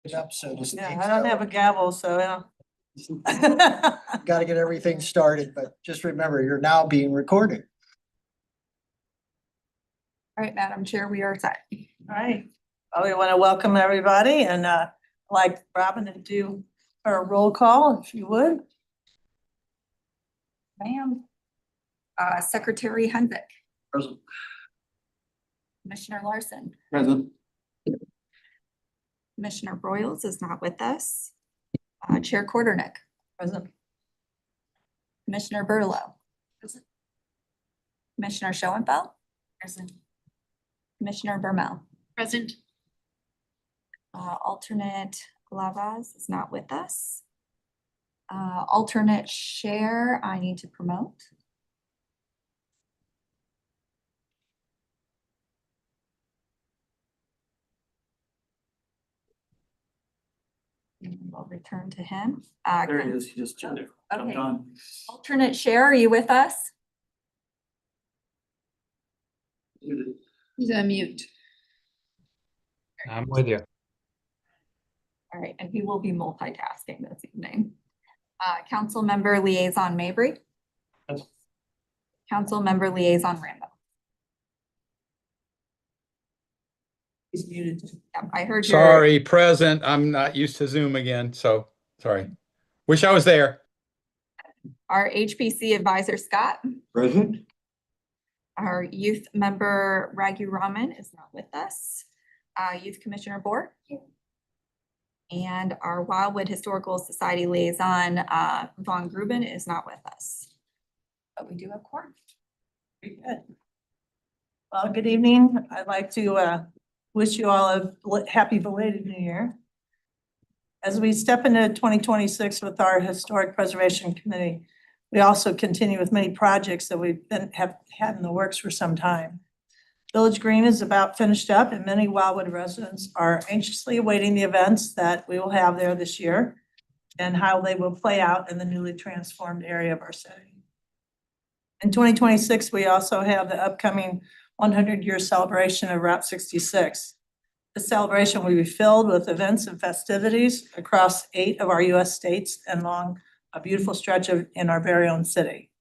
it up, so to speak. Yeah, I don't have a gavel, so yeah. Got to get everything started, but just remember, you're now being recorded. All right, Madam Chair, we are set. All right. Well, we want to welcome everybody and like Robin to do our roll call, if you would. Ma'am. Secretary Hendrick, Present. Commissioner Larson, Present. Commissioner Broyles is not with us. Chair Quarternick, Present. Commissioner Burlow. Present. Commissioner Schoenfeld. Present. Commissioner Bermel. Present. Alternate Lavaz is not with us. Alternate Chair, I need to promote. And we'll return to him. There he is, he just jumped Okay. on. Alternate Chair, are you with us? He's on mute. I'm with you. All right, and he will be multitasking this evening. Council Member Liaison Mabry. Yes. Council Member Liaison Rambo. He's muted. Yep, I heard your. Sorry, present. I'm not used to Zoom again, so sorry. Wish I was there. Our HPC Advisor Scott. Present. Our Youth Member Raghu Raman is not with us. Youth Commissioner Board. And our Wildwood Historical Society Liaison, Vaughn Gruben is not with us. But we do have quorum. Very good. Well, good evening. I'd like to wish you all a happy belated New Year. As we step into 2026 with our Historic Preservation Committee, we also continue with many projects that have had in the works for some time. Village Green is about finished up, and many Wildwood residents are anxiously awaiting the events that we will have there this year and how they will play out in the newly transformed area of our city. In 2026, we also have the upcoming 100-year celebration of Route 66. The celebration will be filled with events and festivities across 8 of our US states and along a beautiful stretch in our very own city.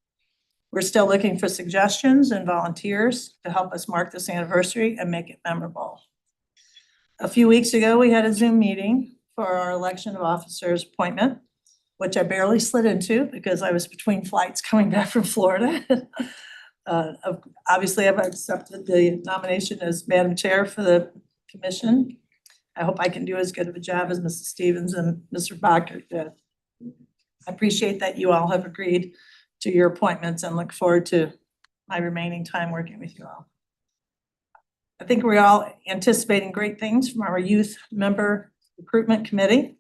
We're still looking for suggestions and volunteers to help us mark this anniversary and make it memorable. A few weeks ago, we had a Zoom meeting for our election of officers appointment, which I barely slid into because I was between flights coming back from Florida. Obviously, I've accepted the nomination as Madam Chair for the commission. I hope I can do as good of a job as Mrs. Stevens and Mr. Bacher did. I appreciate that you all have agreed to your appointments and look forward to my remaining time working with you all. I think we're all anticipating great things from our youth member recruitment committee.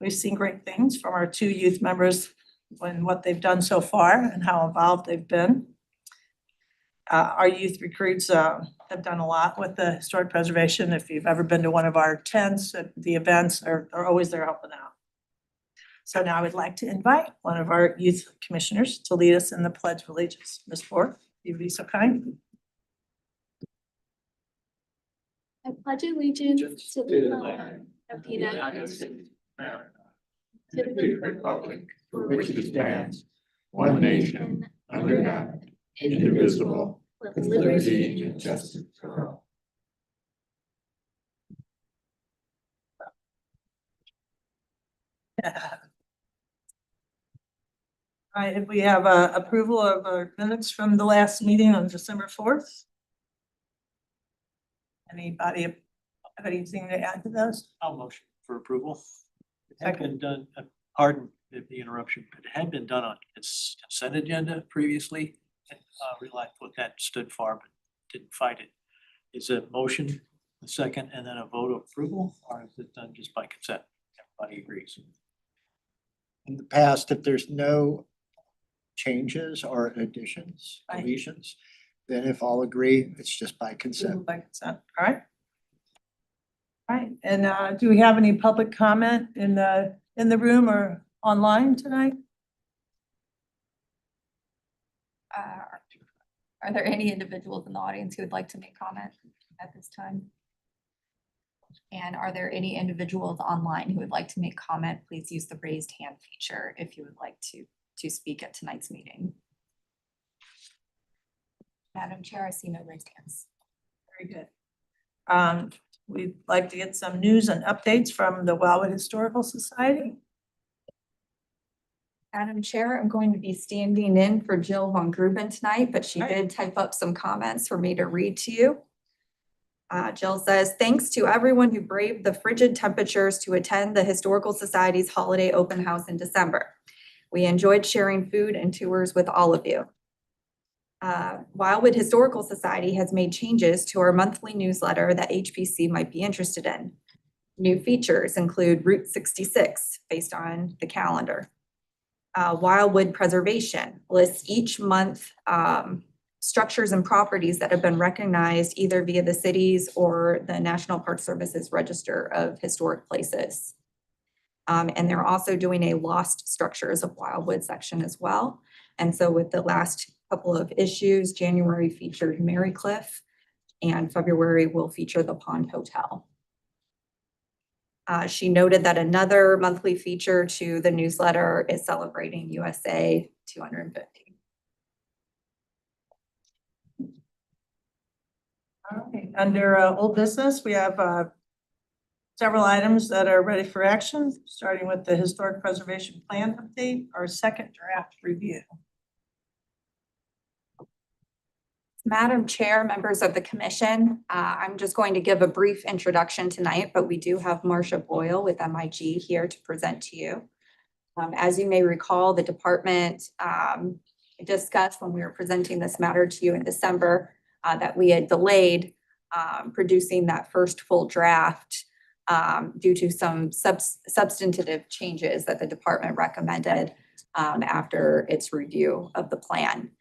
We've seen great things from our 2 youth members and what they've done so far and how involved they've been. Our youth recruits have done a lot with the historic preservation. If you've ever been to one of our tents, the events are always there helping out. So now I would like to invite one of our youth commissioners to lead us in the Pledge of Allegiance. Ms. Ford, you would be so kind. I pledge allegiance to the flag of the United States of America, to the republic for which it stands, one nation, under God, indivisible, with liberty and justice for all. All right, if we have approval of our minutes from the last meeting on December 4th. Anybody have anything to add to those? I'll motion for approval. It had been done, pardon the interruption, but it had been done on its consent agenda previously. And realized what that stood for, but didn't fight it. Is a motion, a second, and then a vote of approval, or is it done just by consent? Everybody agrees. In the past, if there's no changes or additions, Right. deletions, then if all agree, it's just by consent. By consent, all right. All right, and do we have any public comment in the room or online tonight? Are there any individuals in the audience who would like to make comment at this time? And are there any individuals online who would like to make comment? Please use the raised hand feature if you would like to speak at tonight's meeting. Madam Chair, I see no raised hands. Very good. We'd like to get some news and updates from the Wildwood Historical Society. Madam Chair, I'm going to be standing in for Jill Von Gruben tonight, but she Right. did type up some comments for me to read to you. Jill says, thanks to everyone who braved the frigid temperatures to attend the Historical Society's holiday open house in December. We enjoyed sharing food and tours with all of you. Wildwood Historical Society has made changes to our monthly newsletter that HPC might be interested in. New features include Route 66 based on the calendar. Wildwood Preservation lists each month structures and properties that have been recognized either via the city's or the National Park Service's Register of Historic Places. And they're also doing a Lost Structures of Wildwood section as well. And so with the last couple of issues, January featured Marycliff and February will feature the Pond Hotel. She noted that another monthly feature to the newsletter is celebrating USA 250. All right, under old business, we have several items that are ready for action, starting with the Historic Preservation Plan update, our second draft review. Madam Chair, members of the commission, I'm just going to give a brief introduction tonight, but we do have Marcia Boyle with MIG here to present to you. As you may recall, the department discussed when we were presenting this matter to you in December that we had delayed producing that first full draft due to some substantive changes that the department recommended after its review of the plan.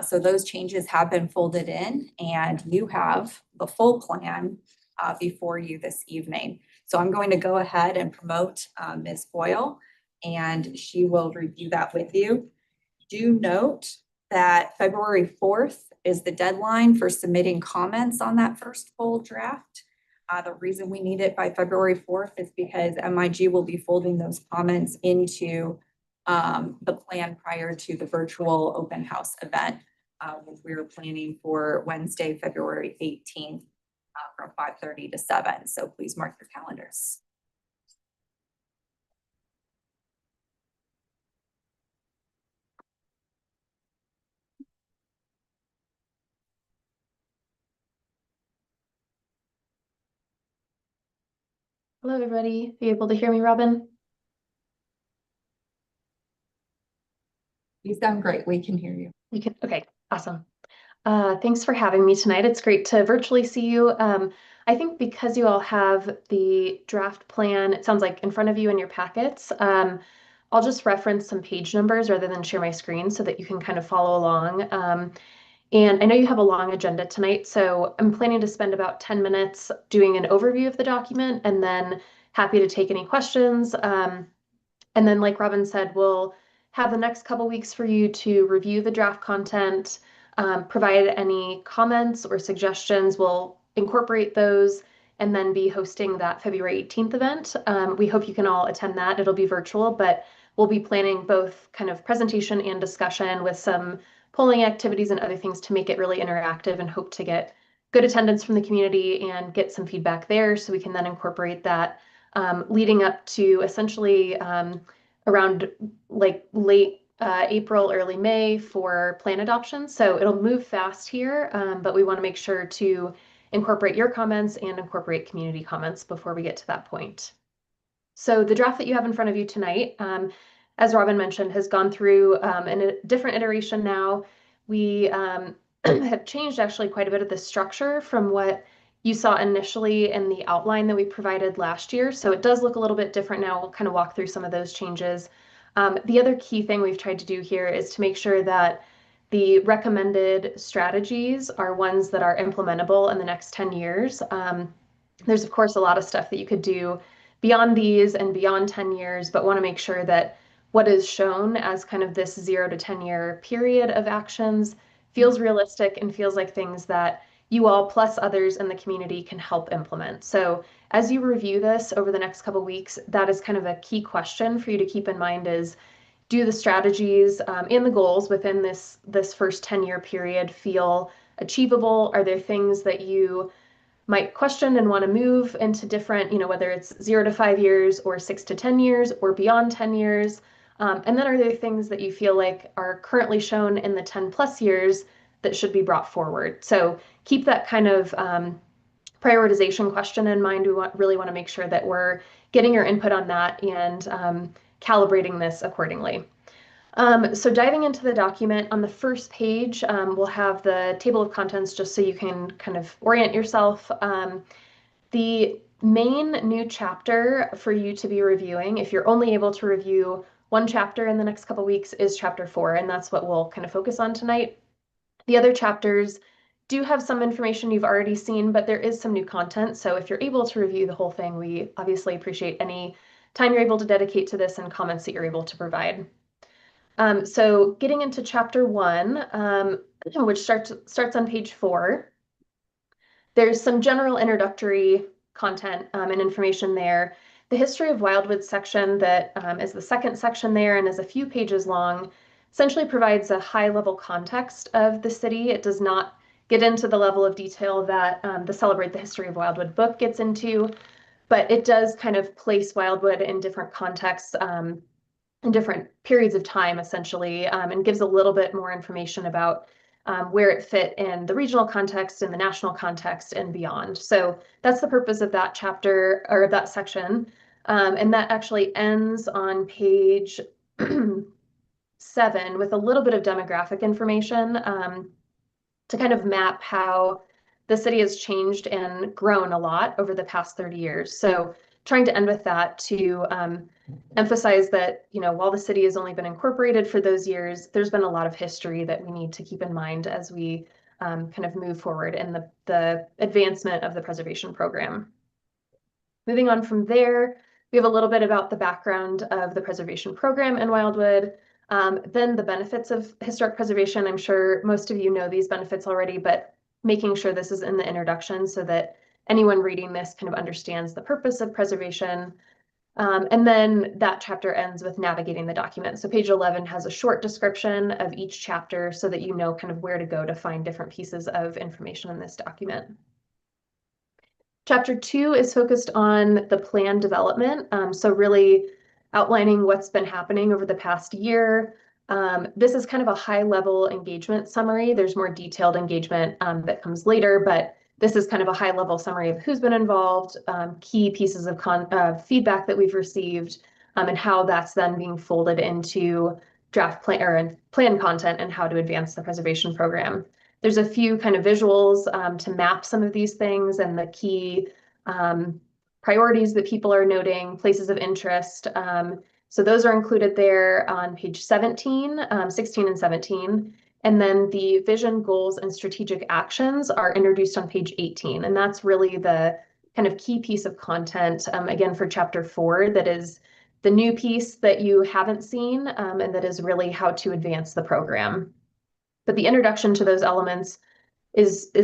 So those changes have been folded in and you have the full plan before you this evening. So I'm going to go ahead and promote Ms. Boyle and she will review that with you. Do note that February 4th is the deadline for submitting comments on that first full draft. The reason we need it by February 4th is because MIG will be folding those comments into the plan prior to the virtual open house event, which we were planning for Wednesday, February 18th from 5:30 to 7. So please mark your calendars. Hello, everybody. Are you able to hear me, Robin? You sound great. We can hear you. You can, okay, awesome. Thanks for having me tonight. It's great to virtually see you. I think because you all have the draft plan, it sounds like in front of you in your packets, I'll just reference some page numbers rather than share my screen so that you can kind of follow along. And I know you have a long agenda tonight, so I'm planning to spend about 10 minutes doing an overview of the document and then happy to take any questions. And then like Robin said, we'll have the next couple weeks for you to review the draft content, provide any comments or suggestions. We'll incorporate those and then be hosting that February 18th event. We hope you can all attend that. It'll be virtual, but we'll be planning both kind of presentation and discussion with some polling activities and other things to make it really interactive and hope to get good attendance from the community and get some feedback there so we can then incorporate that leading up to essentially around like late April, early May for plan adoption. So it'll move fast here, but we want to make sure to incorporate your comments and incorporate community comments before we get to that point. So the draft that you have in front of you tonight, as Robin mentioned, has gone through a different iteration now. We have changed actually quite a bit of the structure from what you saw initially in the outline that we provided last year. So it does look a little bit different now. We'll kind of walk through some of those changes. The other key thing we've tried to do here is to make sure that the recommended strategies are ones that are implementable in the next 10 years. There's of course a lot of stuff that you could do beyond these and beyond 10 years, but want to make sure that what is shown as kind of this 0 to 10 year period of actions feels realistic and feels like things that you all plus others in the community can help implement. So as you review this over the next couple weeks, that is kind of a key question for you to keep in mind is, do the strategies and the goals within this first 10-year period feel achievable? Are there things that you might question and want to move into different, whether it's 0 to 5 years or 6 to 10 years or beyond 10 years? And then are there things that you feel like are currently shown in the 10 plus years that should be brought forward? So keep that kind of prioritization question in mind. We really want to make sure that we're getting your input on that and calibrating this accordingly. So diving into the document, on the first page, we'll have the table of contents just so you can kind of orient yourself. The main new chapter for you to be reviewing, if you're only able to review one chapter in the next couple weeks, is chapter 4, and that's what we'll kind of focus on tonight. The other chapters do have some information you've already seen, but there is some new content. So if you're able to review the whole thing, we obviously appreciate any time you're able to dedicate to this and comments that you're able to provide. So getting into chapter 1, which starts on page 4, there's some general introductory content and information there. The History of Wildwood section that is the second section there and is a few pages long, essentially provides a high-level context of the city. It does not get into the level of detail that the Celebrate the History of Wildwood book gets into, but it does kind of place Wildwood in different contexts in different periods of time, essentially, and gives a little bit more information about where it fit in the regional context, in the national context, and beyond. So that's the purpose of that chapter, or of that section. And that actually ends on page 7 with a little bit of demographic information to kind of map how the city has changed and grown a lot over the past 30 years. So trying to end with that to emphasize that, while the city has only been incorporated for those years, there's been a lot of history that we need to keep in mind as we kind of move forward in the advancement of the preservation program. Moving on from there, we have a little bit about the background of the preservation program in Wildwood. Then the benefits of historic preservation. I'm sure most of you know these benefits already, but making sure this is in the introduction so that anyone reading this kind of understands the purpose of preservation. And then that chapter ends with navigating the document. So page 11 has a short description of each chapter so that you know kind of where to go to find different pieces of information in this document. Chapter 2 is focused on the plan development. So really outlining what's been happening over the past year. This is kind of a high-level engagement summary. There's more detailed engagement that comes later, but this is kind of a high-level summary of who's been involved, key pieces of feedback that we've received, and how that's then being folded into draft plan or plan content and how to advance the preservation program. There's a few kind of visuals to map some of these things and the key priorities that people are noting, places of interest. So those are included there on page 16 and 17. And then the vision, goals, and strategic actions are introduced on page 18. And that's really the kind of key piece of content, again, for chapter 4, that is the new piece that you haven't seen, and that is really how to advance the program. But the introduction to those elements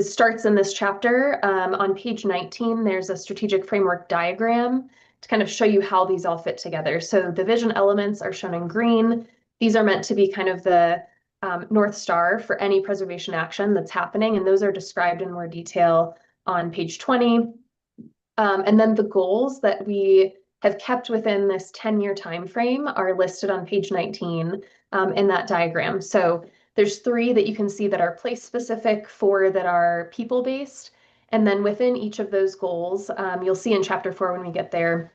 starts in this chapter. On page 19, there's a strategic framework diagram to kind of show you how these all fit together. So the vision elements are shown in green. These are meant to be kind of the North Star for any preservation action that's happening, and those are described in more detail on page 20. And then the goals that we have kept within this 10-year time frame are listed on page 19 in that diagram. So there's 3 that you can see that are place-specific, 4 that are people-based, and then within each of those goals, you'll see in chapter 4 when we get there,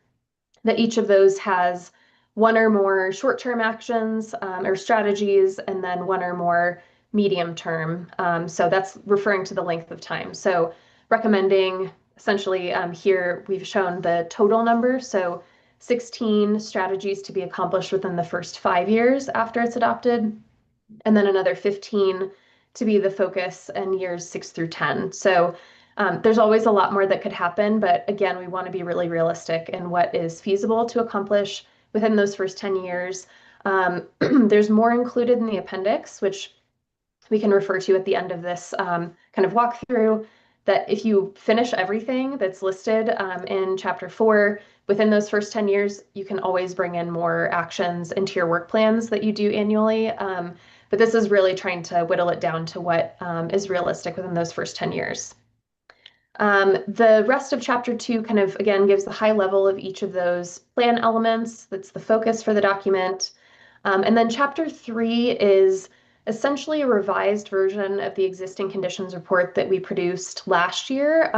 that each of those has 1 or more short-term actions or strategies, and then 1 or more medium-term. So that's referring to the length of time. So recommending, essentially here we've shown the total number. So 16 strategies to be accomplished within the first 5 years after it's adopted, and then another 15 to be the focus in years 6 through 10. So there's always a lot more that could happen, but again, we want to be really realistic in what is feasible to accomplish within those first 10 years. There's more included in the appendix, which we can refer to at the end of this kind of walkthrough, that if you finish everything that's listed in chapter 4, within those first 10 years, you can always bring in more actions into your work plans that you do annually. But this is really trying to whittle it down to what is realistic within those first 10 years. The rest of chapter 2 kind of, again, gives the high level of each of those plan elements. That's the focus for the document. And then chapter 3 is essentially a revised version of the existing conditions report that we produced last year.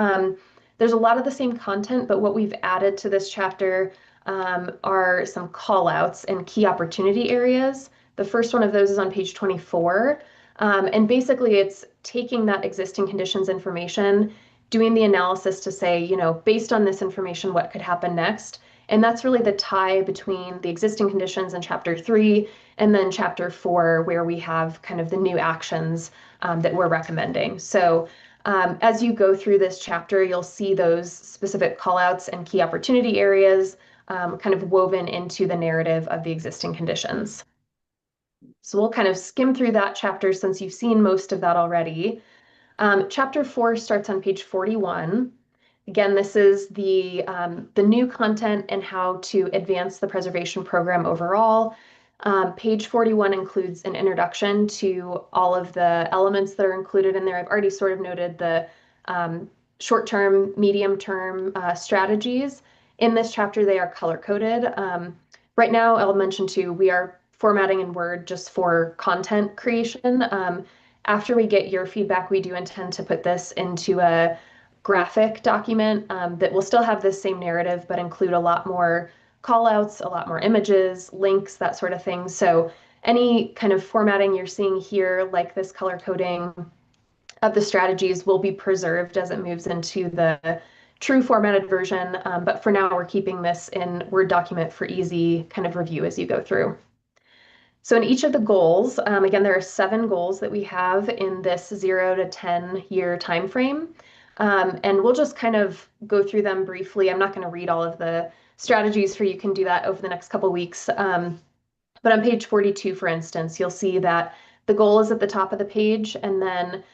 There's a lot of the same content, but what we've added to this chapter are some call outs and key opportunity areas. The first one of those is on page 24. And basically it's taking that existing conditions information, doing the analysis to say, you know, based on this information, what could happen next? And that's really the tie between the existing conditions in chapter 3 and then chapter 4, where we have kind of the new actions that we're recommending. So as you go through this chapter, you'll see those specific callouts and key opportunity areas kind of woven into the narrative of the existing conditions. So we'll kind of skim through that chapter since you've seen most of that already. Chapter 4 starts on page 41. Again, this is the new content and how to advance the preservation program overall. Page 41 includes an introduction to all of the elements that are included in there. I've already sort of noted the short-term, medium-term strategies. In this chapter, they are color-coded. Right now, I'll mention too, we are formatting in Word just for content creation. After we get your feedback, we do intend to put this into a graphic document that will still have this same narrative, but include a lot more call outs, a lot more images, links, that sort of thing. So any kind of formatting you're seeing here, like this color coding of the strategies, will be preserved as it moves into the true formatted version. But for now, we're keeping this in Word document for easy kind of review as you go through. So in each of the goals, again, there are 7 goals that we have in this 0 to 10 year time frame. And we'll just kind of go through them briefly. I'm not going to read all of the strategies for you. Can do that over the next couple of weeks. But on page 42, for instance, you'll see that the goal is at the top of the page, and then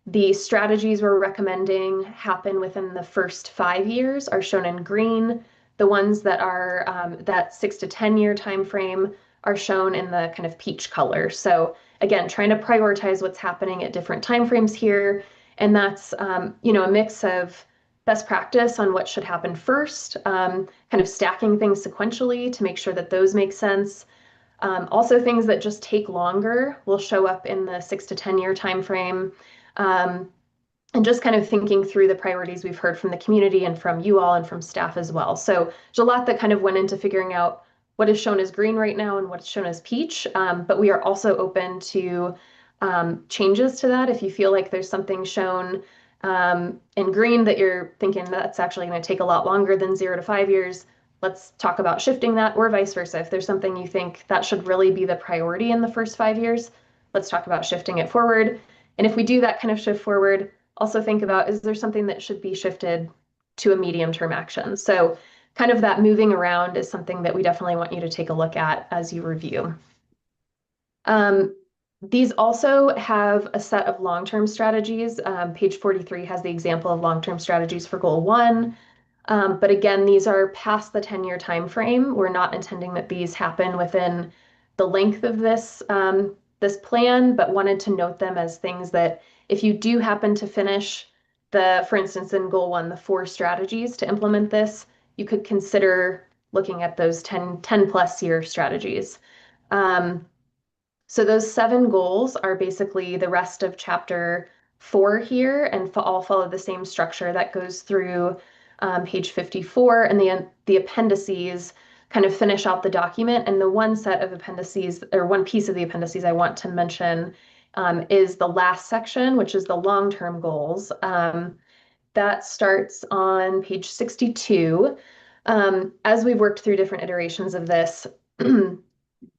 the strategies we're recommending happen within the first 5 years are shown in green. The ones that are that 6 to 10 year time frame are shown in the kind of peach color. So again, trying to prioritize what's happening at different timeframes here. And that's, you know, a mix of best practice on what should happen first, kind of stacking things sequentially to make sure that those make sense. Also things that just take longer will show up in the 6 to 10 year timeframe. And just kind of thinking through the priorities we've heard from the community and from you all and from staff as well. So there's a lot that kind of went into figuring out what is shown as green right now and what's shown as peach, but we are also open to changes to that. If you feel like there's something shown in green that you're thinking that's actually going to take a lot longer than 0 to 5 years, let's talk about shifting that, or vice versa. If there's something you think that should really be the priority in the first 5 years, let's talk about shifting it forward. And if we do that kind of shift forward, also think about, is there something that should be shifted to a medium-term action? So kind of that moving around is something that we definitely want you to take a look at as you review. These also have a set of long-term strategies. Page 43 has the example of long-term strategies for goal 1. But again, these are past the 10 year time frame. We're not intending that these happen within the length of this, this plan, but wanted to note them as things that if you do happen to finish for instance, in goal 1, the 4 strategies to implement this, you could consider looking at those 10 plus year strategies. So those 7 goals are basically the rest of chapter 4 here, and all follow the same structure that goes through page 54, and the appendices kind of finish out the document. And the one set of appendices, or one piece of the appendices I want to mention is the last section, which is the long-term goals. That starts on page 62. As we've worked through different iterations of this,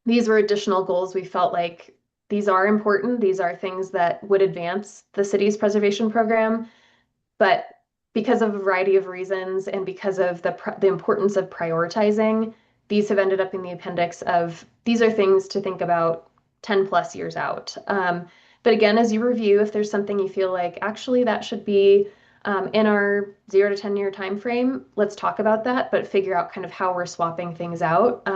these were additional goals. We felt like these are important. These are things that would advance the city's preservation program. But because of a variety of reasons and because of the importance of prioritizing, these have ended up in the appendix of, these are things to think about 10 plus years out. But again, as you review, if there's something you feel like actually that should be in our 0 to 10 year time frame, let's talk about that, but figure out kind of how we're swapping things out.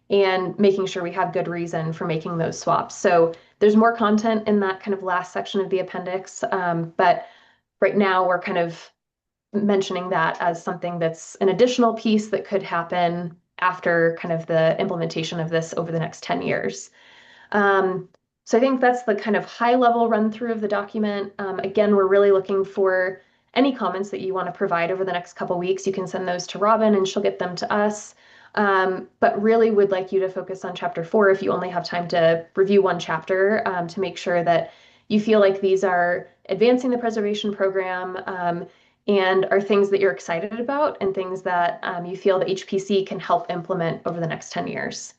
And making sure we have good reason for making those swaps. So there's more content in that kind of last section of the appendix, but right now we're kind of mentioning that as something that's an additional piece that could happen after kind of the implementation of this over the next 10 years. So I think that's the kind of high level run through of the document. Again, we're really looking for any comments that you want to provide over the next couple weeks. You can send those to Robin and she'll get them to us. But really would like you to focus on chapter 4 if you only have time to review one chapter, to make sure that you feel like these are advancing the preservation program, and are things that you're excited about and things that you feel the HPC can help implement over the next 10 years.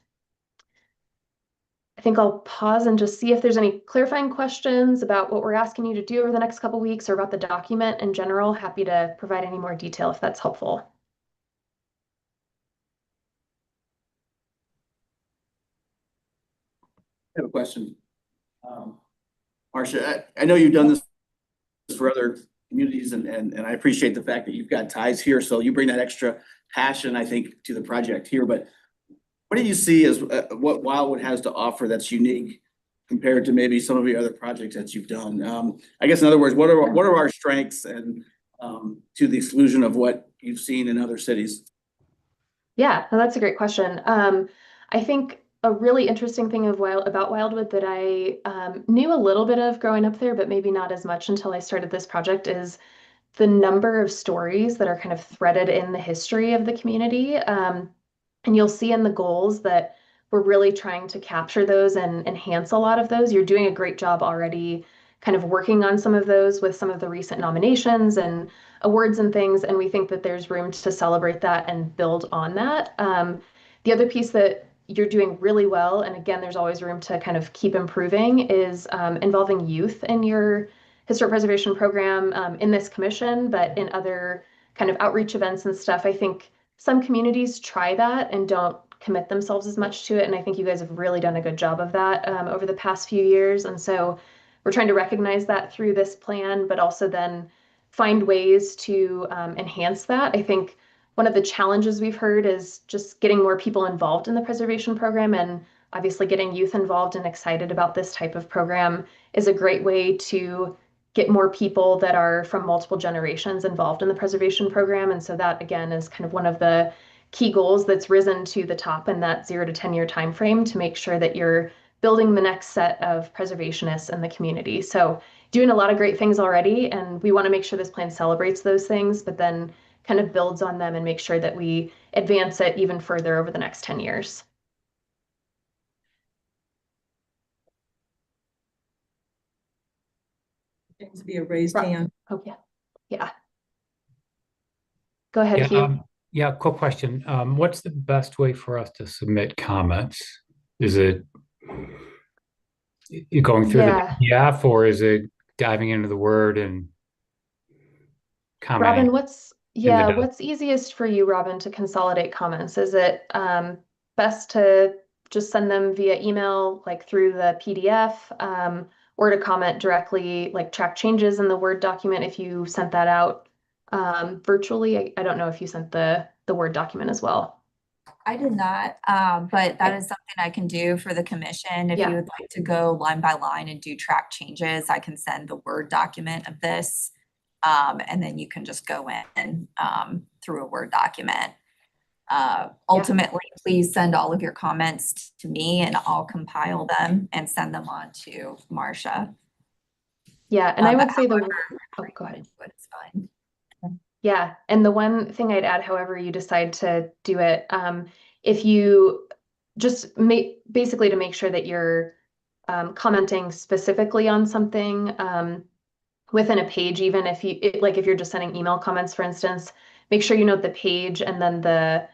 I think I'll pause and just see if there's any clarifying questions about what we're asking you to do over the next couple weeks or about the document in general. Happy to provide any more detail if that's helpful. I have a question. Marcia, I know you've done this for other communities and I appreciate the fact that you've got ties here. So you bring that extra passion, I think, to the project here. But what do you see as what Wildwood has to offer that's unique compared to maybe some of the other projects that you've done? I guess in other words, what are our strengths and to the exclusion of what you've seen in other cities? Yeah, no, that's a great question. I think a really interesting thing about Wildwood that I knew a little bit of growing up there, but maybe not as much until I started this project, is the number of stories that are kind of threaded in the history of the community. And you'll see in the goals that we're really trying to capture those and enhance a lot of those. You're doing a great job already kind of working on some of those with some of the recent nominations and awards and things. And we think that there's room to celebrate that and build on that. The other piece that you're doing really well, and again, there's always room to kind of keep improving, is involving youth in your historic preservation program, in this commission, but in other kind of outreach events and stuff. I think some communities try that and don't commit themselves as much to it. And I think you guys have really done a good job of that over the past few years. And so we're trying to recognize that through this plan, but also then find ways to enhance that. I think one of the challenges we've heard is just getting more people involved in the preservation program, and obviously getting youth involved and excited about this type of program is a great way to get more people that are from multiple generations involved in the preservation program. And so that, again, is kind of one of the key goals that's risen to the top in that 0 to 10 year time frame, to make sure that you're building the next set of preservationists in the community. So doing a lot of great things already, and we want to make sure this plan celebrates those things, but then kind of builds on them and make sure that we advance it even further over the next 10 years. Seems to be a raised Right. hand. Oh, yeah. Yeah. Go ahead, Hugh. Yeah, quick question. What's the best way for us to submit comments? Is it going through the PDF, or is it diving into the Word and commenting? Robin, what's easiest for you, Robin, to consolidate comments? Is it best to just send them via email, like through the PDF, or to comment directly, like track changes in the Word document if you sent that out virtually? I don't know if you sent the Word document as well. I did not, but that is something I can do for the commission. If Yeah. you would like to go line by line and do track changes, I can send the Word document of this. And then you can just go in through a Word document. Ultimately, please send all of your comments to me and I'll compile them and send them on to Marcia. Yeah, and I would say however, oh, go ahead. But it's fine. Yeah, and the one thing I'd add, however you decide to do it, if you just basically to make sure that you're commenting specifically on something within a page, even if if you're just sending email comments, for instance, make sure you note the page and then the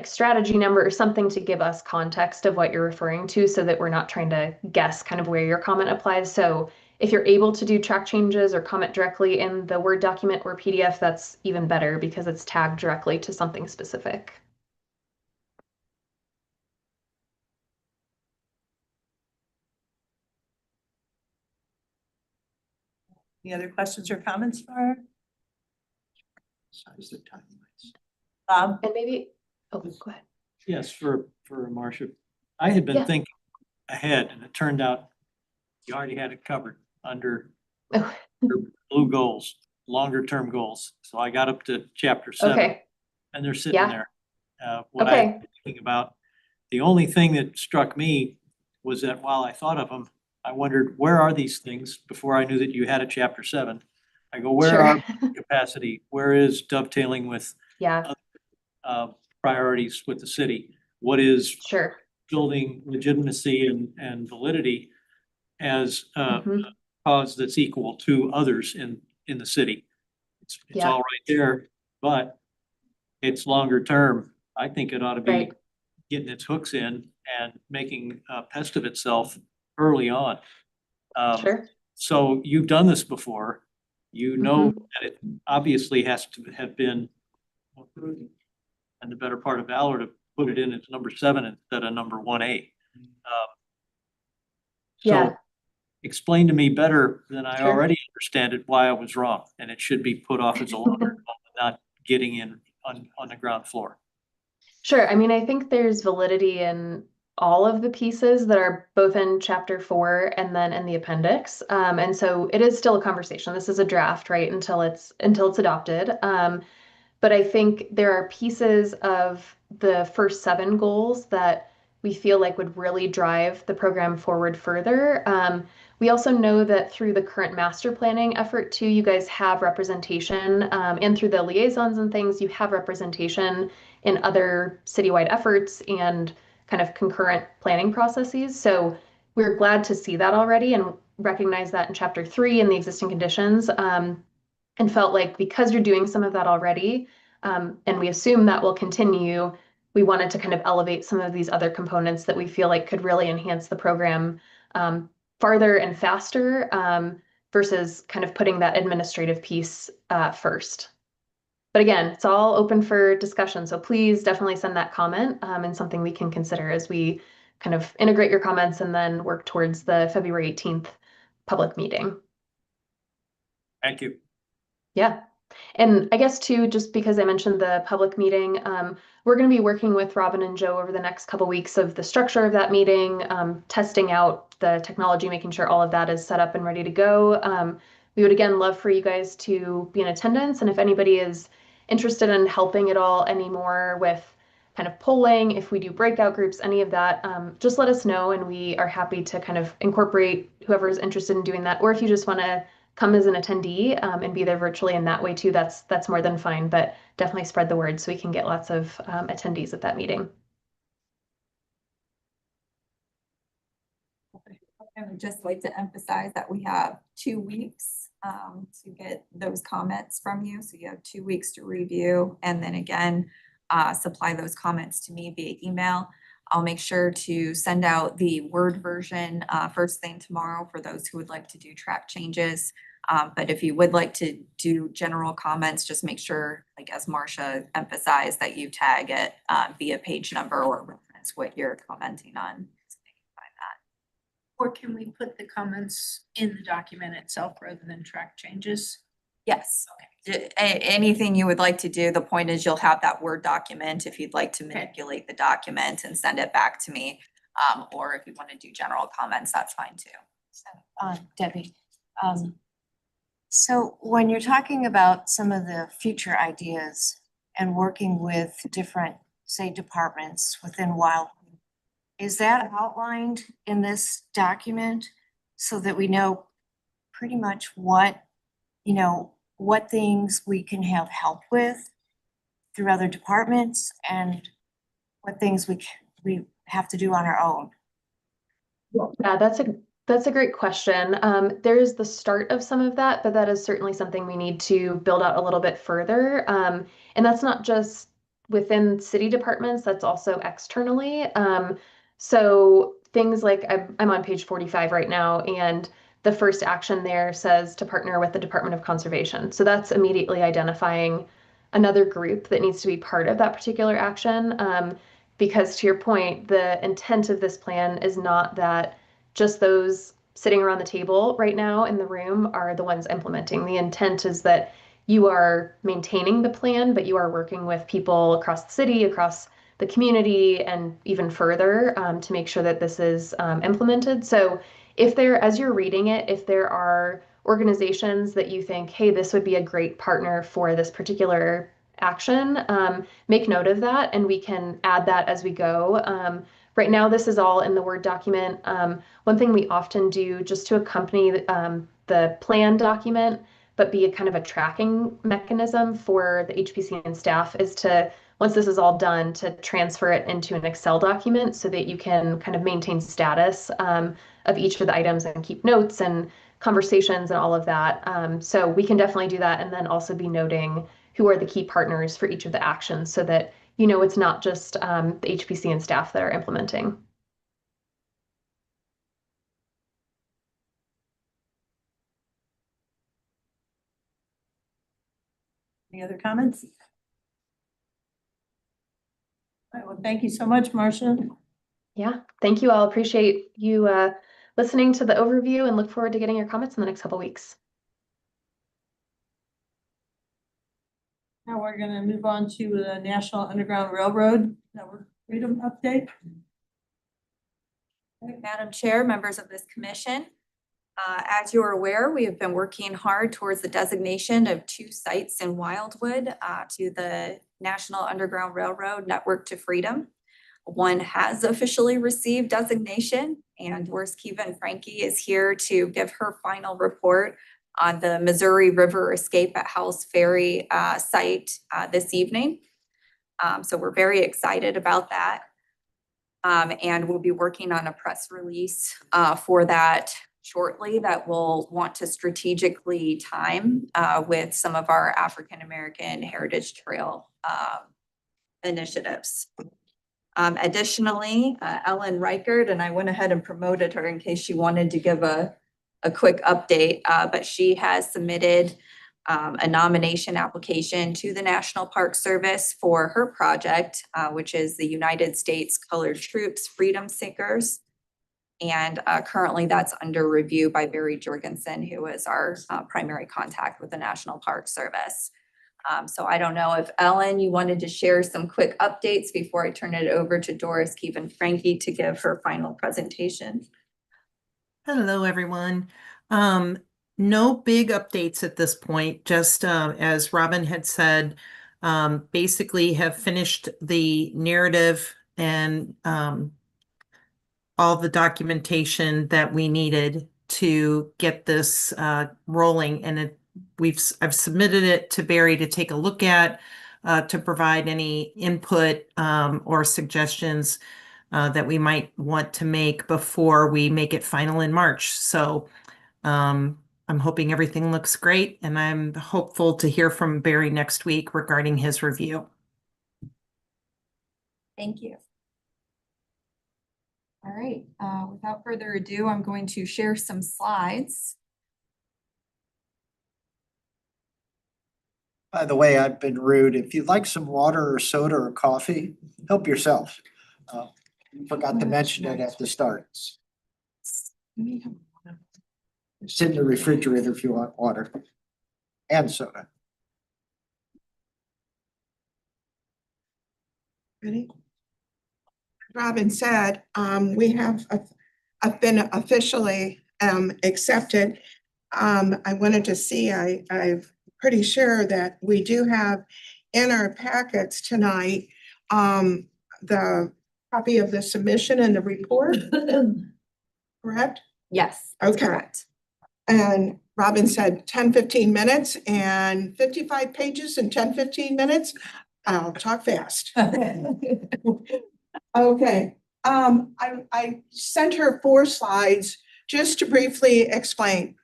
strategy number or something to give us context of what you're referring to, so that we're not trying to guess kind of where your comment applies. So if you're able to do track changes or comment directly in the Word document or PDF, that's even better because it's tagged directly to something specific. Any other questions or comments for her? Size the timelines. Bob? And maybe, oh, go ahead. Yes, for Marcia. I had been Yeah. thinking ahead and it turned out you already had it covered under Oh, your blue goals, longer term goals. So I got up to chapter 7 okay, and they're sitting Yeah. there. What I okay, was thinking about, the only thing that struck me was that while I thought of them, I wondered, where are these things before I knew that you had a chapter 7? I go, where sure. are capacity? Where is dovetailing with Yeah, priorities with the city? What is sure. building legitimacy and validity as a Mhm. cause that's equal to others in the city? It's Yeah. all right there, but it's longer term. I think it ought to be Right. getting its hooks in and making a pest of itself early on. Sure. So you've done this before. You know Mhm. that it obviously has to have been approved. And the better part of valor to put it in as number 7 instead of number 1A. Yeah. So explain to me better than I Sure. already understand it, why I was wrong. And it should be put off as a longer, not getting in on the ground floor. Sure. I mean, I think there's validity in all of the pieces that are both in chapter 4 and then in the appendix. And so it is still a conversation. This is a draft, right? Until it's adopted. But I think there are pieces of the first 7 goals that we feel like would really drive the program forward further. We also know that through the current master planning effort too, you guys have representation, and through the liaisons and things, you have representation in other citywide efforts and kind of concurrent planning processes. So we're glad to see that already and recognize that in chapter 3 in the existing conditions. And felt like because you're doing some of that already, and we assume that will continue, we wanted to kind of elevate some of these other components that we feel like could really enhance the program farther and faster, versus kind of putting that administrative piece first. But again, it's all open for discussion, so please definitely send that comment, and something we can consider as we kind of integrate your comments and then work towards the February 18th public meeting. Thank you. Yeah. And I guess too, just because I mentioned the public meeting, we're going to be working with Robin and Joe over the next couple weeks of the structure of that meeting, testing out the technology, making sure all of that is set up and ready to go. We would again love for you guys to be in attendance. And if anybody is interested in helping at all anymore with kind of polling, if we do breakout groups, any of that, just let us know. And we are happy to kind of incorporate whoever is interested in doing that. Or if you just want to come as an attendee, and be there virtually in that way too, that's more than fine, but definitely spread the word so we can get lots of attendees at that meeting. I would just like to emphasize that we have 2 weeks to get those comments from you. So you have 2 weeks to review and then again, supply those comments to me via email. I'll make sure to send out the Word version first thing tomorrow for those who would like to do track changes. But if you would like to do general comments, just make sure, like as Marcia emphasized, that you tag it via page number or reference what you're commenting on. So they can find that. Or can we put the comments in the document itself rather than track changes? Yes. Anything you would like to do, the point is you'll have that Word document if you'd like to manipulate the document and send it back to me. Or if you want to do general comments, that's fine too. So, Debbie, so when you're talking about some of the future ideas and working with different, say, departments within Wildwood, is that outlined in this document so that we know pretty much what, what things we can have help with through other departments and what things we have to do on our own? Yeah, that's a great question. There is the start of some of that, but that is certainly something we need to build out a little bit further. And that's not just within city departments, that's also externally. So things like I'm on page 45 right now, and the first action there says to partner with the Department of Conservation. So that's immediately identifying another group that needs to be part of that particular action. Because to your point, the intent of this plan is not that just those sitting around the table right now in the room are the ones implementing. The intent is that you are maintaining the plan, but you are working with people across the city, across the community, and even further to make sure that this is implemented. So if there, as you're reading it, if there are organizations that you think, hey, this would be a great partner for this particular action, make note of that and we can add that as we go. Right now, this is all in the Word document. One thing we often do just to accompany the plan document, but be a kind of a tracking mechanism for the HPC and staff is to, once this is all done, to transfer it into an Excel document so that you can kind of maintain status of each of the items and keep notes and conversations and all of that. So we can definitely do that and then also be noting who are the key partners for each of the actions so that you know it's not just the HPC and staff that are implementing. Any other comments? All right, well, thank you so much, Marcia. Yeah, thank you all. Appreciate you listening to the overview and look forward to getting your comments in the next couple weeks. Now we're going to move on to the National Underground Railroad Network Freedom Update. Madam Chair, members of this commission, as you are aware, we have been working hard towards the designation of 2 sites in Wildwood to the National Underground Railroad Network to Freedom. One has officially received designation, and Doris Keevan-Franke is here to give her final report on the Missouri River Escape at Howells Ferry site this evening. So we're very excited about that. And we'll be working on a press release for that shortly that we'll want to strategically time with some of our African American Heritage Trail initiatives. Additionally, Ellen Reichert, and I went ahead and promoted her in case she wanted to give a quick update, but she has submitted a nomination application to the National Park Service for her project, which is the United States Colored Troops Freedom Seekers. And currently that's under review by Barry Jorgensen, who is our primary contact with the National Park Service. So I don't know if Ellen, you wanted to share some quick updates before I turn it over to Doris Keevan-Franke to give her final presentation. Hello, everyone. No big updates at this point, just as Robin had said, basically have finished the narrative and all the documentation that we needed to get this rolling. And I've submitted it to Barry to take a look at, to provide any input or suggestions that we might want to make before we make it final in March. So I'm hoping everything looks great, and I'm hopeful to hear from Barry next week regarding his review. Thank you. All right, without further ado, I'm going to share some slides. By the way, I've been rude. If you'd like some water or soda or coffee, help yourself. Forgot to mention it at the start. It's in the refrigerator if you want water and soda. Ready? Robin said, we have been officially accepted. I wanted to see, I'm pretty sure that we do have in our packets tonight the copy of the submission and the report, correct? Yes, that's Okay. correct. And Robin said 10-15 minutes and 55 pages in 10-15 minutes. I'll talk fast. Okay, I sent her 4 slides just to briefly explain.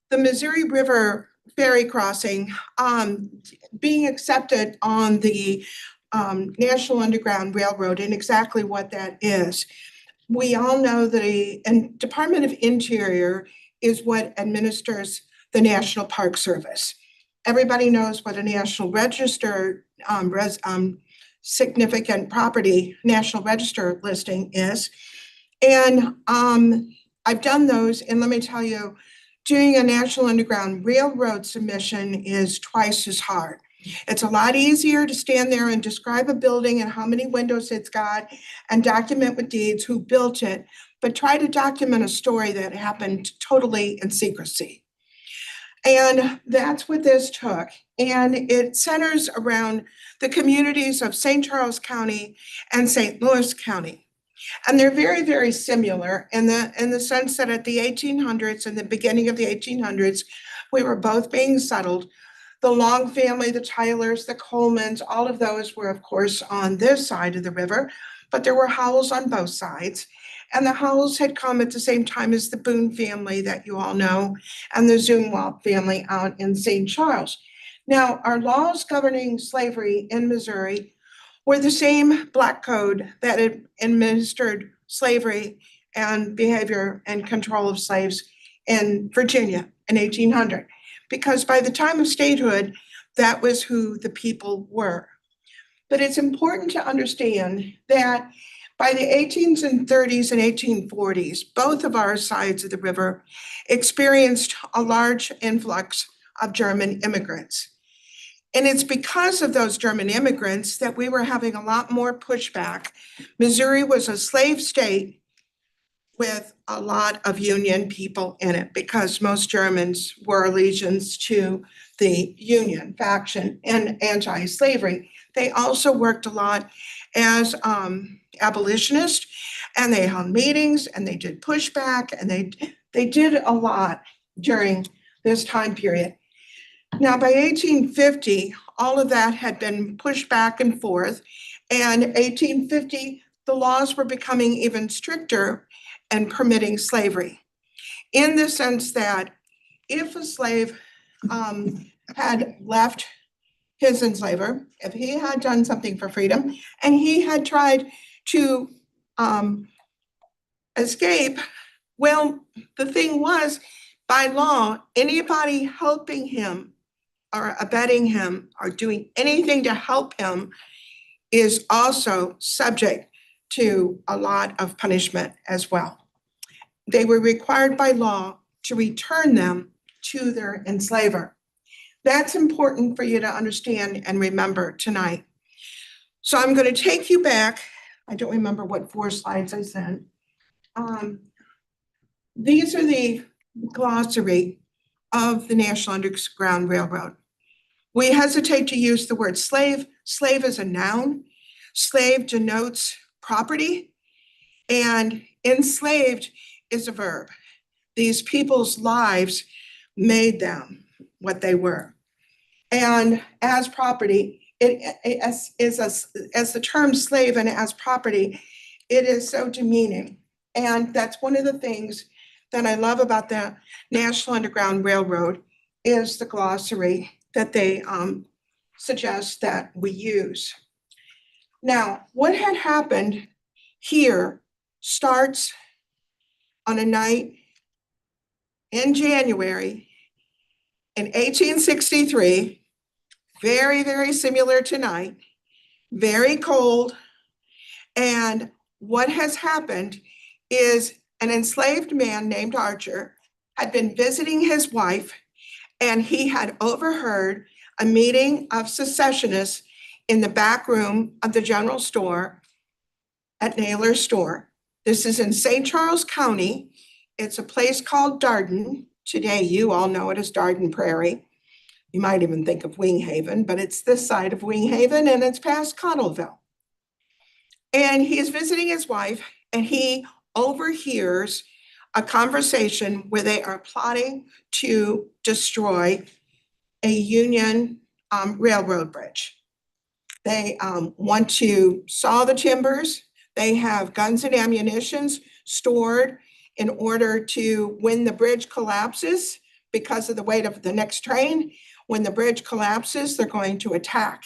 The Missouri River ferry crossing being accepted on the National Underground Railroad and exactly what that is. We all know that the Department of Interior is what administers the National Park Service. Everybody knows what a National Register significant property National Register listing is. And I've done those, and let me tell you, doing a National Underground Railroad submission is twice as hard. It's a lot easier to stand there and describe a building and how many windows it's got and document with deeds who built it, but try to document a story that happened totally in secrecy. And that's what this took. And it centers around the communities of St. Charles County and St. Louis County. And they're very, very similar in the sense that at the 1800s and the beginning of the 1800s, we were both being settled. The Long family, the Tylers, the Colemans, all of those were, of course, on this side of the river, but there were Howells on both sides. And the Howells had come at the same time as the Boone family that you all know, and the Zumwalt family out in St. Charles. Now, our laws governing slavery in Missouri were the same black code that had administered slavery and behavior and control of slaves in Virginia in 1800. Because by the time of statehood, that was who the people were. But it's important to understand that by the 1830s and 1840s, both of our sides of the river experienced a large influx of German immigrants. And it's because of those German immigrants that we were having a lot more pushback. Missouri was a slave state with a lot of Union people in it because most Germans were allegiance to the Union faction and anti-slavery. They also worked a lot as abolitionists, and they held meetings and they did pushback, and they did a lot during this time period. Now, by 1850, all of that had been pushed back and forth, and 1850, the laws were becoming even stricter and permitting slavery, in the sense that if a slave had left his enslaver, if he had done something for freedom and he had tried to escape, well, the thing was, by law, anybody helping him or abetting him or doing anything to help him is also subject to a lot of punishment as well. They were required by law to return them to their enslaver. That's important for you to understand and remember tonight. So I'm going to take you back. I don't remember what 4 slides I sent. These are the glossary of the National Underground Railroad. We hesitate to use the word slave. Slave is a noun. Slave denotes property, and enslaved is a verb. These people's lives made them what they were. And as property, as the term slave and as property, it is so demeaning. And that's one of the things that I love about the National Underground Railroad is the glossary that they suggest that we use. Now, what had happened here starts on a night in January in 1863, very, very similar tonight, very cold. And what has happened is an enslaved man named Archer had been visiting his wife, and he had overheard a meeting of secessionists in the back room of the general store at Naylor's store. This is in St. Charles County. It's a place called Darden. Today, you all know it as Darden Prairie. You might even think of Wing Haven, but it's this side of Wing Haven, and it's past Cottleville. And he is visiting his wife, and he overhears a conversation where they are plotting to destroy a Union railroad bridge. They want to saw the timbers. They have guns and ammunitions stored in order to, when the bridge collapses, because of the weight of the next train, when the bridge collapses, they're going to attack.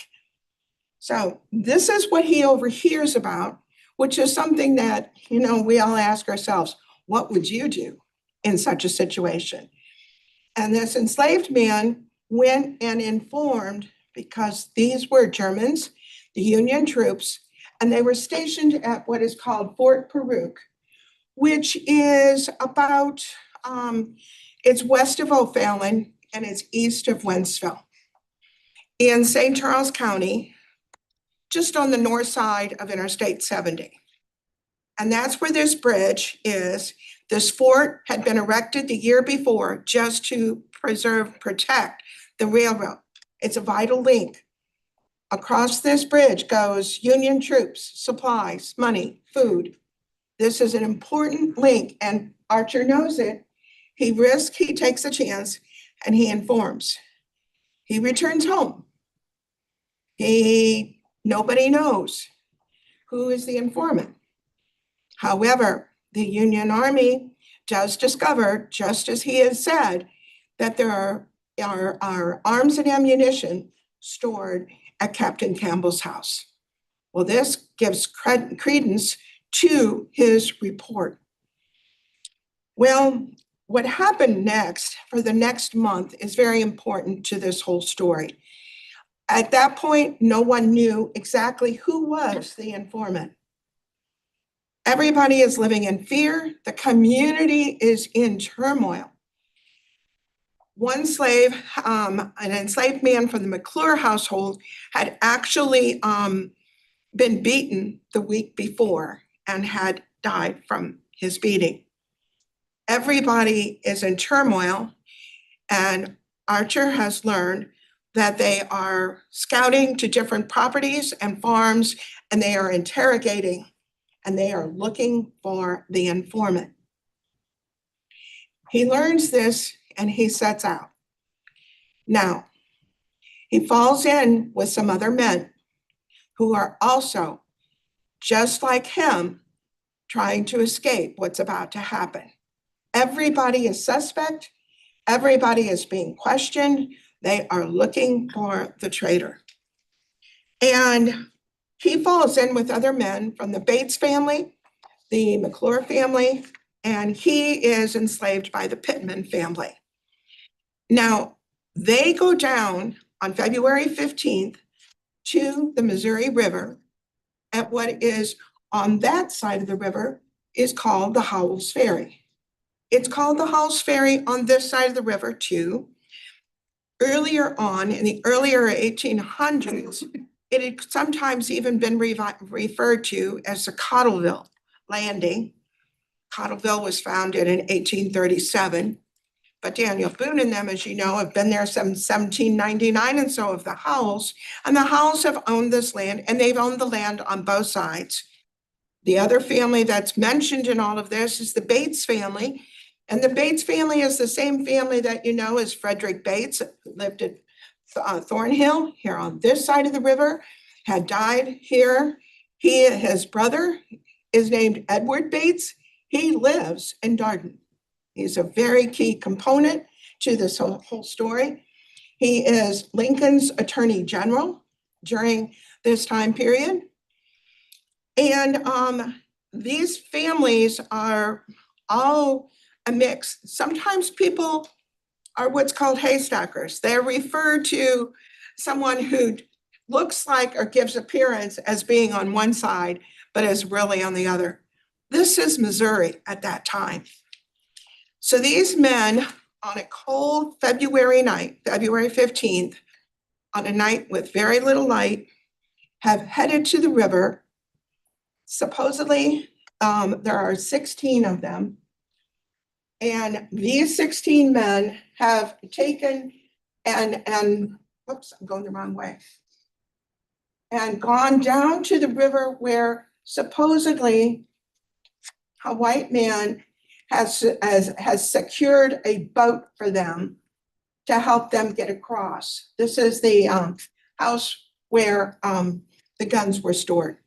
So this is what he overhears about, which is something that, you know, we all ask ourselves, what would you do in such a situation? And this enslaved man went and informed, because these were Germans, the Union troops, and they were stationed at what is called Fort Peruque, which is about, it's west of O'Fallon and it's east of Wentzville in St. Charles County, just on the north side of Interstate 70. And that's where this bridge is. This fort had been erected the year before just to protect the railroad. It's a vital link. Across this bridge goes Union troops, supplies, money, food. This is an important link, and Archer knows it. He takes a chance, and he informs. He returns home. Nobody knows who is the informant. However, the Union Army does discover, just as he has said, that there are arms and ammunition stored at Captain Campbell's house. Well, this gives credence to his report. Well, what happened next for the next month is very important to this whole story. At that point, no one knew exactly who was the informant. Everybody is living in fear. The community is in turmoil. One slave, an enslaved man from the McClure household, had actually been beaten the week before and had died from his beating. Everybody is in turmoil, and Archer has learned that they are scouting to different properties and farms, and they are interrogating, and they are looking for the informant. He learns this and he sets out. Now, he falls in with some other men who are also, just like him, trying to escape what's about to happen. Everybody is suspect. Everybody is being questioned. They are looking for the traitor. And he falls in with other men from the Bates family, the McClure family, and he is enslaved by the Pittman family. Now, they go down on February 15th to the Missouri River at what is on that side of the river is called the Howells Ferry. It's called the Howells Ferry on this side of the river too. Earlier on, in the earlier 1800s, it had sometimes even been referred to as the Cottleville Landing. Cottleville was founded in 1837, but Daniel Boone and them, as you know, have been there since 1799, and so have the Howells. And the Howells have owned this land, and they've owned the land on both sides. The other family that's mentioned in all of this is the Bates family. And the Bates family is the same family that you know as Frederick Bates, who lived at Thornhill, here on this side of the river, had died here. His brother is named Edward Bates. He lives in Darden. He's a very key component to this whole story. He is Lincoln's Attorney General during this time period. And these families are all a mix. Sometimes people are what's called haystackers. They're referred to someone who looks like or gives appearance as being on one side, but is really on the other. This is Missouri at that time. So these men, on a cold February night, February 15th, on a night with very little light, have headed to the river. Supposedly, there are 16 of them. And these 16 men have taken and whoops, I'm going the wrong way, and gone down to the river where supposedly a white man has secured a boat for them to help them get across. This is the house where the guns were stored.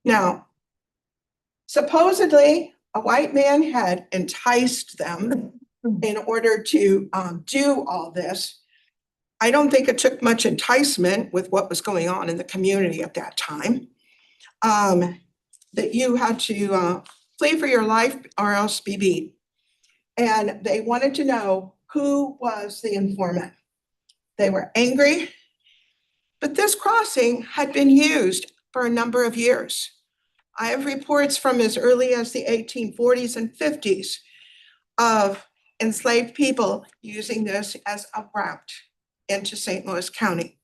Now, supposedly a white man had enticed them in order to do all this. I don't think it took much enticement with what was going on in the community at that time, that you had to flee for your life or else be beat. And they wanted to know who was the informant. They were angry, but this crossing had been used for a number of years. I have reports from as early as the 1840s and 50s of enslaved people using this as a route into St. Louis County.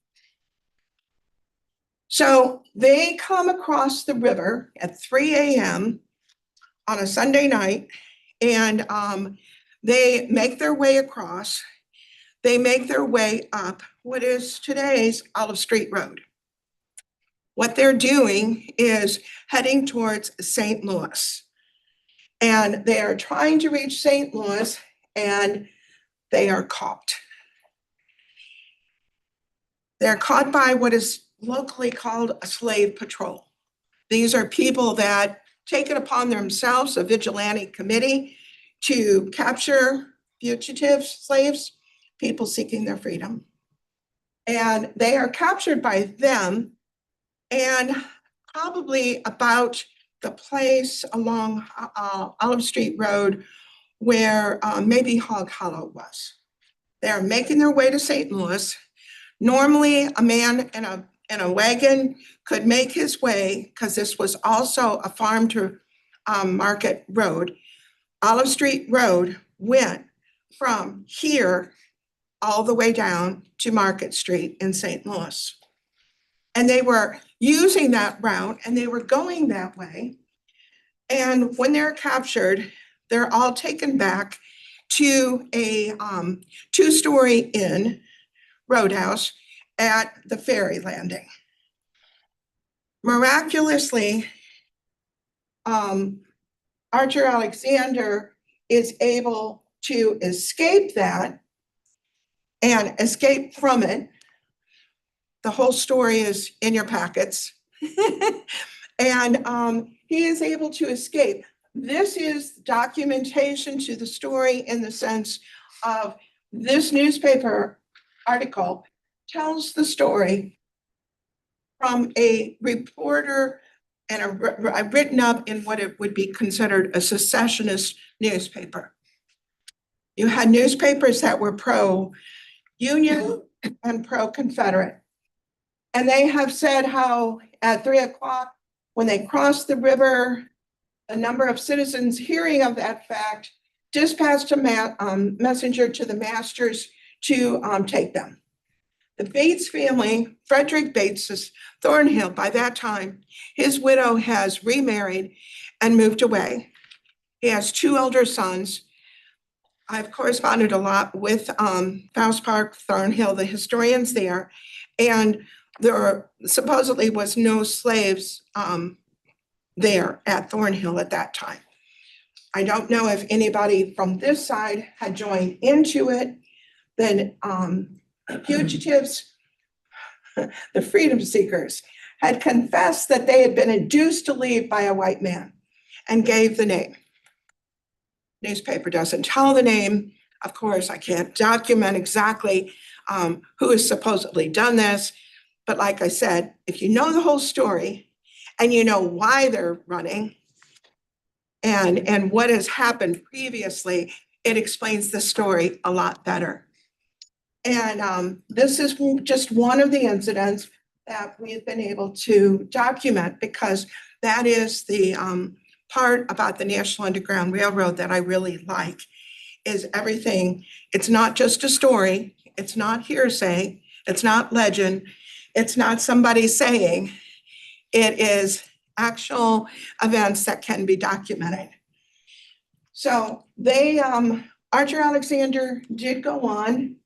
So they come across the river at 3 a.m. on a Sunday night, and they make their way across. They make their way up what is today's Olive Street Road. What they're doing is heading towards St. Louis. And they are trying to reach St. Louis, and they are caught. They're caught by what is locally called a slave patrol. These are people that take it upon themselves, a vigilante committee, to capture fugitive slaves, people seeking their freedom. And they are captured by them, and probably about the place along Olive Street Road where maybe Hog Hollow was. They're making their way to St. Louis. Normally, a man in a wagon could make his way, because this was also a farm to market road. Olive Street Road went from here all the way down to Market Street in St. Louis. And they were using that route, and they were going that way. And when they're captured, they're all taken back to a two-story inn roadhouse at the ferry landing. Miraculously, Archer Alexander is able to escape that and escape from it. The whole story is in your packets. And he is able to escape. This is documentation to the story in the sense of this newspaper article tells the story from a reporter and written up in what it would be considered a secessionist newspaper. You had newspapers that were pro-Union and pro-Confederate. And they have said how at 3 o'clock, when they crossed the river, a number of citizens hearing of that fact dispatched a messenger to the masters to take them. The Bates family, Frederick Bates's Thornhill, by that time, his widow has remarried and moved away. He has 2 elder sons. I've corresponded a lot with Faust Park, Thornhill, the historians there, and there supposedly was no slaves there at Thornhill at that time. I don't know if anybody from this side had joined into it. Then fugitives, the freedom seekers, had confessed that they had been induced to leave by a white man and gave the name. Newspaper doesn't tell the name. Of course, I can't document exactly who has supposedly done this. But like I said, if you know the whole story and you know why they're running and what has happened previously, it explains the story a lot better. And this is just one of the incidents that we've been able to document, because that is the part about the National Underground Railroad that I really like, is everything. It's not just a story. It's not hearsay. It's not legend. It's not somebody saying. It is actual events that can be documented. So they, Archer Alexander did go on,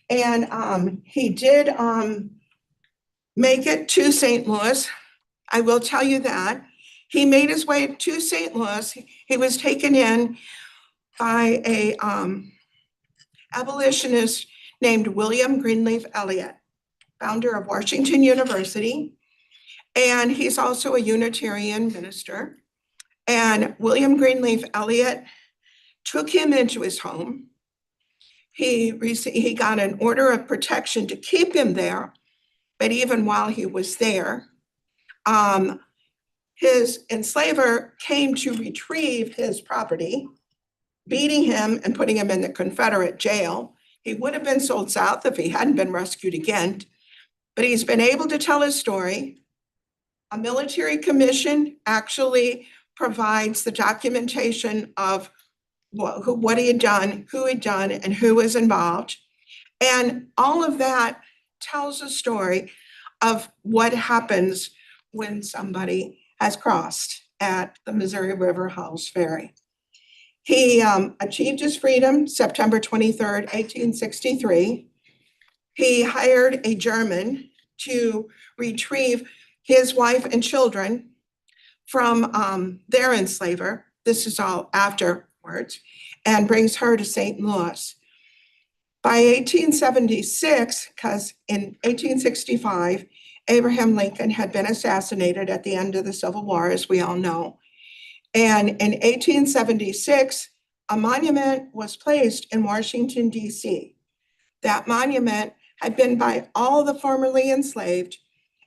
and he did make it to St. Louis. I will tell you that. He made his way to St. Louis. He was taken in by a abolitionist named William Greenleaf Eliot, founder of Washington University. And he's also a Unitarian minister. And William Greenleaf Eliot took him into his home. He got an order of protection to keep him there. But even while he was there, his enslaver came to retrieve his property, beating him and putting him in the Confederate jail. He would have been sold south if he hadn't been rescued again. But he's been able to tell his story. A military commission actually provides the documentation of what he had done, who had done, and who was involved. And all of that tells a story of what happens when somebody has crossed at the Missouri River Howes Ferry. He achieved his freedom September 23rd, 1863. He hired a German to retrieve his wife and children from their enslaver. This is all afterwards, and brings her to St. Louis. By 1876, because in 1865, Abraham Lincoln had been assassinated at the end of the Civil War, as we all know. And in 1876, a monument was placed in Washington, D.C. That monument had been by all the formerly enslaved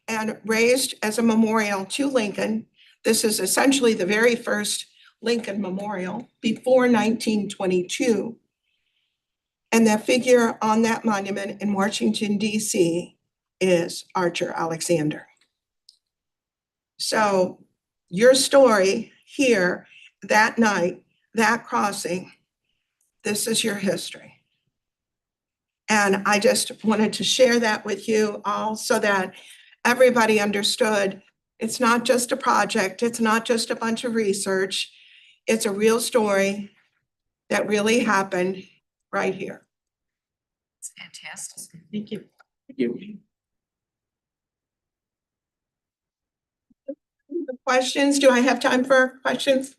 and raised as a memorial to Lincoln. This is essentially the very first Lincoln Memorial before 1922. And the figure on that monument in Washington, D.C. is Archer Alexander. So your story here that night, that crossing, this is your history. And I just wanted to share that with you all so that everybody understood it's not just a project, it's not just a bunch of research, it's a real story that really happened right here. It's fantastic. Thank you. Thank you. Questions? Do I have time for questions?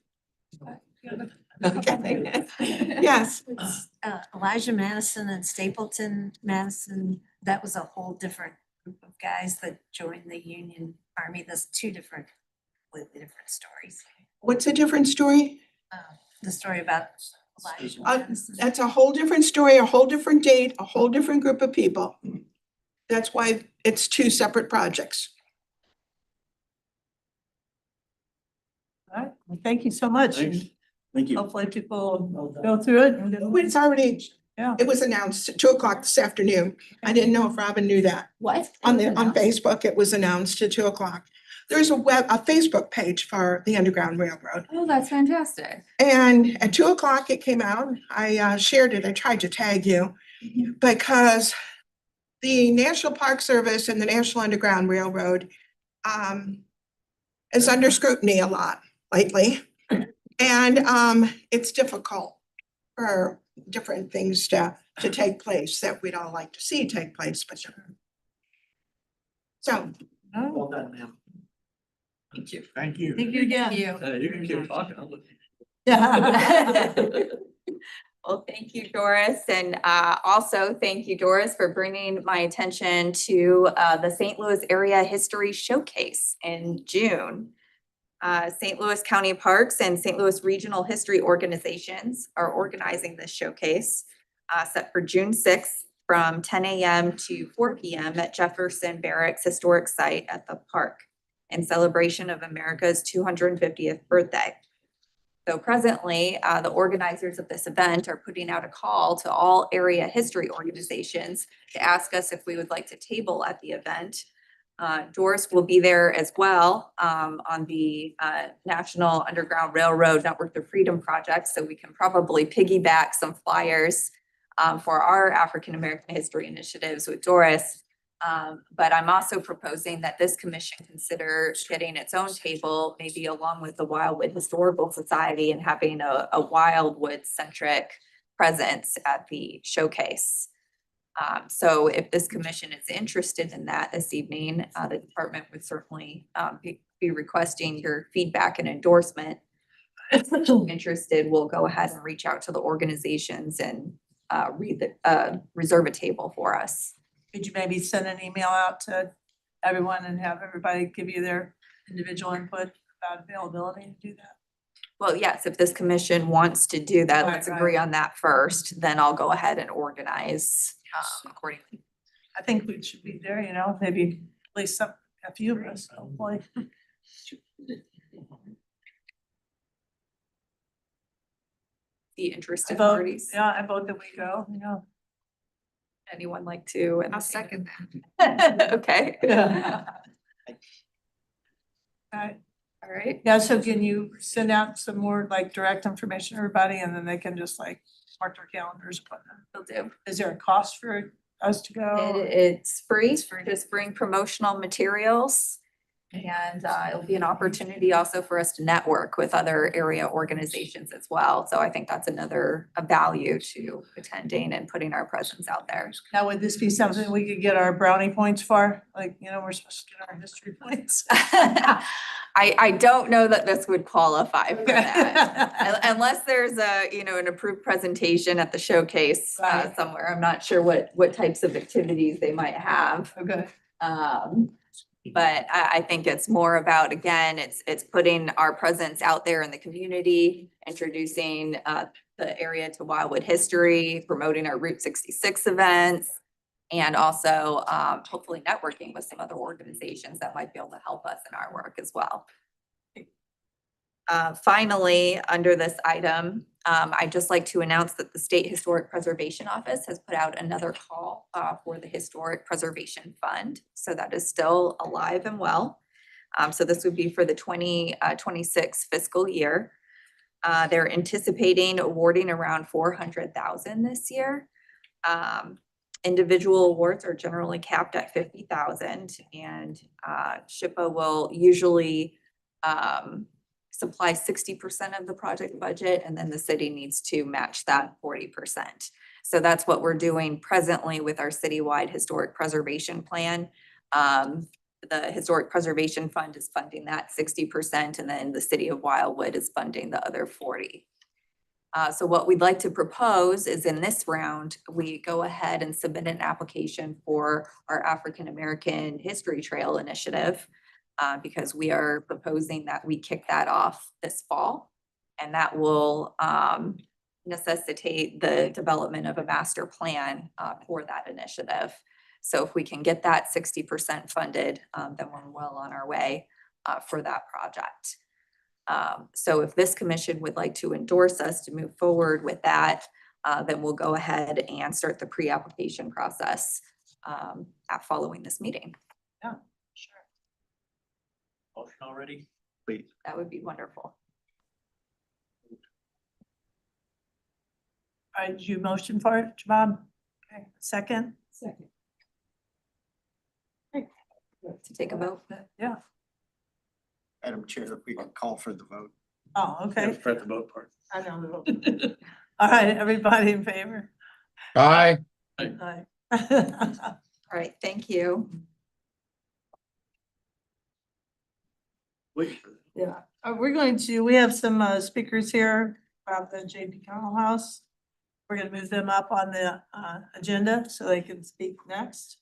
Okay. Yes. Elijah Madison and Stapleton Madison, that was a whole different group of guys that joined the Union Army. There's two different, completely different stories. What's a different story? The story about Elijah Uh, Madison. That's a whole different story, a whole different date, a whole different group of people. That's why it's two separate projects. All right, well, thank you so much. Thanks. Thank you. Hopefully people will go through it and It's already, yeah. it was announced at 2:00 this afternoon. I didn't know if Robin knew that. What? On Facebook, it was announced at 2:00. There's a Facebook page for the Underground Railroad. Oh, that's fantastic. And at 2:00 it came out. I shared it. I tried to tag you because the National Park Service and the National Underground Railroad is under scrutiny a lot lately. And it's difficult for different things to take place that we'd all like to see take place, but so. Well done, ma'am. Thank you. Thank you. Thank you again. You can keep talking. I'll look. Yeah. Well, thank you, Doris. And also thank you, Doris, for bringing my attention to the St. Louis Area History Showcase in June. St. Louis County Parks and St. Louis Regional History Organizations are organizing this showcase set for June 6th from 10 a.m. to 4 p.m. at Jefferson Barracks Historic Site at the park in celebration of America's 250th birthday. So presently, the organizers of this event are putting out a call to all area history organizations to ask us if we would like to table at the event. Doris will be there as well on the National Underground Railroad Network of Freedom Project, so we can probably piggyback some flyers for our African American history initiatives with Doris. But I'm also proposing that this commission consider getting its own table, maybe along with the Wildwood Historical Society, and having a Wildwood-centric presence at the showcase. So if this commission is interested in that this evening, the department would certainly be requesting your feedback and endorsement. If you're interested, we'll go ahead and reach out to the organizations and reserve a table for us. Could you maybe send an email out to everyone and have everybody give you their individual input about availability to do that? Well, yes, if this commission wants to do that, let's Right, agree on that first, then I'll go ahead and organize accordingly. I think we should be there, you know, maybe at least a few of us, hopefully. The interested Vote, parties. yeah, I vote that we go, you know. Anyone like to? I'll second that. Okay. Yeah. Okay. All right. Yeah, so can you send out some more like direct information to everybody and then they can just like mark their calendars? Will do. Is there a cost for us to go? It's free. Just bring promotional materials. And it'll be an opportunity also for us to network with other area organizations as well. So I think that's another a value to attending and putting our presence out there. Now, would this be something we could get our brownie points for? Like, you know, we're supposed to get our history points. I don't know that this would qualify for that. Unless there's a, you know, an approved presentation at the showcase Right. somewhere. I'm not sure what types of activities they might have. Okay. But I think it's more about, again, it's putting our presence out there in the community, introducing the area to Wildwood history, promoting our Route 66 events, and also hopefully networking with some other organizations that might be able to help us in our work as well. Finally, under this item, I'd just like to announce that the State Historic Preservation Office has put out another call for the Historic Preservation Fund. So that is still alive and well. So this would be for the 2026 fiscal year. They're anticipating awarding around $400,000 this year. Individual awards are generally capped at $50,000, and SHPO will usually supply 60% of the project budget, and then the city needs to match that 40%. So that's what we're doing presently with our citywide historic preservation plan. The Historic Preservation Fund is funding that 60%, and then the City of Wildwood is funding the other 40%. So what we'd like to propose is in this round, we go ahead and submit an application for our African American History Trail initiative. Because we are proposing that we kick that off this fall, and that will necessitate the development of a master plan for that initiative. So if we can get that 60% funded, then we're well on our way for that project. So if this commission would like to endorse us to move forward with that, then we'll go ahead and start the pre-application process following this meeting. Yeah, sure. Motion already? That would be wonderful. All right, did you motion for it, Bob? Okay, second? Second. To take a vote? Yeah. Madam Chair, if we can call for the vote. Oh, okay. Spread the vote part. I know the vote. All right, everybody in favor? Aye. Aye. All right, thank you. Yeah, we have some speakers here about the JP Connell House. We're gonna move them up on the agenda so they can speak next.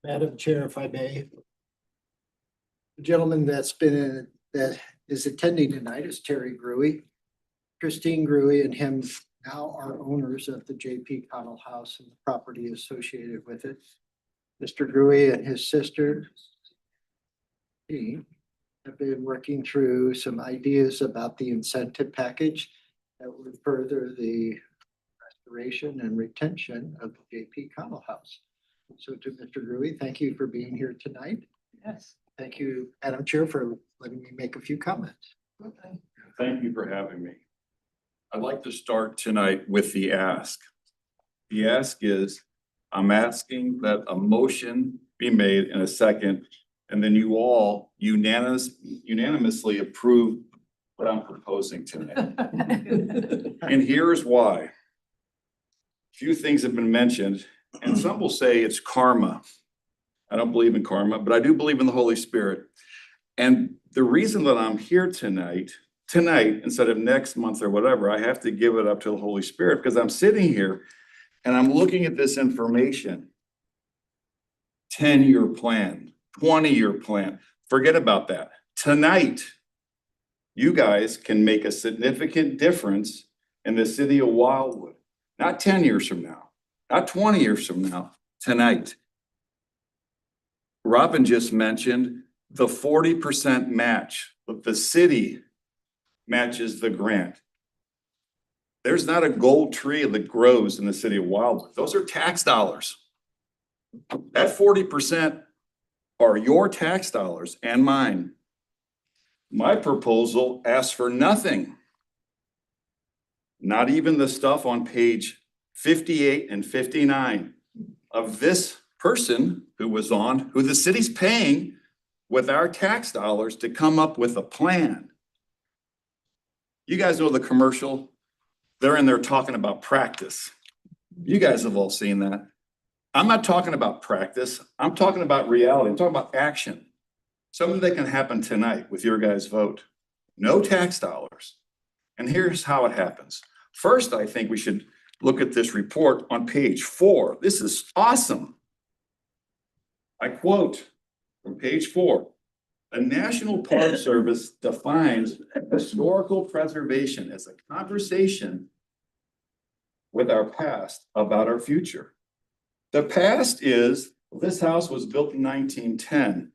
Madam Chair, if I may. The gentleman that is attending tonight is Terry Gruey. Christine Gruey and him now are owners of the JP Connell House and the property associated with it. Mr. Gruey and his sister have been working through some ideas about the incentive package that would further the restoration and retention of the JP Connell House. So to Mr. Gruey, thank you for being here tonight. Yes. Thank you, Madam Chair, for letting me make a few comments. Okay. Thank you for having me. I'd like to start tonight with the ask. The ask is, I'm asking that a motion be made in a second, and then you all unanimously approve what I'm proposing tonight. And here's why. Few things have been mentioned, and some will say it's karma. I don't believe in karma, but I do believe in the Holy Spirit. And the reason that I'm here tonight, instead of next month or whatever, I have to give it up to the Holy Spirit, because I'm sitting here and I'm looking at this information. 10-year plan, 20-year plan. Forget about that. Tonight, you guys can make a significant difference in the city of Wildwood. Not 10 years from now, not 20 years from now, tonight. Robin just mentioned the 40% match, but the city matches the grant. There's not a gold tree that grows in the city of Wildwood. Those are tax dollars. That 40% are your tax dollars and mine. My proposal asks for nothing. Not even the stuff on page 58 and 59 of this person who was on, who the city's paying with our tax dollars to come up with a plan. You guys know the commercial? They're in there talking about practice. You guys have all seen that. I'm not talking about practice. I'm talking about reality. I'm talking about action. Something that can happen tonight with your guys' vote. No tax dollars. And here's how it happens. First, I think we should look at this report on page 4. This is awesome. I quote from page 4. The National Park Service defines historical preservation as a conversation with our past about our future. The past is, this house was built in 1910.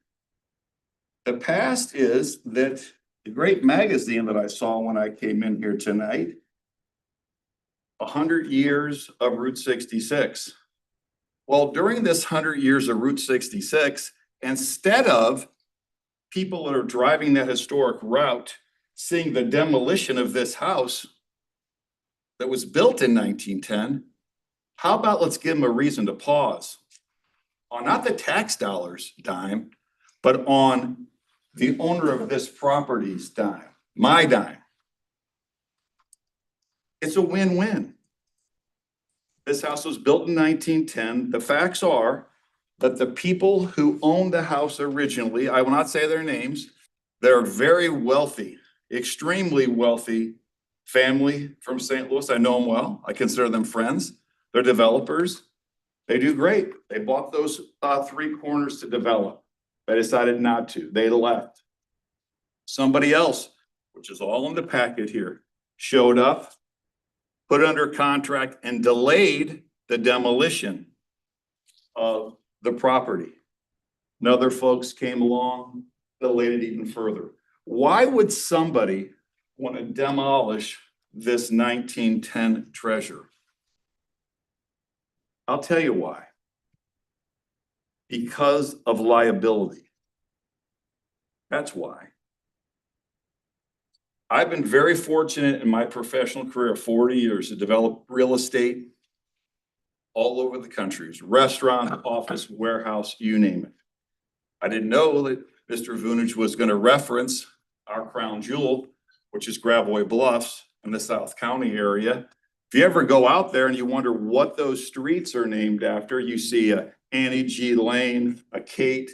The past is that the great magazine that I saw when I came in here tonight, 100 years of Route 66. Well, during this 100 years of Route 66, instead of people that are driving that historic route seeing the demolition of this house that was built in 1910, how about let's give them a reason to pause on not the tax dollars dime, but on the owner of this property's dime, my dime. It's a win-win. This house was built in 1910. The facts are that the people who owned the house originally, I will not say their names, they're very wealthy, extremely wealthy family from St. Louis. I know them well. I consider them friends. They're developers. They do great. They bought those 3 corners to develop. They decided not to. They left. Somebody else, which is all in the packet here, showed up, put under contract, and delayed the demolition of the property. And other folks came along, delayed it even further. Why would somebody want to demolish this 1910 treasure? I'll tell you why. Because of liability. That's why. I've been very fortunate in my professional career of 40 years to develop real estate all over the country. Restaurant, office, warehouse, you name it. I didn't know that Mr. Vunich was going to reference our crown jewel, which is Gravois Bluffs in the South County area. If you ever go out there and you wonder what those streets are named after, you see a Annie G. Lane, a Kate,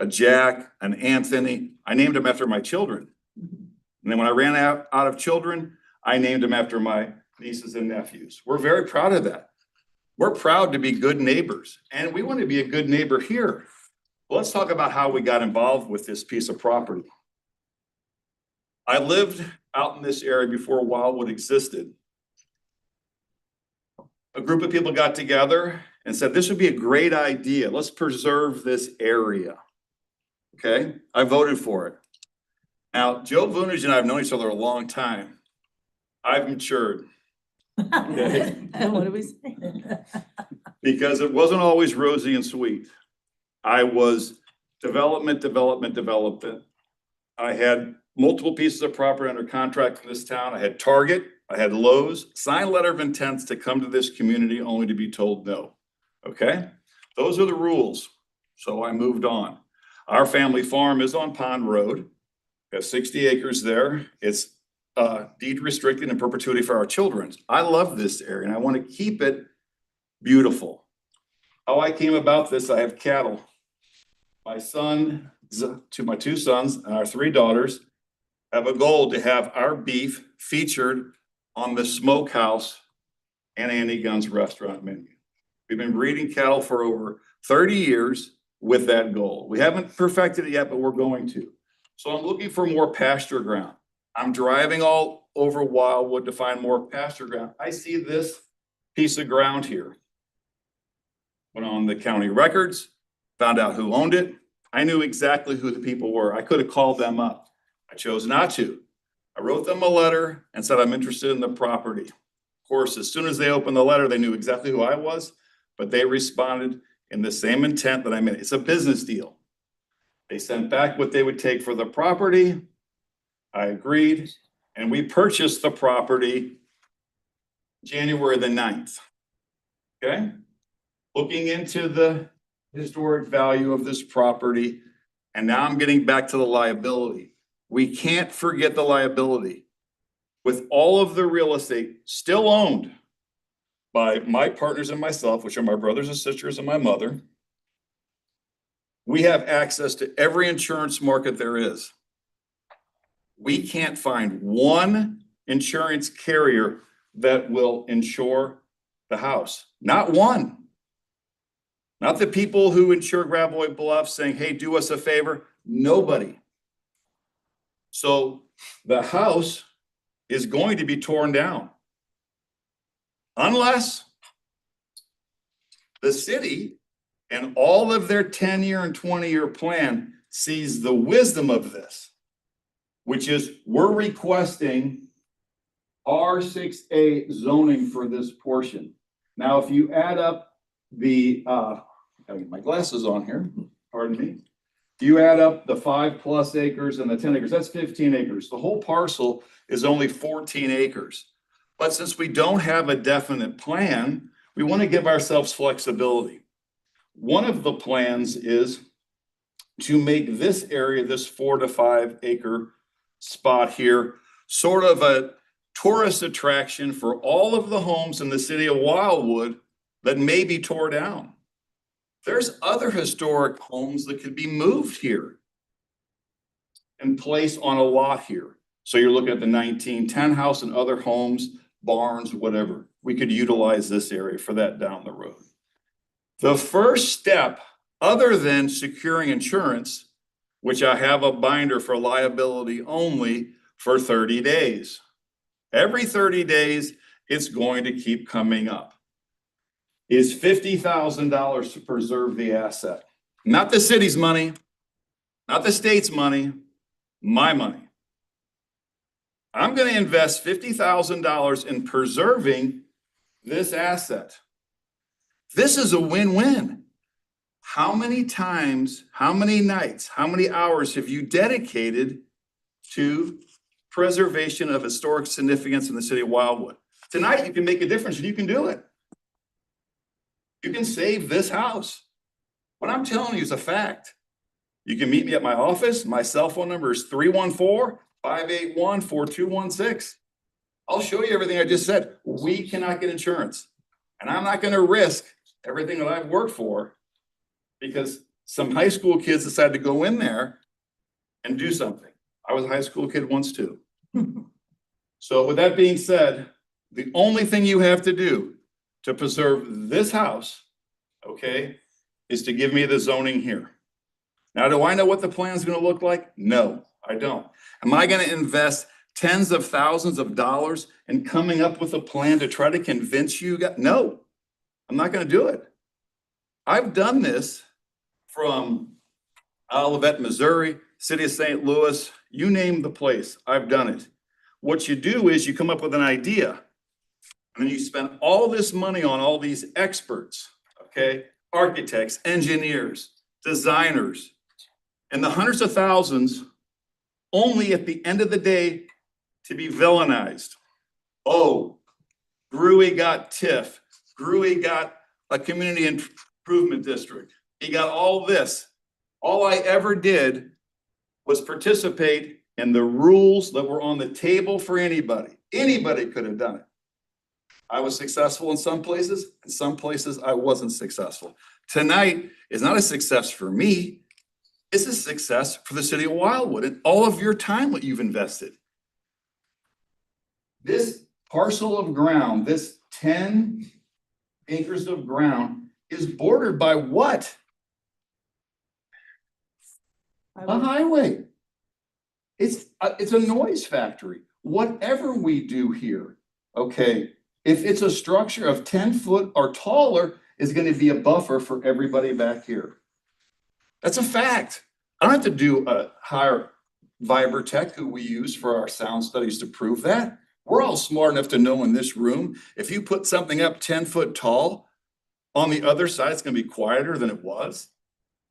a Jack, an Anthony. I named them after my children. And then when I ran out of children, I named them after my nieces and nephews. We're very proud of that. We're proud to be good neighbors, and we want to be a good neighbor here. Let's talk about how we got involved with this piece of property. I lived out in this area before Wildwood existed. A group of people got together and said, this would be a great idea. Let's preserve this area. Okay, I voted for it. Now, Joe Vunich and I have known each other a long time. I've matured. Okay. What do we say? Because it wasn't always rosy and sweet. I was development. I had multiple pieces of property under contract in this town. I had Target, I had Lowe's, signed letter of intents to come to this community only to be told no. Okay, those are the rules. So I moved on. Our family farm is on Pond Road. We have 60 acres there. It's deed restricted in perpetuity for our children. I love this area and I want to keep it beautiful. How I came about this, I have cattle. My son, to my 2 sons and our 3 daughters have a goal to have our beef featured on the Smokehouse and Annie Gunn's restaurant menu. We've been breeding cattle for over 30 years with that goal. We haven't perfected it yet, but we're going to. So I'm looking for more pasture ground. I'm driving all over Wildwood to find more pasture ground. I see this piece of ground here. Went on the county records, found out who owned it. I knew exactly who the people were. I could have called them up. I chose not to. I wrote them a letter and said, I'm interested in the property. Of course, as soon as they opened the letter, they knew exactly who I was, but they responded in the same intent that I made. It's a business deal. They sent back what they would take for the property. I agreed, and we purchased the property January the 9th. Okay? Looking into the historic value of this property, and now I'm getting back to the liability. We can't forget the liability. With all of the real estate still owned by my partners and myself, which are my brothers and sisters and my mother, we have access to every insurance market there is. We can't find one insurance carrier that will insure the house. Not one. Not the people who insure Gravois Bluff saying, hey, do us a favor. Nobody. So the house is going to be torn down. Unless the city and all of their 10-year and 20-year plan sees the wisdom of this, which is we're requesting R6A zoning for this portion. Now, if you add up the, I gotta get my glasses on here, pardon me. If you add up the 5+ acres and the 10 acres, that's 15 acres. The whole parcel is only 14 acres. But since we don't have a definite plan, we want to give ourselves flexibility. One of the plans is to make this area, this 4 to 5 acre spot here, sort of a tourist attraction for all of the homes in the city of Wildwood that may be tore down. There's other historic homes that could be moved here and placed on a lot here. So you're looking at the 1910 house and other homes, barns, whatever. We could utilize this area for that down the road. The first step, other than securing insurance, which I have a binder for liability only for 30 days. Every 30 days, it's going to keep coming up. Is $50,000 to preserve the asset. Not the city's money, not the state's money, my money. I'm going to invest $50,000 in preserving this asset. This is a win-win. How many times, how many nights, how many hours have you dedicated to preservation of historic significance in the city of Wildwood? Tonight, you can make a difference and you can do it. You can save this house. What I'm telling you is a fact. You can meet me at my office. My cell phone number is 314-581-4216. I'll show you everything I just said. We cannot get insurance. And I'm not going to risk everything that I've worked for because some high school kids decided to go in there and do something. I was a high school kid once too. So with that being said, the only thing you have to do to preserve this house, okay, is to give me the zoning here. Now, do I know what the plan is going to look like? No, I don't. Am I going to invest tens of thousands of dollars in coming up with a plan to try to convince you guys? No, I'm not going to do it. I've done this from Olivet, Missouri, city of St. Louis, you name the place, I've done it. What you do is you come up with an idea and then you spend all this money on all these experts, okay? Architects, engineers, designers, and the hundreds of thousands only at the end of the day to be villainized. Oh, Gruey got TIF. Gruey got a community improvement district. He got all this. All I ever did was participate in the rules that were on the table for anybody. Anybody could have done it. I was successful in some places, in some places I wasn't successful. Tonight is not a success for me. It's a success for the city of Wildwood and all of your time that you've invested. This parcel of ground, this 10 acres of ground is bordered by what? A highway. It's a noise factory. Whatever we do here, okay, if it's a structure of 10 foot or taller, is going to be a buffer for everybody back here. That's a fact. I don't have to do a hire Vibertech, who we use for our sound studies, to prove that. We're all smart enough to know in this room, if you put something up 10 foot tall, on the other side, it's gonna be quieter than it was.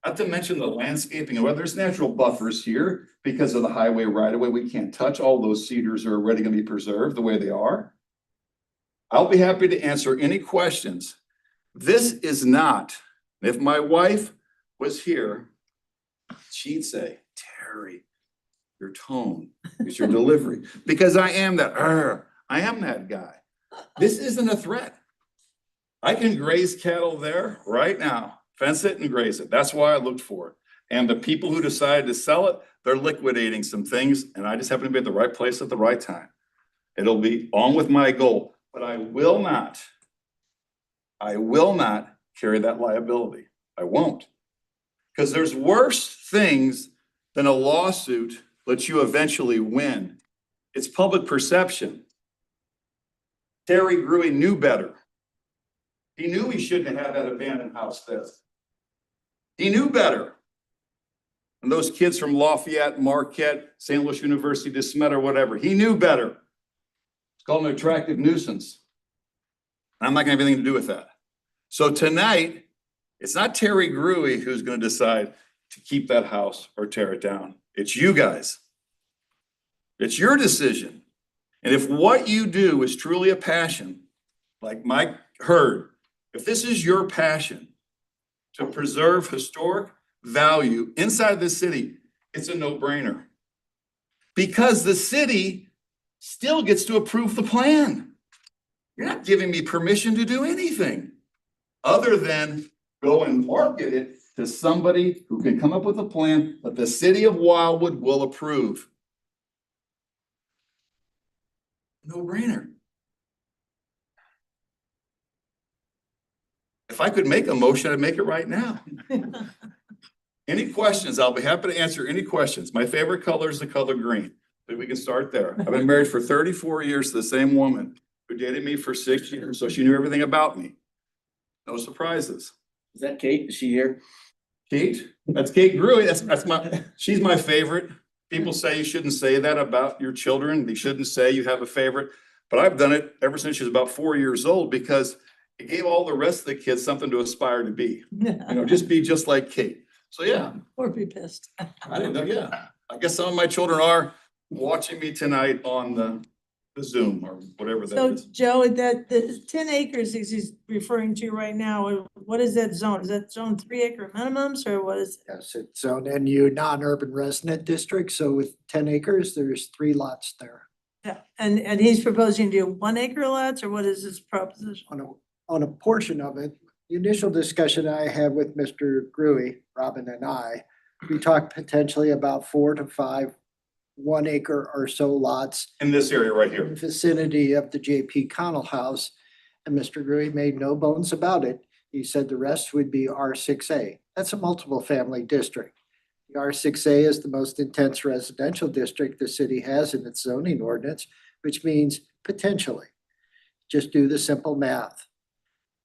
Not to mention the landscaping, and whether there's natural buffers here because of the highway right of way, we can't touch. All those cedars are already gonna be preserved the way they are. I'll be happy to answer any questions. This is not, if my wife was here, she'd say, Terry, your tone is your delivery, because I am that guy. This isn't a threat. I can graze cattle there right now, fence it and graze it. That's why I looked for it. And the people who decided to sell it, they're liquidating some things, and I just happen to be at the right place at the right time. It'll be on with my goal, but I will not carry that liability. I won't. Because there's worse things than a lawsuit that you eventually win. It's public perception. Terry Gruey knew better. He knew he shouldn't have had that abandoned house there. He knew better. And those kids from Lafayette, Marquette, St. Louis University, DeSmet or whatever, he knew better. It's called an attractive nuisance. I'm not gonna have anything to do with that. So tonight, it's not Terry Gruey who's gonna decide to keep that house or tear it down. It's you guys. It's your decision. And if what you do is truly a passion, like Mike heard, if this is your passion to preserve historic value inside the city, it's a no-brainer. Because the city still gets to approve the plan. You're not giving me permission to do anything other than go and market it to somebody who can come up with a plan that the city of Wildwood will approve. No-brainer. If I could make a motion, I'd make it right now. Any questions? I'll be happy to answer any questions. My favorite color is the color green, but we can start there. I've been married for 34 years to the same woman who dated me for 6 years, so she knew everything about me. No surprises. Is that Kate? Is she here? Kate? That's Kate Gruey. She's my favorite. People say you shouldn't say that about your children. They shouldn't say you have a favorite, but I've done it ever since she was about 4 years old because it gave all the rest of the kids something to aspire to be. Just be just like Kate. So yeah. Or be pissed. I didn't know, yeah. I guess some of my children are watching me tonight on the Zoom or whatever that So is. Joe, the 10 acres he's referring to right now, what is that zone? Is that zone 3 acre minimums or what is? Yes, it's zone NU non-urban resident district. So with 10 acres, there's 3 lots there. Yeah, and he's proposing to do 1 acre lots or what is his proposition? On a portion of it, the initial discussion I had with Mr. Gruey, Robin and I, we talked potentially about 4 to 5 1 acre or so lots In this area right in here. the vicinity of the JP Connell house. And Mr. Gruey made no bones about it. He said the rest would be R6A. That's a multiple family district. The R6A is the most intense residential district the city has in its zoning ordinance, which means potentially. Just do the simple math.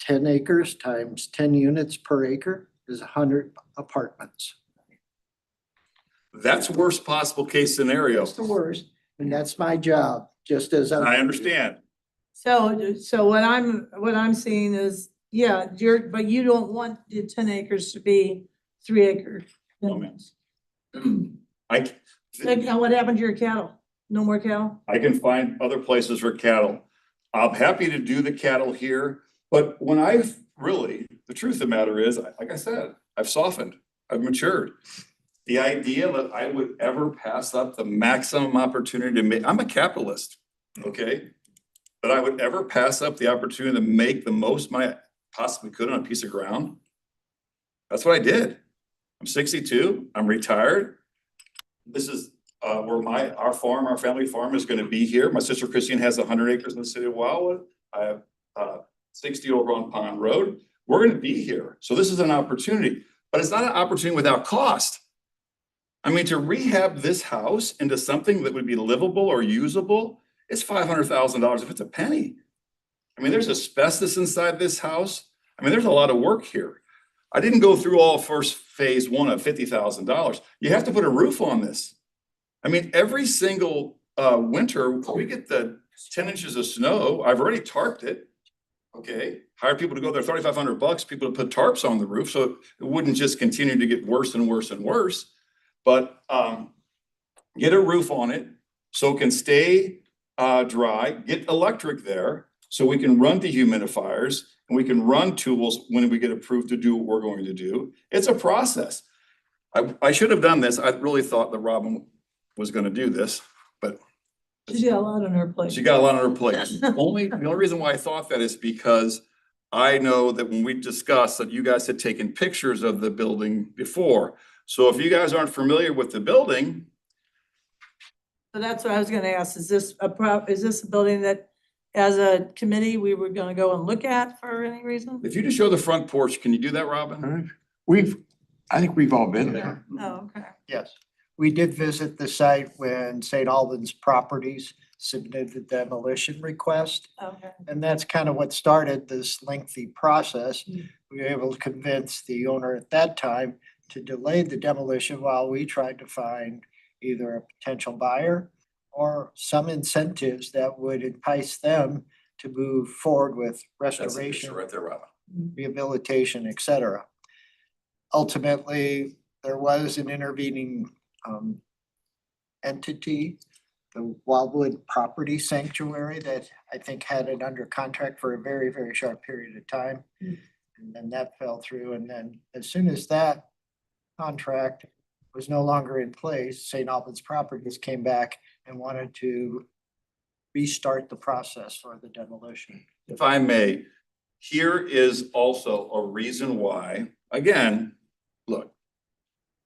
10 acres times 10 units per acre is 100 apartments. That's worst possible case scenario. That's the worst, and that's my job, just as I understand. So what I'm seeing is, yeah, but you don't want the 10 acres to be 3 acre minimums. Now what happened to your cattle? No more cattle? I can find other places for cattle. I'm happy to do the cattle here, but when the truth of the matter is, like I said, I've softened, I've matured. The idea that I would ever pass up the maximum opportunity to make, I'm a capitalist, okay? That I would ever pass up the opportunity to make the most money I possibly could on a piece of ground. That's what I did. I'm 62, I'm retired. This is where our family farm is gonna be here. My sister Christine has 100 acres in the city of Wildwood. I have 60 over on Pond Road. We're gonna be here. So this is an opportunity, but it's not an opportunity without cost. I mean, to rehab this house into something that would be livable or usable, it's $500,000 if it's a penny. I mean, there's asbestos inside this house. I mean, there's a lot of work here. I didn't go through all first phase one of $50,000. You have to put a roof on this. I mean, every single winter, we get the 10 inches of snow. I've already tarped it. Okay, hire people to go there, $3,500, people to put tarps on the roof, so it wouldn't just continue to get worse and worse and worse. But get a roof on it so it can stay dry, get electric there, so we can run dehumidifiers and we can run tools when we get approved to do what we're going to do. It's a process. I should have done this. I really thought that Robin was gonna do this, but She's got a lot on her plate. she got a lot on her plate. The only reason why I thought that is because I know that when we discussed that you guys had taken pictures of the building before. So if you guys aren't familiar with the building, So that's what I was gonna ask. Is this a building that as a committee, we were gonna go and look at for any reason? if you just show the front porch, can you do that, Robin? I think we've all been there. Oh, okay. Yes, we did visit the site when St. Albans Properties submitted the demolition request. Okay. And that's kind of what started this lengthy process. We were able to convince the owner at that time to delay the demolition while we tried to find either a potential buyer or some incentives that would entice them to move forward with That's the picture restoration, right there, Robin. rehabilitation, et cetera. Ultimately, there was an intervening entity, the Wildwood Property Sanctuary, that I think had it under contract for a very, very short period of time. And then that fell through. And then as soon as that contract was no longer in place, St. Albans Properties came back and wanted to restart the process for the demolition. If I may, here is also a reason why, again, look,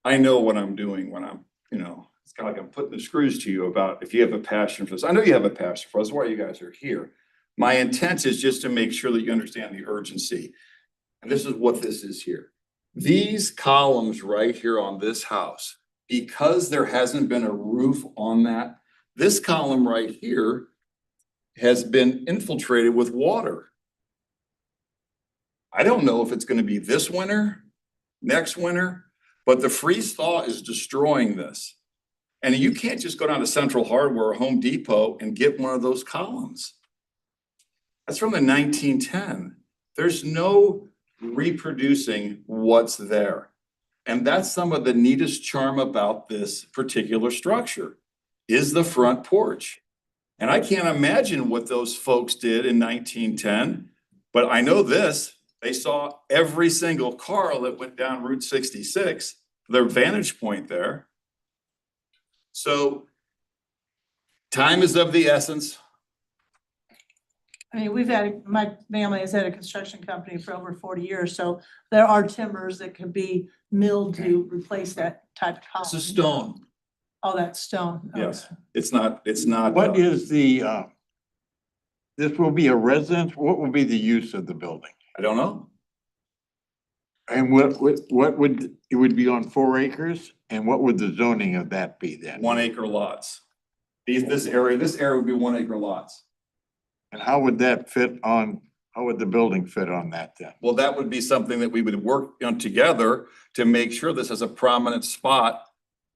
I know what I'm doing when I'm, it's kind of like I'm putting the screws to you about if you have a passion for this. I know you have a passion for this, that's why you guys are here. My intent is just to make sure that you understand the urgency. And this is what this is here. These columns right here on this house, because there hasn't been a roof on that, this column right here has been infiltrated with water. I don't know if it's gonna be this winter, next winter, but the freeze thaw is destroying this. And you can't just go down to Central Hardware or Home Depot and get one of those columns. That's from the 1910. There's no reproducing what's there. And that's some of the neatest charm about this particular structure, is the front porch. And I can't imagine what those folks did in 1910, but I know this, they saw every single car that went down Route 66, their vantage point there. So time is of the essence. I mean, my family has had a construction company for over 40 years, so there are timbers that could be milled to replace that type of column. It's a stone. Oh, that's stone. Yes, Okay. it's not. What is the, this will be a residence, what will be the use of the building? I don't know. And what would, it would be on 4 acres? And what would the zoning of that be then? 1 acre lots. This area would be 1 acre lots. And how would that fit on, how would the building fit on that then? Well, that would be something that we would work on together to make sure this has a prominent spot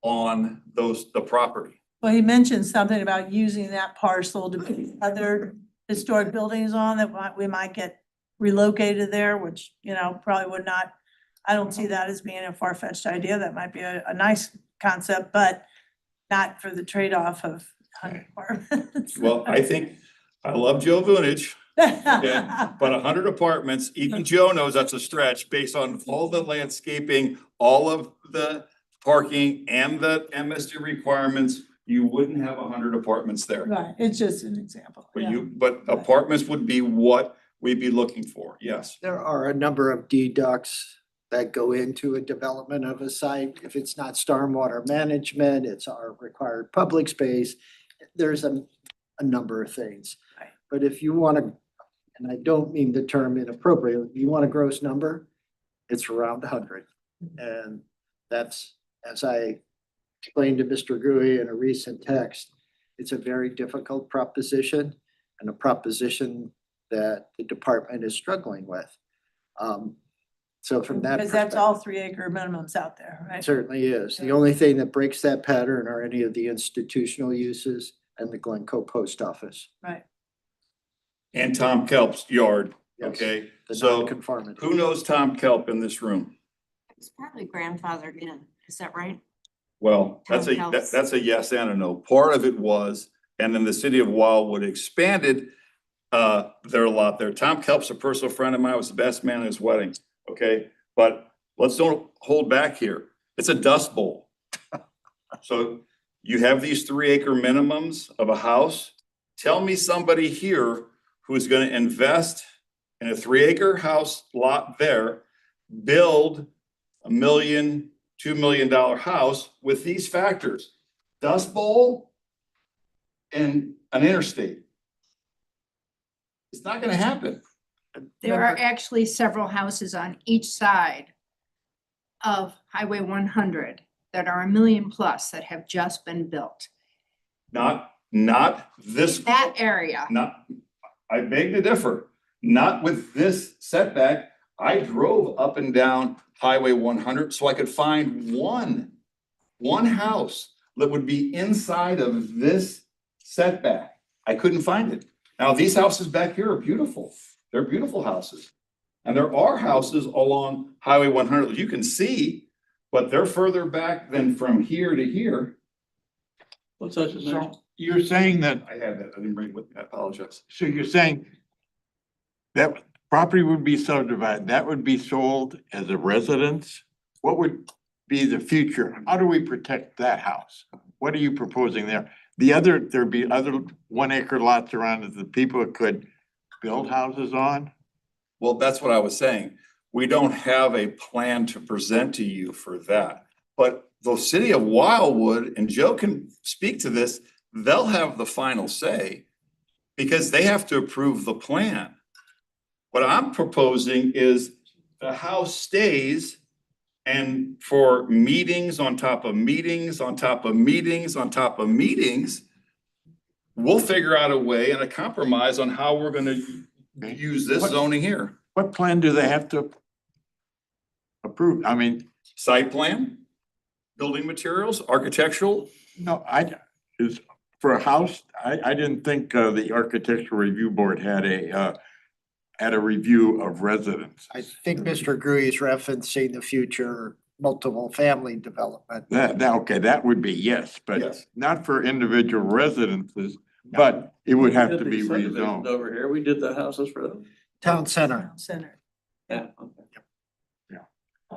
on the property. Well, he mentioned something about using that parcel to put other historic buildings on that we might get relocated there, which, probably would not, I don't see that as being a far-fetched idea. That might be a nice concept, but not for the trade-off of 100 apartments. Well, I love Joe Vunich, yeah, but 100 apartments, even Joe knows that's a stretch based on all the landscaping, all of the parking and the MSD requirements. You wouldn't have 100 apartments there. Right, it's just an example. Yeah. But apartments would be what we'd be looking for, yes. There are a number of deducts that go into a development of a site. If it's not stormwater management, it's our required public space. There's a number of things. Right. But if you want to, and I don't mean the term inappropriate, you want a gross number, it's around 100. And that's, as I explained to Mr. Gui in a recent text, it's a very difficult proposition and a proposition that the department is struggling with. So from that Because that's perspective, all 3-acre minimums out there, right? it certainly is. The only thing that breaks that pattern are any of the institutional uses and the Glencoe Post Office. Right. And Tom Kelp's yard, Yes, okay? the So non-conformity. who knows Tom Kelp in this room? It's probably grandfathered in, is that right? Well, that's Tom a, Kelp's. that's a yes and a no. Part of it was, and then the city of Wildwood expanded their lot there. Tom Kelp's a personal friend of mine, was the best man at his wedding, okay? But let's don't hold back here. It's a dust bowl. So you have these 3-acre minimums of a house. Tell me somebody here who's gonna invest in a 3-acre house lot there, build $1 million, $2 million house with these factors: dust bowl and an interstate. It's not gonna happen. There are actually several houses on each side of Highway 100 that are $1 million plus that have just been built. Not this, That area, I beg to differ, not with this setback. I drove up and down Highway 100 so I could find one house that would be inside of this setback. I couldn't find it. Now, these houses back here are beautiful. They're beautiful houses. And there are houses along Highway 100 that you can see, but they're further back than from here to here. What's that? So you're saying that, I had that, I didn't bring it with me, I apologize. so you're saying that property would be subdivided, that would be sold as a residence? What would be the future? How do we protect that house? What are you proposing there? There'd be other 1-acre lots around it that people could build houses on? Well, that's what I was saying. We don't have a plan to present to you for that. But the city of Wildwood, and Joe can speak to this, they'll have the final say because they have to approve the plan. What I'm proposing is the house stays, and for meetings on top of meetings, on top of meetings, on top of meetings, we'll figure out a way and a compromise on how we're gonna use this zoning here. What plan do they have to approve? I mean, Site plan, building materials, architectural. no, is for a house, I didn't think the architectural review board had a review of residents. I think Mr. Gruey is referencing the future multiple family development. Okay, that would be yes, but Yes. not for individual residences, but it would have to be rezoned. Over here, we did the houses for them. Town center. Center. Yeah, okay.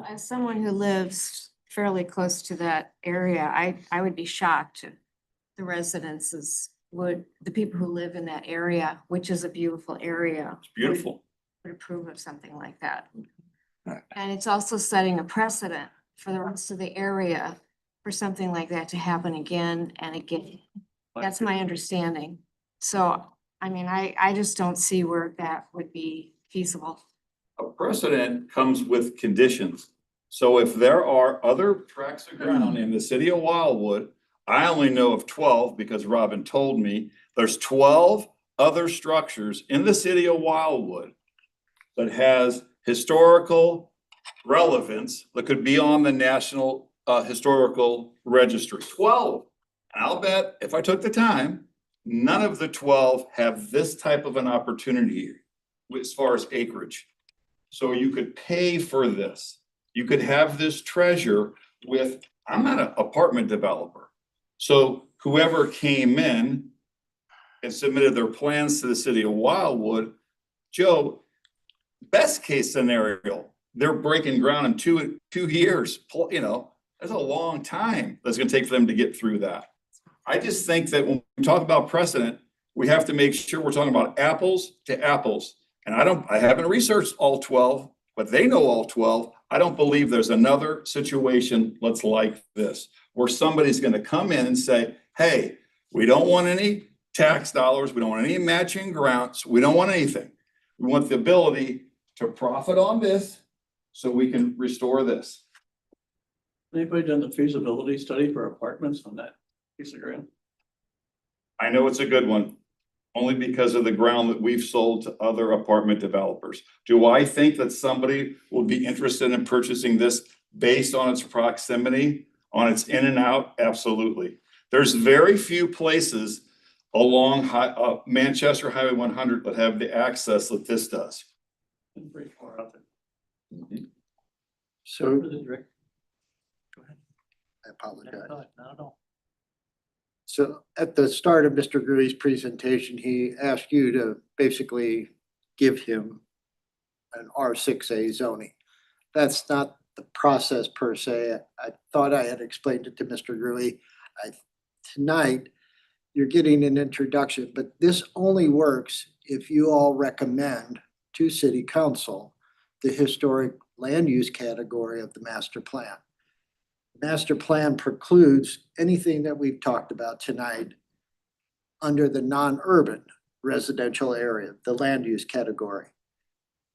As someone who lives fairly close to that area, I would be shocked if the residences the people who live in that area, which is a beautiful area. It's beautiful. Would approve of something like that. Right. And it's also setting a precedent for the rest of the area for something like that to happen again and again. That's my understanding. So, I mean, I just don't see where that would be feasible. A precedent comes with conditions. So if there are other tracts of ground in the city of Wildwood, I only know of 12 because Robin told me there's 12 other structures in the city of Wildwood that has historical relevance that could be on the National Historical Registry. 12. And I'll bet if I took the time, none of the 12 have this type of an opportunity as far as acreage. So you could pay for this. You could have this treasure with, I'm not an apartment developer. So whoever came in and submitted their plans to the city of Wildwood, Joe, best case scenario, they're breaking ground in two years. You know, that's a long time that's gonna take for them to get through that. I just think that when we talk about precedent, we have to make sure we're talking about apples to apples. And I haven't researched all 12, but they know all 12. I don't believe there's another situation that's like this, where somebody's gonna come in and say, hey, we don't want any tax dollars, we don't want any matching grants, we don't want anything. We want the ability to profit on this so we can restore this. Anybody done the feasibility study for apartments on that piece of ground? I know it's a good one. only because of the ground that we've sold to other apartment developers. Do I think that somebody will be interested in purchasing this based on its proximity, on its in and out? Absolutely. There's very few places along Manchester Highway 100 that have the access that this does. Very far out there. So Rick? Go ahead. I apologize. Not at all. So at the start of Mr. Gruey's presentation, he asked you to basically give him an R6A zoning. That's not the process per se. I thought I had explained it to Mr. Gruey. Tonight, you're getting an introduction, but this only works if you all recommend to City Council the historic land use category of the master plan. Master plan precludes anything that we've talked about tonight under the non-urban residential area, the land use category.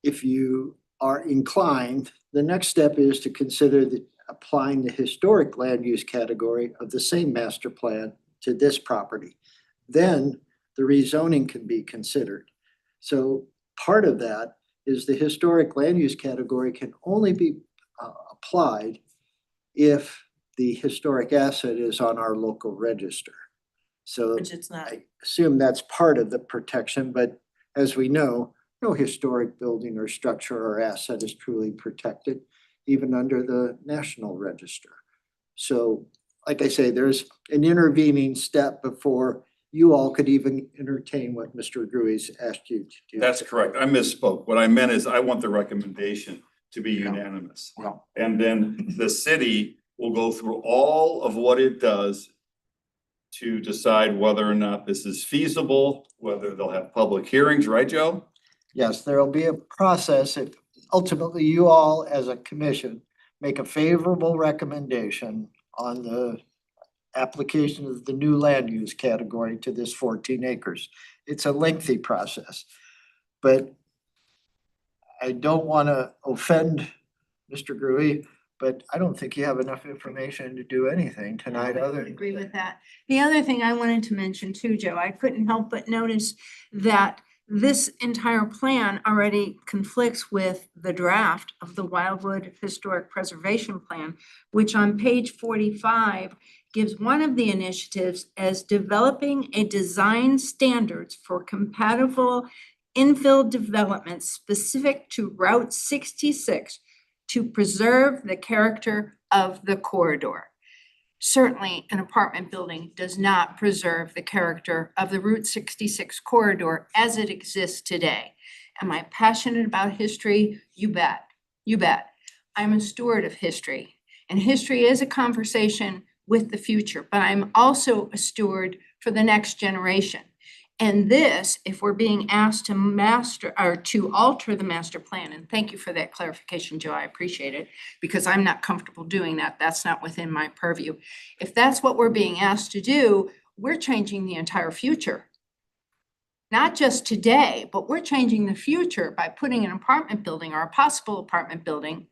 If you are inclined, the next step is to consider applying the historic land use category of the same master plan to this property. Then the rezoning can be considered. So part of that is the historic land use category can only be applied if the historic asset is on our local register. So Which it's not. I assume that's part of the protection, but as we know, no historic building or structure or asset is truly protected, even under the National Register. So like I say, there's an intervening step before you all could even entertain what Mr. Gruey's asked you to do. That's correct. I misspoke. What I meant is I want the recommendation to be unanimous. Well, And then the city will go through all of what it does to decide whether or not this is feasible, whether they'll have public hearings, right, Joe? Yes, there'll be a process if ultimately you all as a commission make a favorable recommendation on the application of the new land use category to this 14 acres. It's a lengthy process, but I don't want to offend Mr. Gruey, but I don't think you have enough information to do anything tonight I other. would agree with that. The other thing I wanted to mention too, Joe, I couldn't help but notice that this entire plan already conflicts with the draft of the Wildwood Historic Preservation Plan, which on page 45 gives one of the initiatives as developing a design standards for compatible infill development specific to Route 66 to preserve the character of the corridor. Certainly, an apartment building does not preserve the character of the Route 66 corridor as it exists today. Am I passionate about history? You bet. You bet. I'm a steward of history, and history is a conversation with the future, but I'm also a steward for the next generation. And this, if we're being asked to master or to alter the master plan, and thank you for that clarification, Joe, I appreciate it, because I'm not comfortable doing that. That's not within my purview. If that's what we're being asked to do, we're changing the entire future. Not just today, but we're changing the future by putting an apartment building or a possible apartment building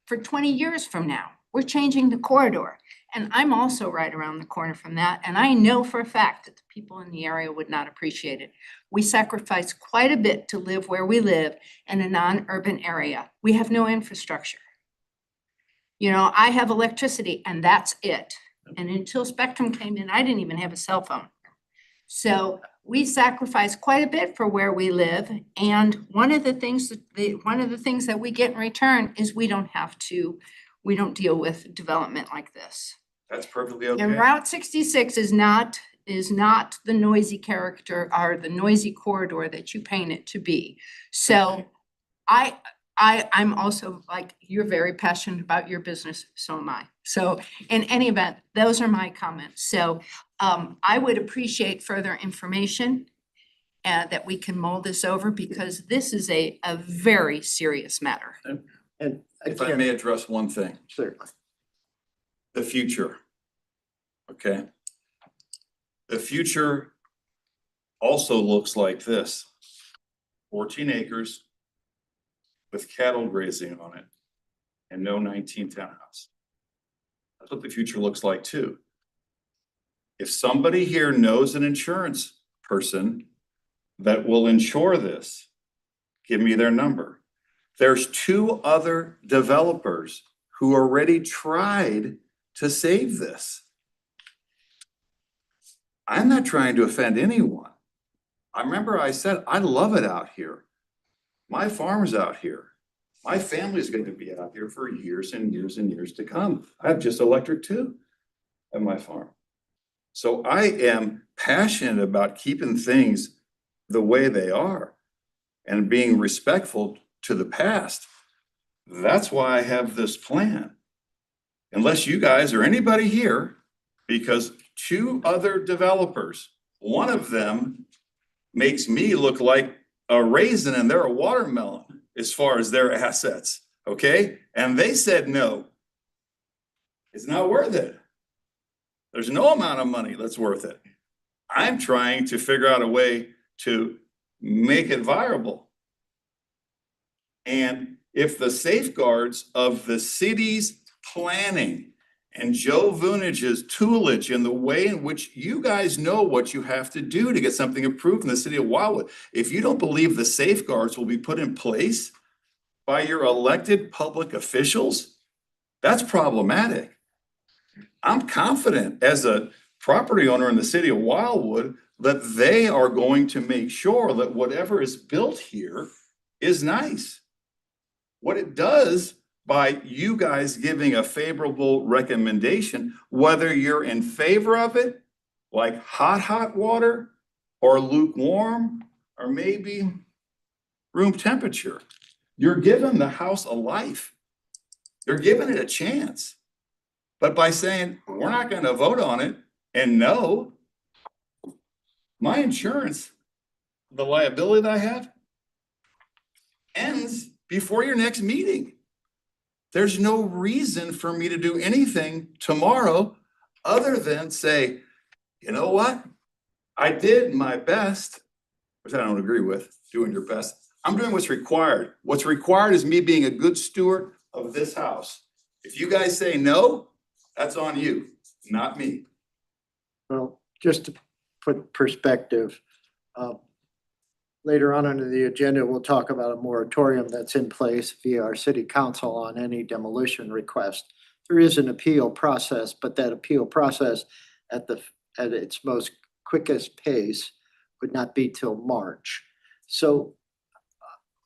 for 20 years from now. We're changing the corridor. And I'm also right around the corner from that. And I know for a fact that the people in the area would not appreciate it. We sacrifice quite a bit to live where we live in a non-urban area. We have no infrastructure. You know, I have electricity and that's it. And until Spectrum came in, I didn't even have a cell phone. So we sacrifice quite a bit for where we live. And one of the things that we get in return is we don't deal with development like this. That's perfectly okay. And Route 66 is not the noisy character or the noisy corridor that you paint it to be. So I'm also, like, you're very passionate about your business, so am I. So in any event, those are my comments. So I would appreciate further information that we can mull this over, because this is a very serious matter. And If I may address one thing. certainly. The future. Okay. The future also looks like this. 14 acres with cattle grazing on it and no 19 townhouse. That's what the future looks like too. If somebody here knows an insurance person that will ensure this, give me their number. There's 2 other developers who already tried to save this. I'm not trying to offend anyone. I remember I said, I love it out here. My farm's out here. My family's going to be out here for years and years and years to come. I have just electric too at my farm. So I am passionate about keeping things the way they are and being respectful to the past. That's why I have this plan. Unless you guys or anybody here, because 2 other developers, one of them makes me look like a raisin and they're a watermelon as far as their assets, okay? And they said no. It's not worth it. There's no amount of money that's worth it. I'm trying to figure out a way to make it viable. And if the safeguards of the city's planning and Joe Vunich's toolage and the way in which you guys know what you have to do to get something approved in the city of Wildwood, if you don't believe the safeguards will be put in place by your elected public officials, that's problematic. I'm confident as a property owner in the city of Wildwood that they are going to make sure that whatever is built here is nice. What it does by you guys giving a favorable recommendation, whether you're in favor of it, like hot water, or lukewarm, or maybe room temperature, you're giving the house a life. You're giving it a chance. But by saying, we're not going to vote on it, and no, my insurance, the liability that I have, ends before your next meeting. There's no reason for me to do anything tomorrow other than say, you know what? I did my best, which I don't agree with, doing your best. I'm doing what's required. What's required is me being a good steward of this house. If you guys say no, that's on you, not me. Well, just to put perspective, later on under the agenda, we'll talk about a moratorium that's in place via our city council on any demolition request. There is an appeal process, but that appeal process at its most quickest pace would not be till March. So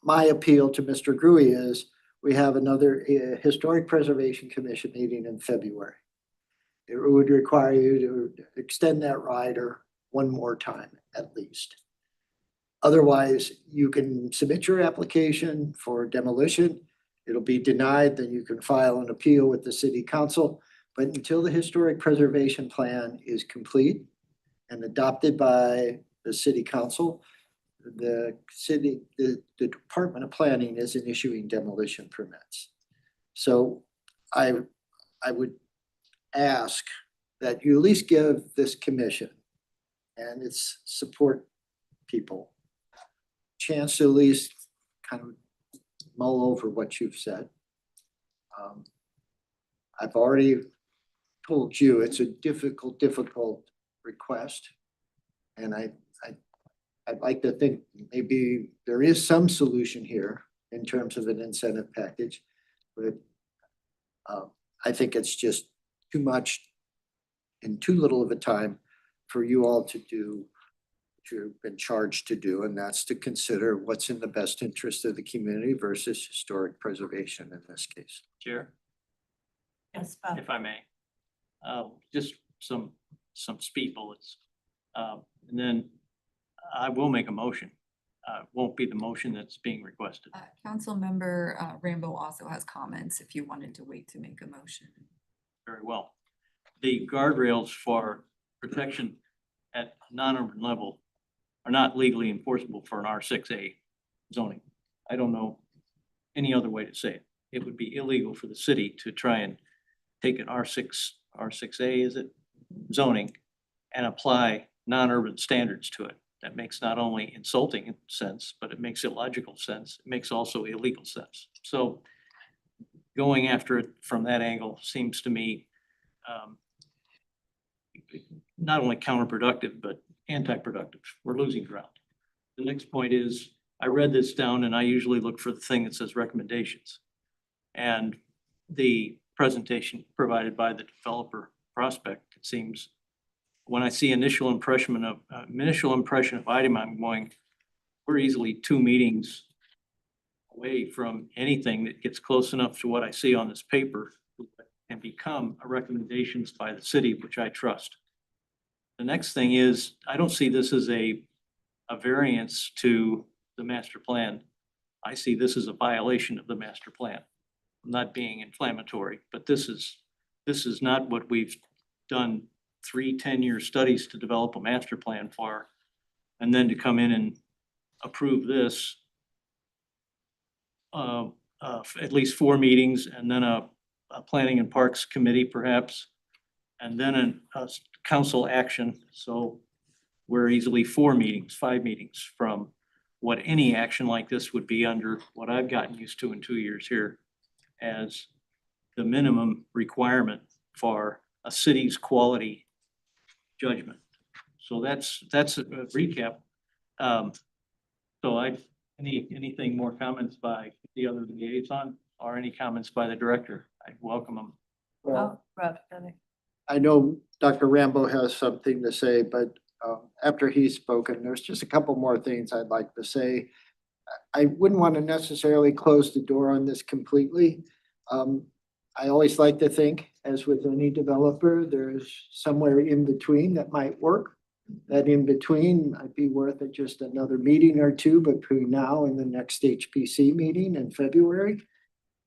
my appeal to Mr. Gruey is we have another Historic Preservation Commission meeting in February. It would require you to extend that rider one more time at least. Otherwise, you can submit your application for demolition. It'll be denied, then you can file an appeal with the city council. But until the historic preservation plan is complete and adopted by the city council, the Department of Planning isn't issuing demolition permits. So I would ask that you at least give this commission and its support people chance to at least kind of mull over what you've said. I've already told you it's a difficult request. And I'd like to think maybe there is some solution here in terms of an incentive package, but I think it's just too much in too little of a time for you all to do what you've been charged to do, and that's to consider what's in the best interest of the community versus historic preservation in this case. Chair, Yes, Bob. if I may, just some speed bullets. And then I will make a motion. Won't be the motion that's being requested. Councilmember Rambo also has comments if you wanted to wait to make a motion. Very well. The guardrails for protection at non-urban level are not legally enforceable for an R6A zoning. I don't know any other way to say it. It would be illegal for the city to try and take an R6A, is it, zoning, and apply non-urban standards to it. That makes not only insulting sense, but it makes illogical sense. It makes also illegal sense. So going after it from that angle seems to me not only counterproductive, but anti-productive. We're losing ground. The next point is, I read this down and I usually look for the thing that says recommendations. And the presentation provided by the developer prospect, it seems, when I see initial impression of item, I'm going, we're easily 2 meetings away from anything that gets close enough to what I see on this paper and become a recommendations by the city, which I trust. The next thing is, I don't see this as a variance to the master plan. I see this as a violation of the master plan. I'm not being inflammatory, but this is not what we've done 3 10-year studies to develop a master plan for, and then to come in and approve this at least 4 meetings, and then a planning and parks committee perhaps, and then a council action. So we're easily 4 meetings, 5 meetings from what any action like this would be under what I've gotten used to in 2 years here as the minimum requirement for a city's quality judgment. So that's a recap. So anything more comments by the other liaison or any comments by the director? I welcome them. Well, Rob, go ahead. I know Dr. Rambo has something to say, but after he's spoken, there's just a couple more things I'd like to say. I wouldn't want to necessarily close the door on this completely. I always like to think, as with any developer, there's somewhere in between that might work. That in between might be worth it just another meeting or 2 between now and the next HPC meeting in February.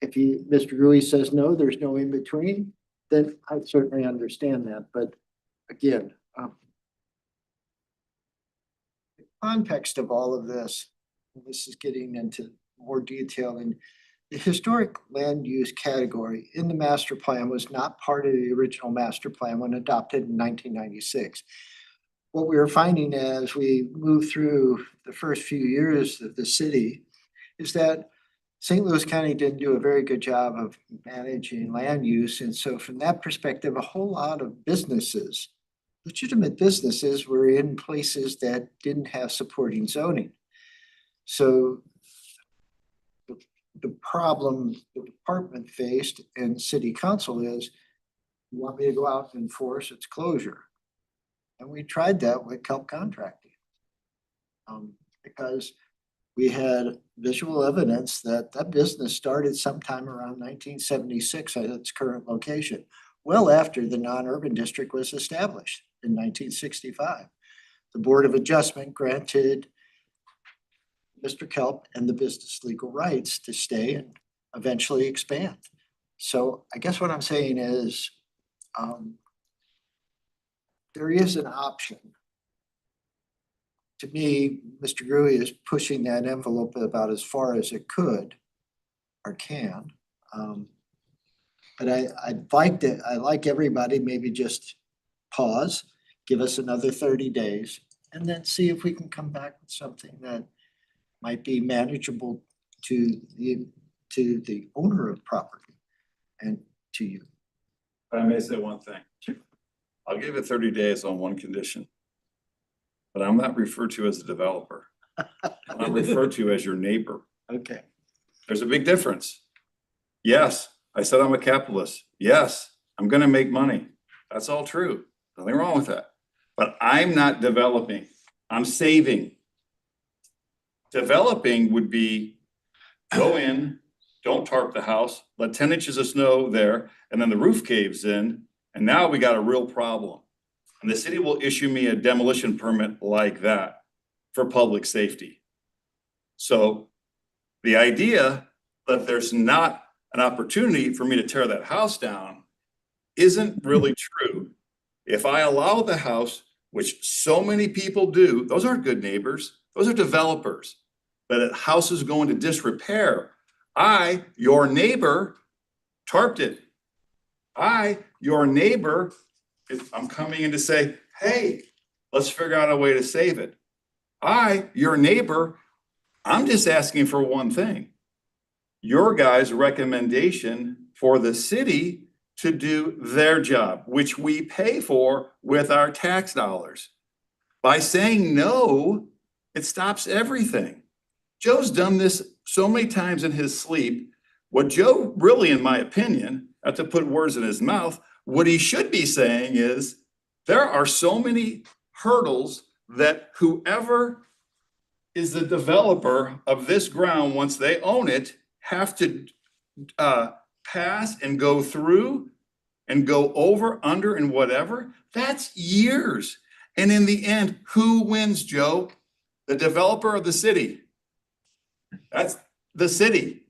If Mr. Rui says no, there's no in between, then I certainly understand that. But again, the context of all of this is getting into more detail, and the historic land use category in the master plan was not part of the original master plan when adopted in 1996. What we were finding as we moved through the first few years of the city is that St. Louis County didn't do a very good job of managing land use. And so from that perspective, a whole lot of businesses, legitimate businesses, were in places that didn't have supporting zoning. So the problem the department faced and city council is, you want me to go out and enforce its closure? And we tried that with Kelp Contracting. Because we had visual evidence that that business started sometime around 1976 at its current location, well after the non-urban district was established in 1965. The Board of Adjustment granted Mr. Kelp and the business legal rights to stay and eventually expand. So I guess what I'm saying is, there is an option. To me, Mr. Gruey is pushing that envelope about as far as it could or can. But I'd like everybody maybe just pause, give us another 30 days, and then see if we can come back with something that might be manageable to the owner of property and to you. If I may say one thing. I'll give it 30 days on one condition. But I'm not referred to as a developer. I'm referred to as your neighbor. Okay. There's a big difference. Yes, I said I'm a capitalist. Yes, I'm gonna make money. That's all true. Nothing wrong with that. But I'm not developing. I'm saving. Developing would be go in, don't tarp the house, let 10 inches of snow there, and then the roof caves in, and now we got a real problem. And the city will issue me a demolition permit like that for public safety. So the idea that there's not an opportunity for me to tear that house down isn't really true. If I allow the house, which so many people do, those aren't good neighbors, those are developers. But a house is going to disrepair. I, your neighbor, tarped it. I, your neighbor, I'm coming in to say, hey, let's figure out a way to save it. I, your neighbor, I'm just asking for one thing. Your guys' recommendation for the city to do their job, which we pay for with our tax dollars. By saying no, it stops everything. Joe's done this so many times in his sleep. What Joe really, in my opinion, not to put words in his mouth, what he should be saying is there are so many hurdles that whoever is the developer of this ground, once they own it, have to pass and go through and go over, under, and whatever. That's years. And in the end, who wins, Joe? The developer of the city. That's the city.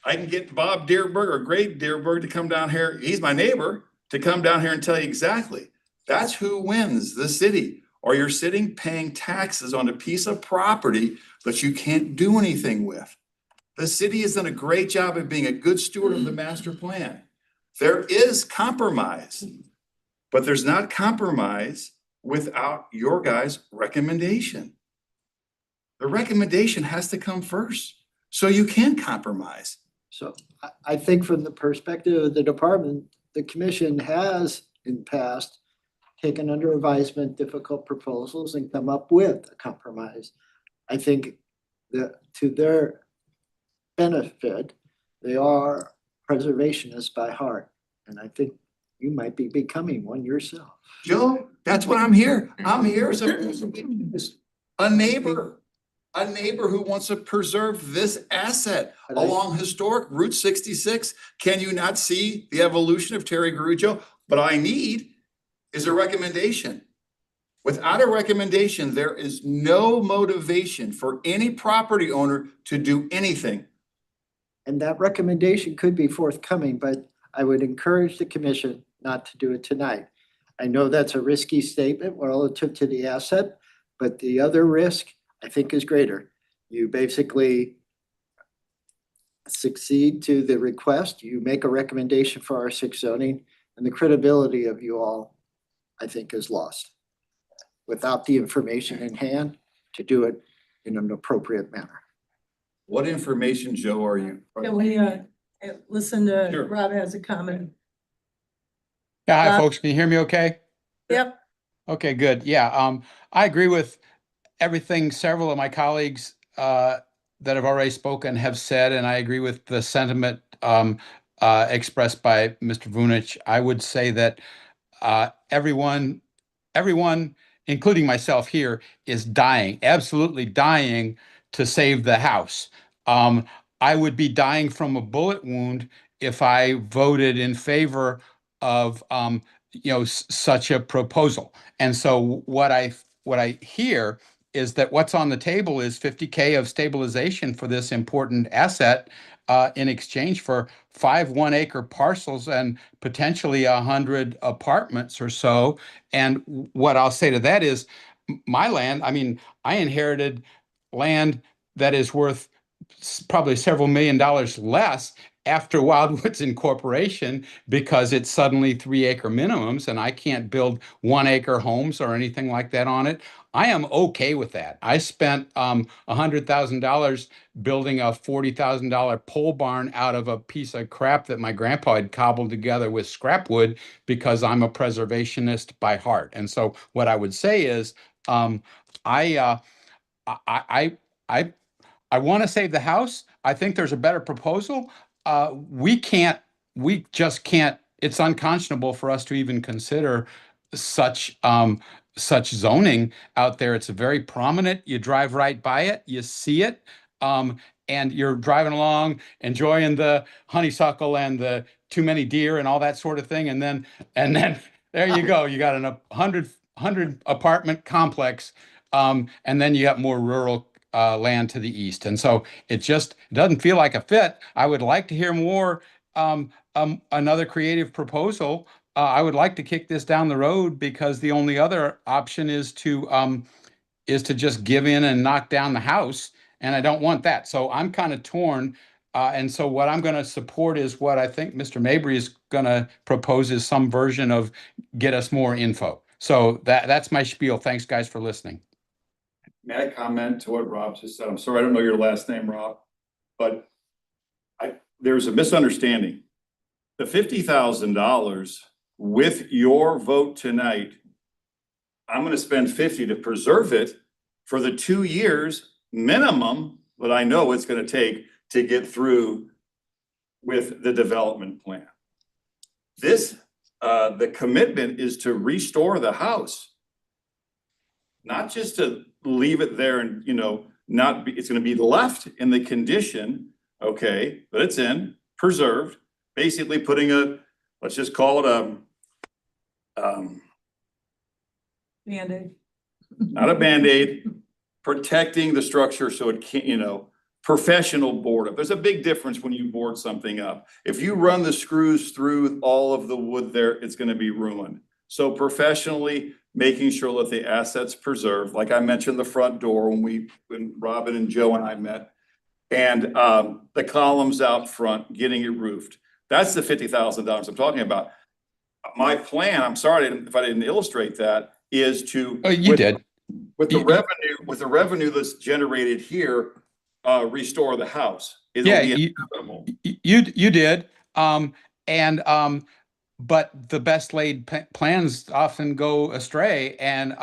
I can get Bob Dearberg or Greg Dearberg to come down here. He's my neighbor, to come down here and tell you exactly. That's who wins, the city. Or you're sitting paying taxes on a piece of property that you can't do anything with. The city has done a great job of being a good steward of the master plan. There is compromise, but there's not compromise without your guys' recommendation. The recommendation has to come first, so you can compromise. So I think from the perspective of the department, the commission has in the past taken under advisement difficult proposals and come up with a compromise. I think that to their benefit, they are preservationists by heart. And I think you might be becoming one yourself. Joe, that's what I'm here. I'm here as a neighbor who wants to preserve this asset along historic Route 66. Can you not see the evolution of Terry Grewe, Joe? What I need is a recommendation. Without a recommendation, there is no motivation for any property owner to do anything. And that recommendation could be forthcoming, but I would encourage the commission not to do it tonight. I know that's a risky statement relative to the asset, but the other risk I think is greater. You basically succeed to the request, you make a recommendation for R6 zoning, and the credibility of you all, I think, is lost without the information in hand to do it in an appropriate manner. What information, Joe, are you? Can we listen to Sure. Rob has a comment? Yeah, hi, Bob? folks. Can you hear me okay? Yep. Okay, good. Yeah, I agree with everything several of my colleagues that have already spoken have said, and I agree with the sentiment expressed by Mr. Vunich. I would say that everyone, including myself here, is dying, absolutely dying to save the house. I would be dying from a bullet wound if I voted in favor of such a proposal. And so what I hear is that what's on the table is $50K of stabilization for this important asset in exchange for 5 1-acre parcels and potentially 100 apartments or so. And what I'll say to that is my land, I mean, I inherited land that is worth probably several $1 million less after Wildwoods Incorporation because it's suddenly 3-acre minimums and I can't build 1-acre homes or anything like that on it. I am okay with that. I spent $100,000 building a $40,000 pole barn out of a piece of crap that my grandpa had cobbled together with scrap wood because I'm a preservationist by heart. And so what I would say is I want to save the house. I think there's a better proposal. We just can't, it's unconscionable for us to even consider such zoning out there. It's very prominent. You drive right by it, you see it, and you're driving along, enjoying the honeysuckle and the too many deer and all that sort of thing. And then there you go. You got an 100 apartment complex. And then you got more rural land to the east. And so it just doesn't feel like a fit. I would like to hear more, another creative proposal. I would like to kick this down the road because the only other option is to just give in and knock down the house. And I don't want that. So I'm kind of torn. And so what I'm going to support is what I think Mr. Mabry is going to propose is some version of get us more info. So that's my spiel. Thanks, guys, for listening. May I comment to what Rob just said? I'm sorry, I don't know your last name, Rob, but there's a misunderstanding. The $50,000 with your vote tonight, I'm going to spend 50 to preserve it. for the 2 years minimum that I know it's gonna take to get through with the development plan. This, the commitment is to restore the house. Not just to leave it there and, you know, not be, it's gonna be left in the condition, okay, that it's in, preserved, basically putting a, let's just call it Band-Aid. not a Band-Aid, protecting the structure so it can't, you know, professional board up. There's a big difference when you board something up. If you run the screws through all of the wood there, it's gonna be ruined. So professionally, making sure that the asset's preserved, like I mentioned, the front door when Robin and Joe and I met. And the columns out front, getting it roofed. That's the $50,000 I'm talking about. My plan, I'm sorry if I didn't illustrate that, is to. Oh, you did. With the revenue that's generated here, restore the house. It'll Yeah, be you did. But the best laid plans often go astray. And,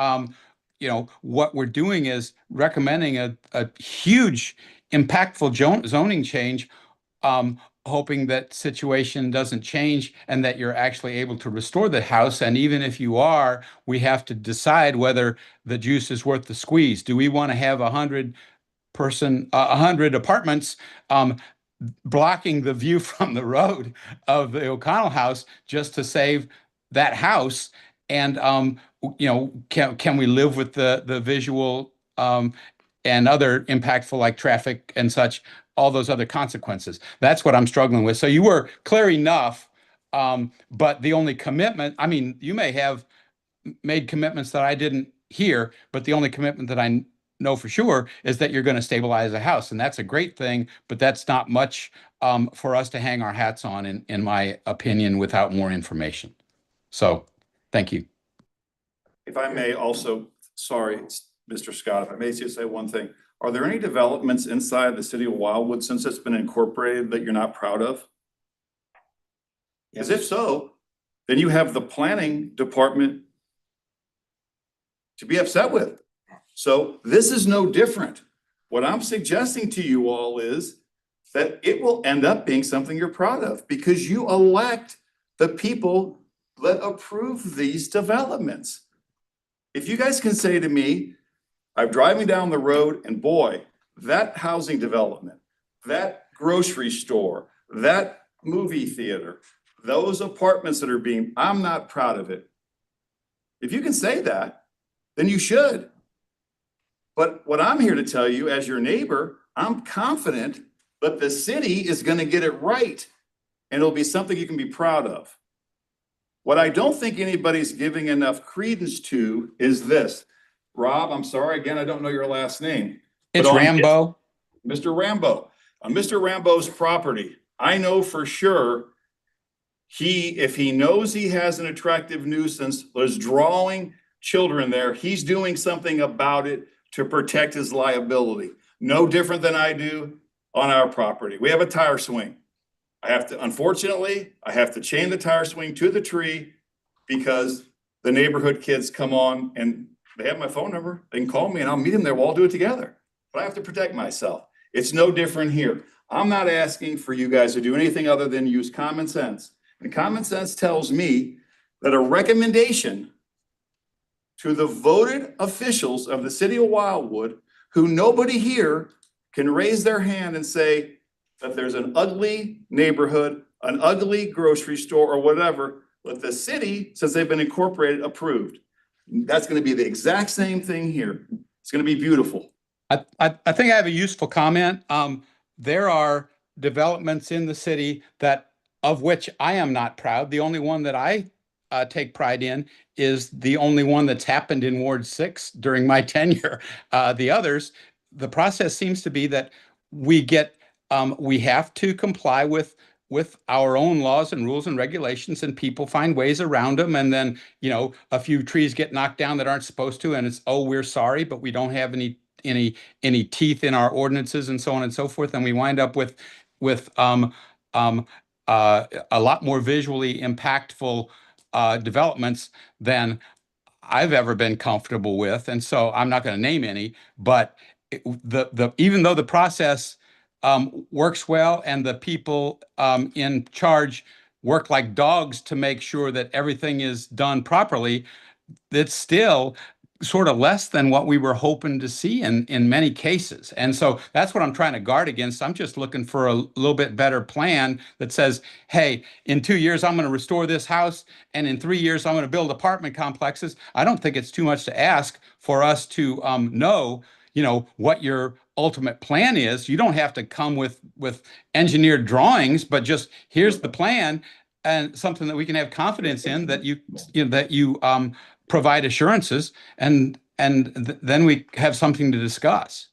you know, what we're doing is recommending a huge impactful zoning change, hoping that situation doesn't change and that you're actually able to restore the house. And even if you are, we have to decide whether the juice is worth the squeeze. Do we want to have 100 apartments blocking the view from the road of the O'Connell house just to save that house? And you know, can we live with the visual and other impactful like traffic and such, all those other consequences? That's what I'm struggling with. So you were clear enough, but the only commitment, I mean, you may have made commitments that I didn't hear, but the only commitment that I know for sure is that you're going to stabilize the house. And that's a great thing, but that's not much for us to hang our hats on, in my opinion, without more information. So thank you. If I may also, sorry, Mr. Scott, if I may just say one thing. Are there any developments inside the city of Wildwood since it's been incorporated that you're not proud of? Because if so, then you have the planning department to be upset with. So this is no different. What I'm suggesting to you all is that it will end up being something you're proud of because you elect the people that approve these developments. If you guys can say to me, I'm driving down the road and boy, that housing development, that grocery store, that movie theater, those apartments that are being, I'm not proud of it. If you can say that, then you should. But what I'm here to tell you as your neighbor, I'm confident that the city is going to get it right and it'll be something you can be proud of. What I don't think anybody's giving enough credence to is this. Rob, I'm sorry, again, I don't know your last name. It's Rambo. Mr. Rambo. On Mr. Rambo's property, I know for sure if he knows he has an attractive nuisance, there's drawing children there, he's doing something about it to protect his liability. No different than I do on our property. We have a tire swing. Unfortunately, I have to chain the tire swing to the tree because the neighborhood kids come on and they have my phone number. They can call me and I'll meet them there. We'll all do it together. But I have to protect myself. It's no different here. I'm not asking for you guys to do anything other than use common sense. And common sense tells me that a recommendation to the voted officials of the city of Wildwood, who nobody here can raise their hand and say that there's an ugly neighborhood, an ugly grocery store or whatever, but the city, since they've been incorporated, approved. That's going to be the exact same thing here. It's going to be beautiful. I think I have a useful comment. There are developments in the city of which I am not proud. The only one that I take pride in is the only one that's happened in Ward 6 during my tenure. The others, the process seems to be that we have to comply with our own laws and rules and regulations, and people find ways around them. And then, you know, a few trees get knocked down that aren't supposed to, and it's, oh, we're sorry, but we don't have any teeth in our ordinances and so on and so forth. And we wind up with a lot more visually impactful developments than I've ever been comfortable with. And so I'm not going to name any, but even though the process works well and the people in charge work like dogs to make sure that everything is done properly, it's still sort of less than what we were hoping to see in many cases. And so that's what I'm trying to guard against. I'm just looking for a little bit better plan that says, hey, in 2 years, I'm going to restore this house. And in 3 years, I'm going to build apartment complexes. I don't think it's too much to ask for us to know, what your ultimate plan is. You don't have to come with engineered drawings, but just here's the plan and something that we can have confidence in that you provide assurances, and then we have something to discuss.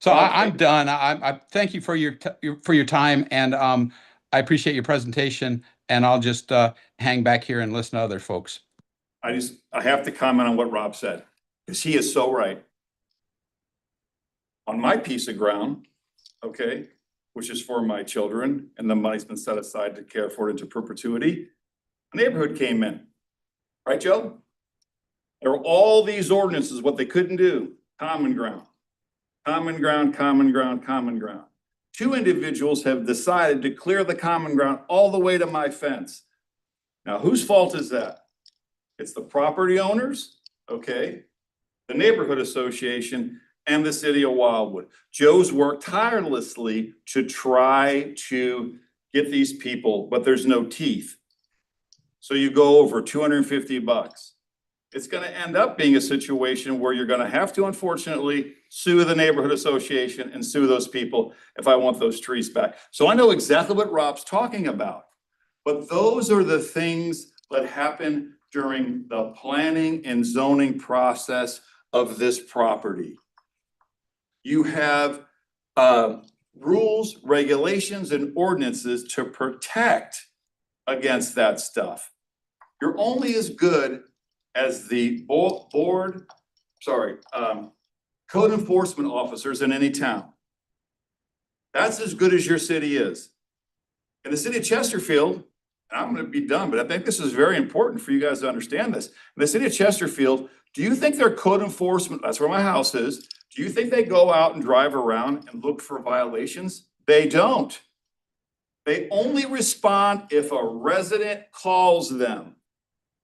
So I'm done. I thank you for your time, and I appreciate your presentation. And I'll just hang back here and listen to other folks. I have to comment on what Rob said, because he is so right. On my piece of ground, okay, which is for my children, and the money's been set aside to care for it into perpetuity, a neighborhood came in. Right, Joe? There were all these ordinances, what they couldn't do. Common ground, common ground, common ground, common ground. 2 individuals have decided to clear the common ground all the way to my fence. Now, whose fault is that? It's the property owners, okay, the neighborhood association, and the city of Wildwood. Joe's worked tirelessly to try to get these people, but there's no teeth. So you go over $250. It's going to end up being a situation where you're going to have to, unfortunately, sue the neighborhood association and sue those people if I want those trees back. So I know exactly what Rob's talking about, but those are the things that happen during the planning and zoning process of this property. You have rules, regulations, and ordinances to protect against that stuff. You're only as good as the code enforcement officers in any town. That's as good as your city is. In the city of Chesterfield, and I'm going to be done, but I think this is very important for you guys to understand this. In the city of Chesterfield, do you think their code enforcement, that's where my house is, do you think they go out and drive around and look for violations? They don't. They only respond if a resident calls them.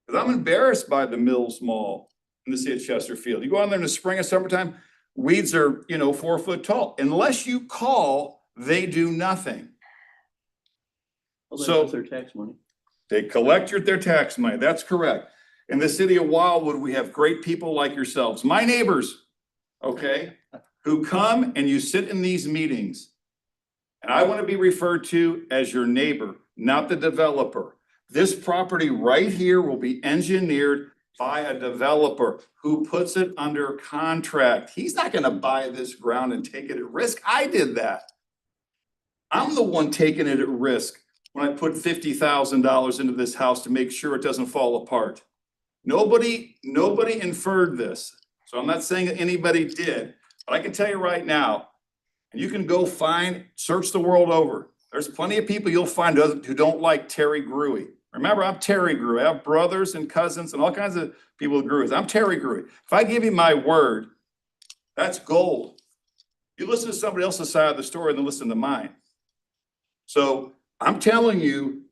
Because I'm embarrassed by the Mills Mall in the city of Chesterfield. You go out there in the spring and summertime, weeds are, 4 foot tall. Unless you call, they do nothing. So their tax money. They collect their tax money. That's correct. In the city of Wildwood, we have great people like yourselves, my neighbors, okay, who come and you sit in these meetings. And I want to be referred to as your neighbor, not the developer. This property right here will be engineered by a developer who puts it under contract. He's not going to buy this ground and take it at risk. I did that. I'm the one taking it at risk when I put $50,000 into this house to make sure it doesn't fall apart. Nobody inferred this. So I'm not saying that anybody did, but I can tell you right now, and you can go search the world over. There's plenty of people you'll find who don't like Terry Gruey. Remember, I'm Terry Gruey. I have brothers and cousins and all kinds of people with Grueys. I'm Terry Gruey. If I give you my word, that's gold. You listen to somebody else's side of the story and then listen to mine. So I'm telling you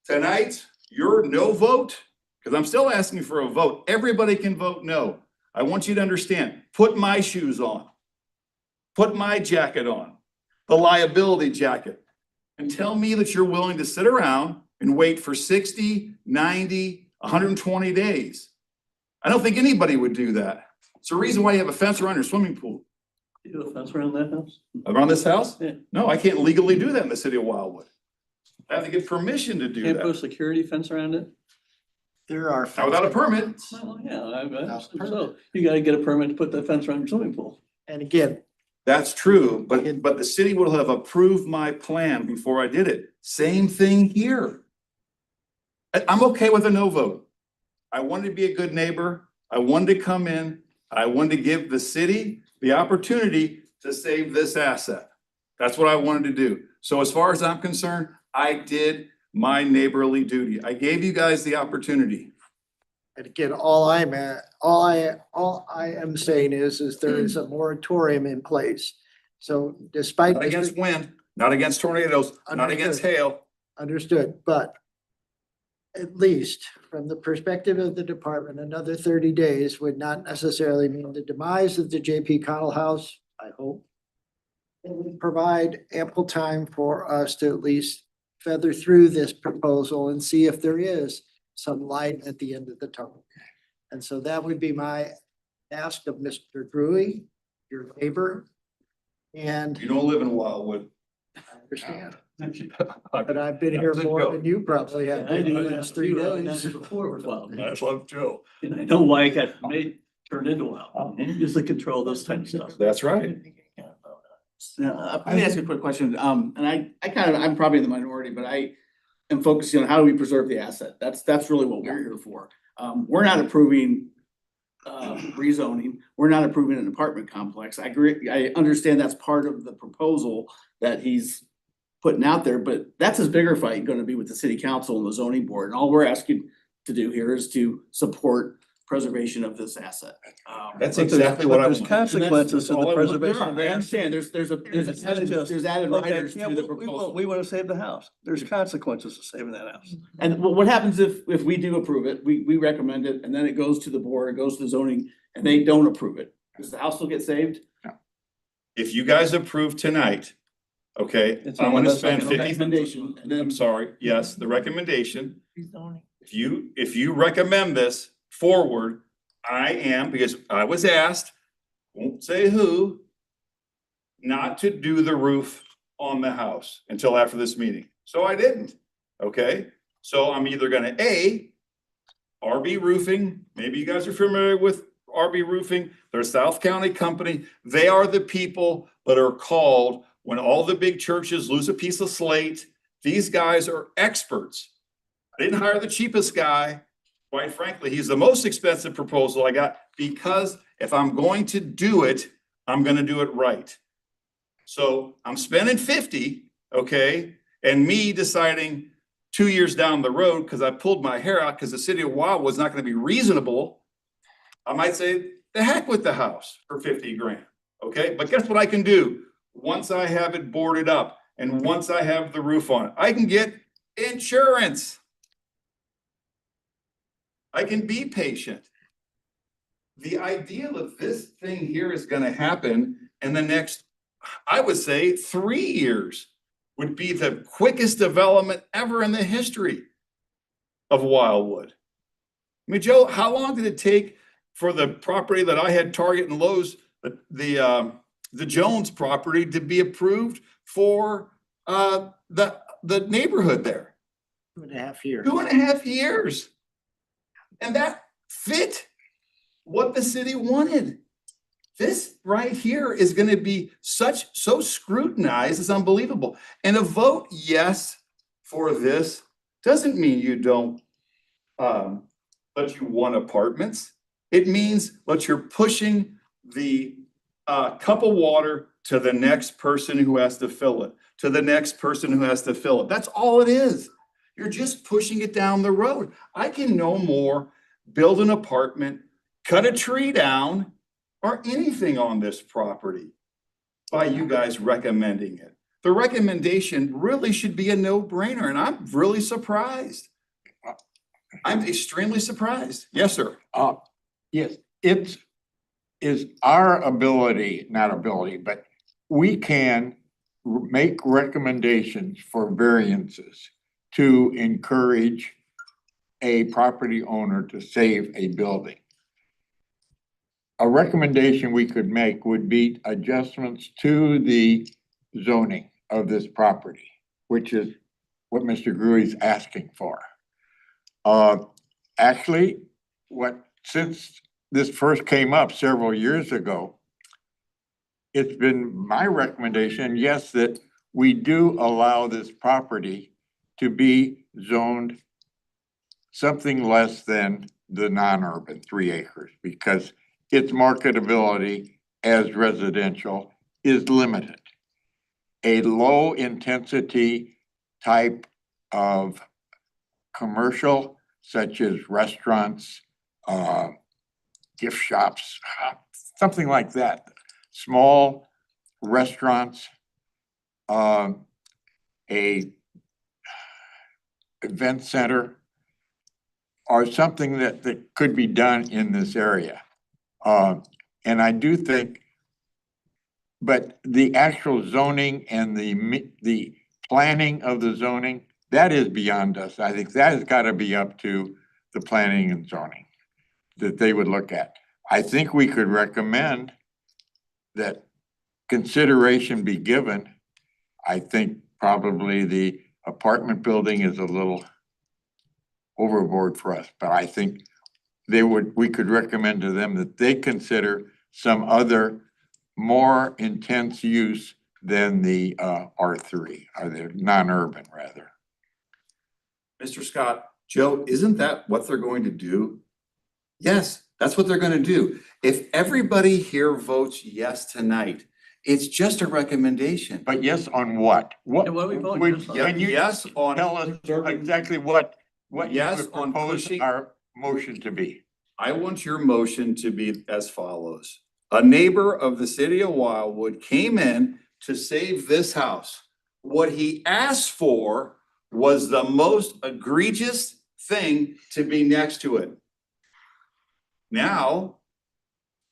tonight, your no vote, because I'm still asking for a vote. Everybody can vote no. I want you to understand, put my shoes on, put my jacket on, the liability jacket, and tell me that you're willing to sit around and wait for 60, 90, 120 days. I don't think anybody would do that. It's the reason why you have a fence around your swimming pool. You have a fence around that house? Around this house? Yeah. No, I can't legally do that in the city of Wildwood. I have to get permission to do Can't put a that. security fence around it? There are. Not without a permit. Well, yeah, so you gotta get a permit to put that fence around your swimming pool. And again, That's true, but the city would have approved my plan before I did it. Same thing here. I'm okay with a no vote. I wanted to be a good neighbor. I wanted to come in. I wanted to give the city the opportunity to save this asset. That's what I wanted to do. So as far as I'm concerned, I did my neighborly duty. I gave you guys the opportunity. And again, all I am saying is there is a moratorium in place. So despite. Not against wind, not against tornadoes, not against Understood. hail. Understood, but at least from the perspective of the department, another 30 days would not necessarily mean the demise of the JP Connell House, I hope. It would provide ample time for us to at least feather through this proposal and see if there is some light at the end of the tunnel. And so that would be my ask of Mr. Gruey, your neighbor. And You don't live in Wildwood. I understand. But I've been here more than you probably have been in the last 3 days. I love Joe. And I know why it got turned into one, just to control those type of stuff. That's right. Let me ask you a quick question. And I'm probably in the minority, but I am focusing on how do we preserve the asset? That's really what we're here for. We're not approving rezoning. We're not approving an apartment complex. I agree. I understand that's part of the proposal that he's putting out there, but that's his bigger fight going to be with the city council and the zoning board. And all we're asking to do here is to support preservation of this asset. That's exactly what I There's want. consequences to the preservation of I the asset. understand, there's added riders to the proposal. We want to save the house. There's consequences to saving that house. And what happens if we do approve it, we recommend it, and then it goes to the board, it goes to the zoning, and they don't approve it? Does the house still get saved? If you guys approve tonight, okay, It's I'm on gonna the spend second 50. Recommendation, and then I'm sorry, yes, the recommendation. If you recommend this forward, I am, because I was asked, won't say who, not to do the roof on the house until after this meeting. So I didn't, okay? So I'm either gonna RB Roofing, maybe you guys are familiar with RB Roofing, they're a South County company. They are the people that are called when all the big churches lose a piece of slate. These guys are experts. I didn't hire the cheapest guy. Quite frankly, he's the most expensive proposal I got, because if I'm going to do it, I'm gonna do it right. So I'm spending 50, okay, and me deciding 2 years down the road, because I pulled my hair out because the city of Wildwood's not gonna be reasonable, I might say, the heck with the house for 50 grand, okay? But guess what I can do? Once I have it boarded up and once I have the roof on it, I can get insurance. I can be patient. The ideal of this thing here is gonna happen in the next, I would say, 3 years would be the quickest development ever in the history of Wildwood. I mean, Joe, how long did it take for the property that I had Target and Lowe's, the Jones property, to be approved for the neighborhood there? 2.5 years. 2.5 years. And that fit what the city wanted. This right here is gonna be so scrutinized, it's unbelievable. And a vote yes for this doesn't mean you don't let you want apartments. It means that you're pushing the cup of water to the next person who has to fill it, to the next person who has to fill it. That's all it is. You're just pushing it down the road. I can no more build an apartment, cut a tree down, or anything on this property by you guys recommending it. The recommendation really should be a no-brainer, and I'm really surprised. I'm extremely surprised. Yes, sir. Yes, it's is our ability, not ability, but we can make recommendations for variances to encourage a property owner to save a building. A recommendation we could make would be adjustments to the zoning of this property, which is what Mr. Gruey's asking for. Actually, since this first came up several years ago, it's been my recommendation, yes, that we do allow this property to be zoned something less than the non-urban 3 acres, because its marketability as residential is limited. A low intensity type of commercial, such as restaurants, gift shops, something like that. Small restaurants, a event center, or something that could be done in this area. And I do think, but the actual zoning and the planning of the zoning, that is beyond us. I think that has got to be up to the planning and zoning that they would look at. I think we could recommend that consideration be given. I think probably the apartment building is a little overboard for us, but I think we could recommend to them that they consider some other more intense use than the R3, or the non-urban rather. Mr. Scott, Joe, isn't that what they're going to do? Yes, that's what they're gonna do. If everybody here votes yes tonight, it's just a recommendation. But yes on what? And what are we voting yes on? Can you Yes on tell us exactly what you Yes would on propose pushing- our motion to be? I want your motion to be as follows. A neighbor of the city of Wildwood came in to save this house. What he asked for was the most egregious thing to be next to it. Now,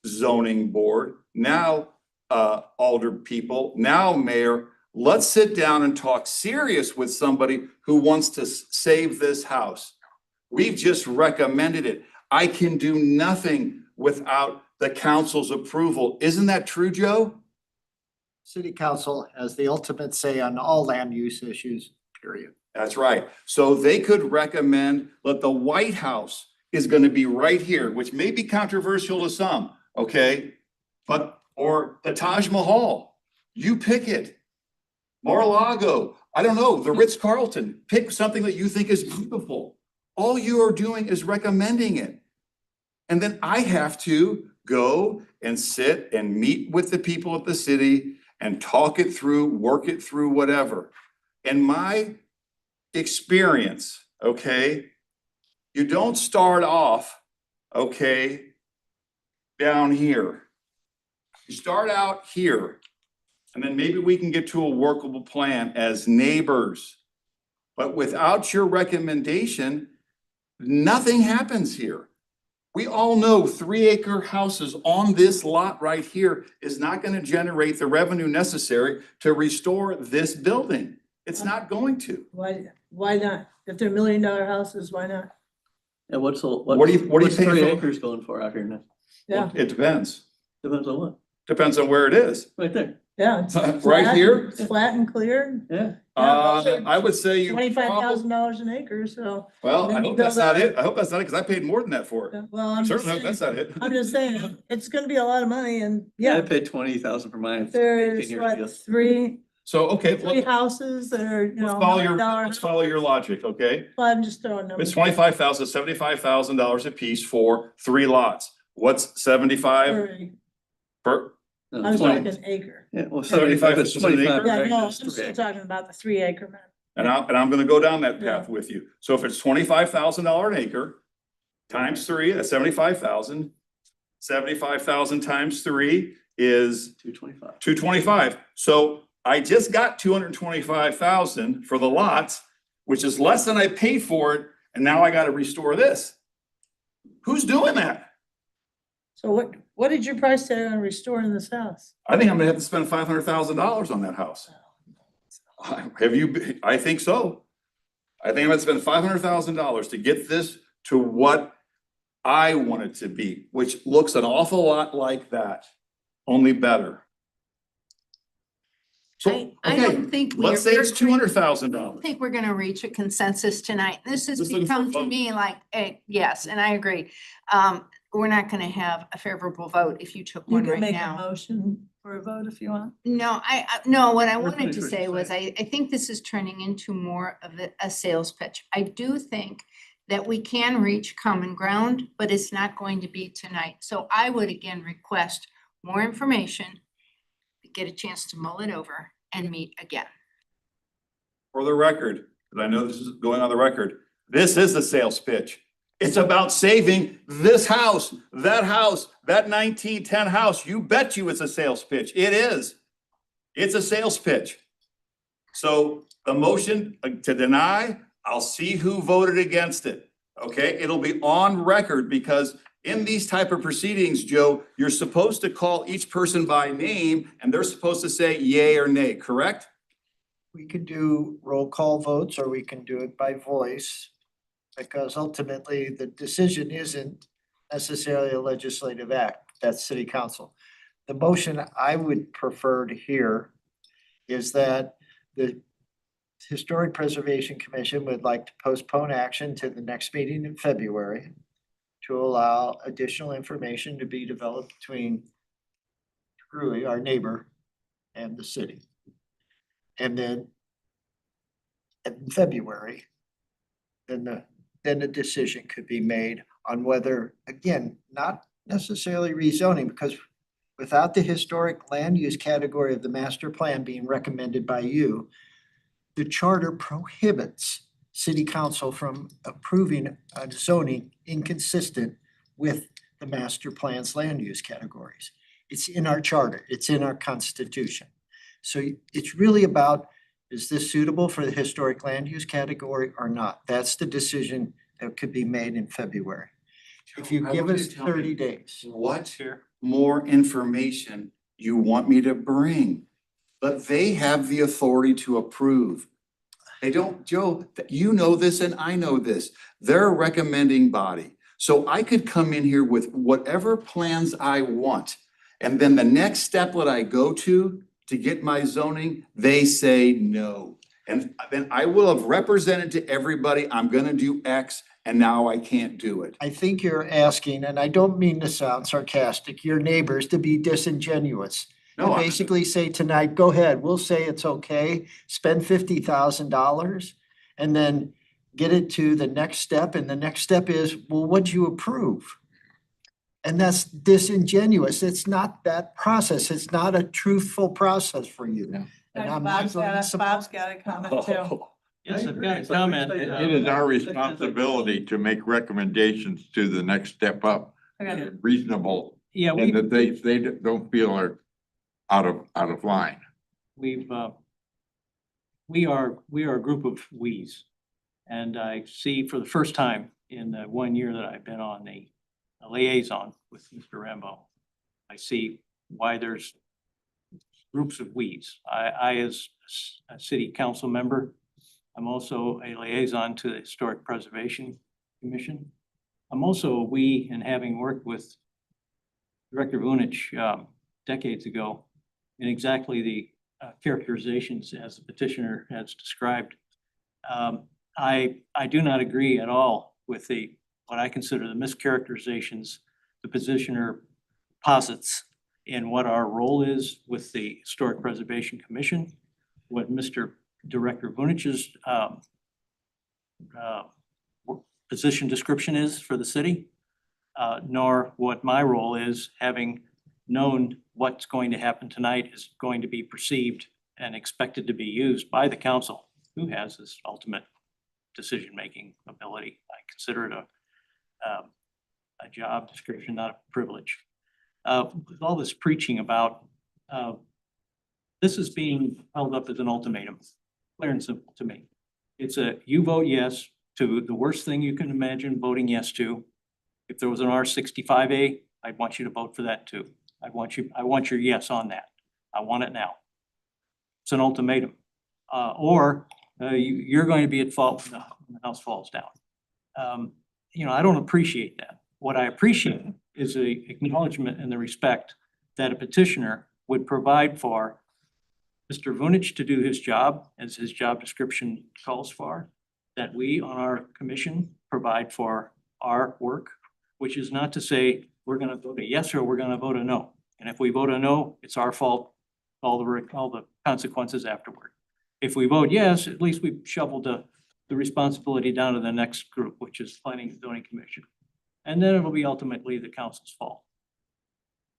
zoning board, now, alder people, now mayor, let's sit down and talk serious with somebody who wants to save this house. We've just recommended it. I can do nothing without the council's approval. Isn't that true, Joe? City council has the ultimate say on all land use issues, period. That's right. So they could recommend that the White House is gonna be right here, which may be controversial to some, okay? But, or the Taj Mahal, you pick it. Mar-a-Lago, I don't know, the Ritz-Carlton, pick something that you think is beautiful. All you are doing is recommending it. And then I have to go and sit and meet with the people of the city and talk it through, work it through, whatever. In my experience, okay, you don't start off, okay, down here. You start out here, and then maybe we can get to a workable plan as neighbors. But without your recommendation, nothing happens here. We all know 3-acre houses on this lot right here is not gonna generate the revenue necessary to restore this building. It's not going to. Why not? If they're $1 million houses, why not? And what's the, What do you what's pay 3 for- acres going for out here now? Yeah, It depends. Depends on what, Depends on where it is. right there, yeah. it's Right flat- here? Flat and clear, yeah. I would say you. $25,000 an acre, so. Well, I Then you hope that's build not up- it. I hope that's not it, because I paid more than that for it. Well, I'm just Certainly hope that's saying, not it. I'm just saying, it's gonna be a lot of money and I yeah, paid 20,000 for mine. 15 there's years ago. what, three So, okay, houses that are, you know, let's follow your logic, okay? Well, I'm just throwing It's numbers. $25,000, $75,000 a piece for 3 lots. What's 75 Thirty. per? No, I was 20. talking acre. Yeah, well, 75 75, it's is an acre? 25. Yeah, right, no, I'm that's 3 still acres. talking about the 3-acre man. And I'm gonna go down that Yeah. path with you. So if it's $25,000 an acre, times 3, that's 75,000. 75,000 times 3 is 225. 225. So I just got 225,000 for the lots, which is less than I paid for it, and now I gotta restore this. Who's doing that? So what did your price tag on restoring this house? I think I'm gonna have to spend $500,000 on that house. I think so. I think I'm gonna spend $500,000 to get this to what I want it to be, which looks an awful lot like that, only better. So, I okay, don't think let's say it's we're- I $200,000. think we're gonna reach a consensus tonight. This has Just looking for a become to vote. me like, yes, and I agree. We're not gonna have a favorable vote if you took You one can right make a now. motion for a vote if you want. No, no, what I We're wanted finished to what say you're was, I think this is turning into more of a sales pitch. I do think that we can reach common ground, but it's not going to be tonight. So I would again request more information, get a chance to mull it over and meet again. For the record, because I know this is going on the record, this is the sales pitch. It's about saving this house, that 1910 house. You bet you it's a sales pitch. It is. It's a sales pitch. So the motion to deny, I'll see who voted against it. Okay, it'll be on record because in these type of proceedings, Joe, you're supposed to call each person by name and they're supposed to say yay or nay, correct? We can do roll call votes or we can do it by voice. Because ultimately the decision isn't necessarily a legislative act, that's city council. The motion I would prefer to hear is that the Historic Preservation Commission would like to postpone action to the next meeting in February to allow additional information to be developed between Gruey, our neighbor, and the city. And then in February, then a decision could be made on whether, again, not necessarily rezoning, because without the historic land use category of the master plan being recommended by you, the charter prohibits city council from approving a zoning inconsistent with the master plan's land use categories. It's in our charter, it's in our constitution. So it's really about, is this suitable for the historic land use category or not? That's the decision that could be made in February. If you I give want you us to tell me 30 days. What more information you want me to bring? But they have the authority to approve. They don't, Joe, you know this and I know this. They're a recommending body. So I could come in here with whatever plans I want. And then the next step that I go to get my zoning, they say no. And then I will have represented to everybody, I'm gonna do X, and now I can't do it. I think you're asking, and I don't mean to sound sarcastic, your neighbors to be disingenuous. No, And I'm- basically say tonight, go ahead, we'll say it's okay, spend $50,000 and then get it to the next step. And the next step is, well, what'd you approve? And that's disingenuous. It's not that process. It's not a truthful process for you. And I'm not going to support- Bob's got a comment too. Yes, I've got a comment. It is our responsibility to make recommendations to the next step up, Okay. reasonable, Yeah, and that they don't feel are out of line. we are a group of we's. And I see for the first time in the 1 year that I've been on the liaison with Mr. Rambo, I see why there's groups of we's. I as a city council member, I'm also a liaison to the Historic Preservation Commission. I'm also a we in having worked with Director Vunich decades ago in exactly the characterizations as the petitioner has described. I do not agree at all with what I consider the mischaracterizations the petitioner posits in what our role is with the Historic Preservation Commission, what Mr. Director Vunich's position description is for the city, nor what my role is, having known what's going to happen tonight is going to be perceived and expected to be used by the council, who has this ultimate decision-making ability. I consider it a job description, not a privilege. With all this preaching about, this is being held up as an ultimatum, clear and simple to me. It's you vote yes to the worst thing you can imagine voting yes to. If there was an R65A, I'd want you to vote for that too. I want your yes on that. I want it now. It's an ultimatum. Or you're going to be at fault when the house falls down. I don't appreciate that. What I appreciate is the acknowledgement and the respect that a petitioner would provide for Mr. Vunich to do his job as his job description calls for, that we on our commission provide for our work, which is not to say we're gonna vote a yes or we're gonna vote a no. And if we vote a no, it's our fault, all the consequences afterward. If we vote yes, at least we've shoveled the responsibility down to the next group, which is Planning and Zoning Commission. And then it'll be ultimately the council's fault.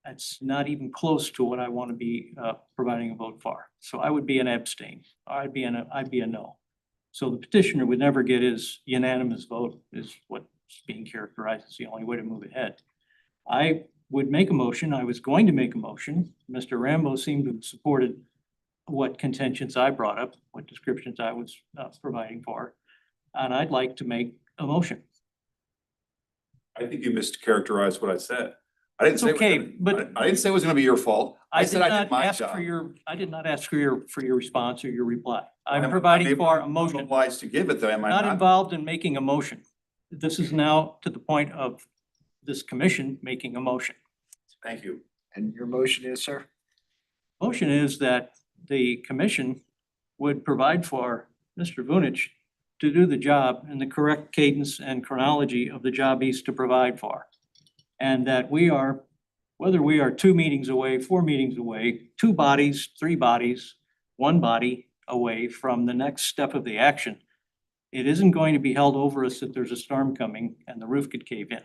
That's not even close to what I want to be providing a vote for. So I would be an abstain. I'd be a no. So the petitioner would never get his unanimous vote, is what being characterized as the only way to move ahead. I would make a motion, I was going to make a motion. Mr. Rambo seemed to have supported what contentions I brought up, what descriptions I was providing for. And I'd like to make a motion. I think you mischaracterized what I said. I didn't It's say, it was okay, gonna- but I didn't say it was gonna be your fault. I said did I not my ask job. for your, I did not ask for your response or your reply. I'm I'm providing able- for a I'm motion. obliged to give it though, am I Not not? involved in making a motion. This is now to the point of this commission making a motion. Thank you. And your motion is, sir? Motion is that the commission would provide for Mr. Vunich to do the job in the correct cadence and chronology of the job he's to provide for. And that we are, whether we are 2 meetings away, 4 meetings away, 2 bodies, 3 bodies, 1 body away from the next step of the action, it isn't going to be held over us that there's a storm coming and the roof could cave in.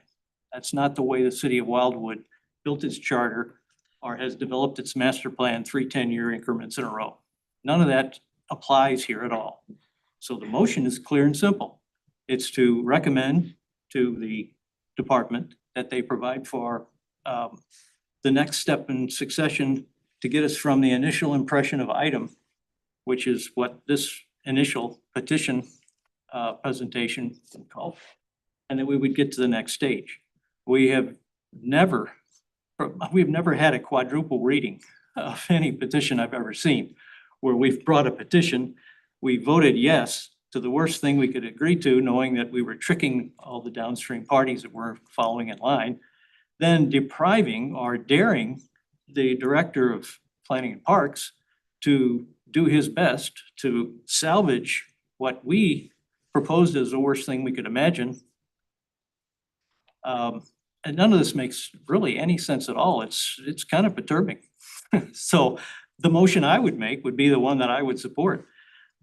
That's not the way the city of Wildwood built its charter or has developed its master plan 3 10-year increments in a row. None of that applies here at all. So the motion is clear and simple. It's to recommend to the department that they provide for the next step in succession to get us from the initial impression of item, which is what this initial petition presentation called, and then we would get to the next stage. We've never had a quadruple reading of any petition I've ever seen, where we've brought a petition, we voted yes to the worst thing we could agree to, knowing that we were tricking all the downstream parties that were following in line, then depriving or daring the director of planning and parks to do his best to salvage what we proposed as the worst thing we could imagine. And none of this makes really any sense at all. It's kind of perturbing. So the motion I would make would be the one that I would support.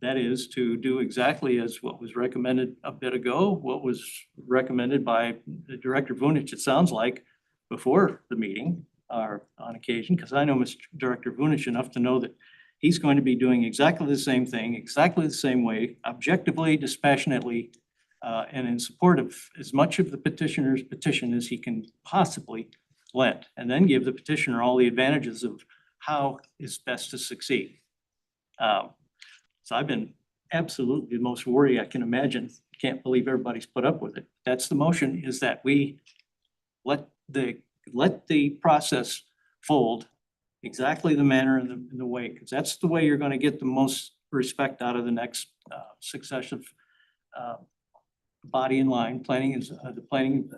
That is to do exactly as what was recommended a bit ago, what was recommended by the Director Vunich, it sounds like, before the meeting or on occasion, because I know Mr. Director Vunich enough to know that he's going to be doing exactly the same thing, exactly the same way, objectively, dispassionately, and in support of as much of the petitioner's petition as he can possibly lend, and then give the petitioner all the advantages of how is best to succeed. So I've been absolutely the most worried I can imagine. Can't believe everybody's put up with it. That's the motion, is that we let the process fold exactly the manner and the way, because that's the way you're going to get the most respect out of the next successive body in line. Planning is the planning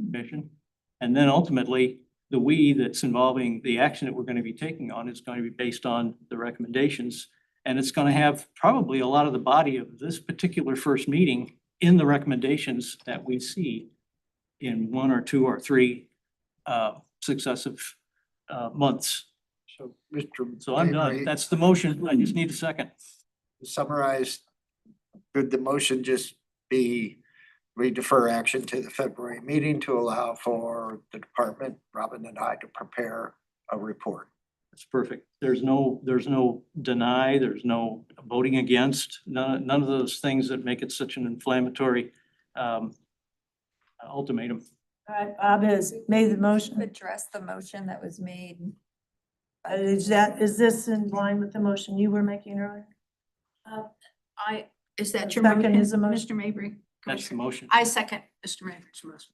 commission, and then ultimately the we that's involving the action that we're going to be taking on is going to be based on the recommendations, and it's going to have probably a lot of the body of this particular first meeting in the recommendations that we see in 1 or 2 or 3 successive months. So, Mr. So I'm done. Mayberry, That's the motion. I just need a second. to summarize, could the motion just be we defer action to the February meeting to allow for the department, Robin and I, to prepare a report? It's perfect. There's no deny, there's no voting against, none of those things that make it such an inflammatory ultimatum. All right, Bob has made the motion. Address the motion that was made. Is this in line with the motion you were making earlier? Is that your Second motion, is a motion. Mr. Mabry? That's the motion. I second Mr. Mabry's motion.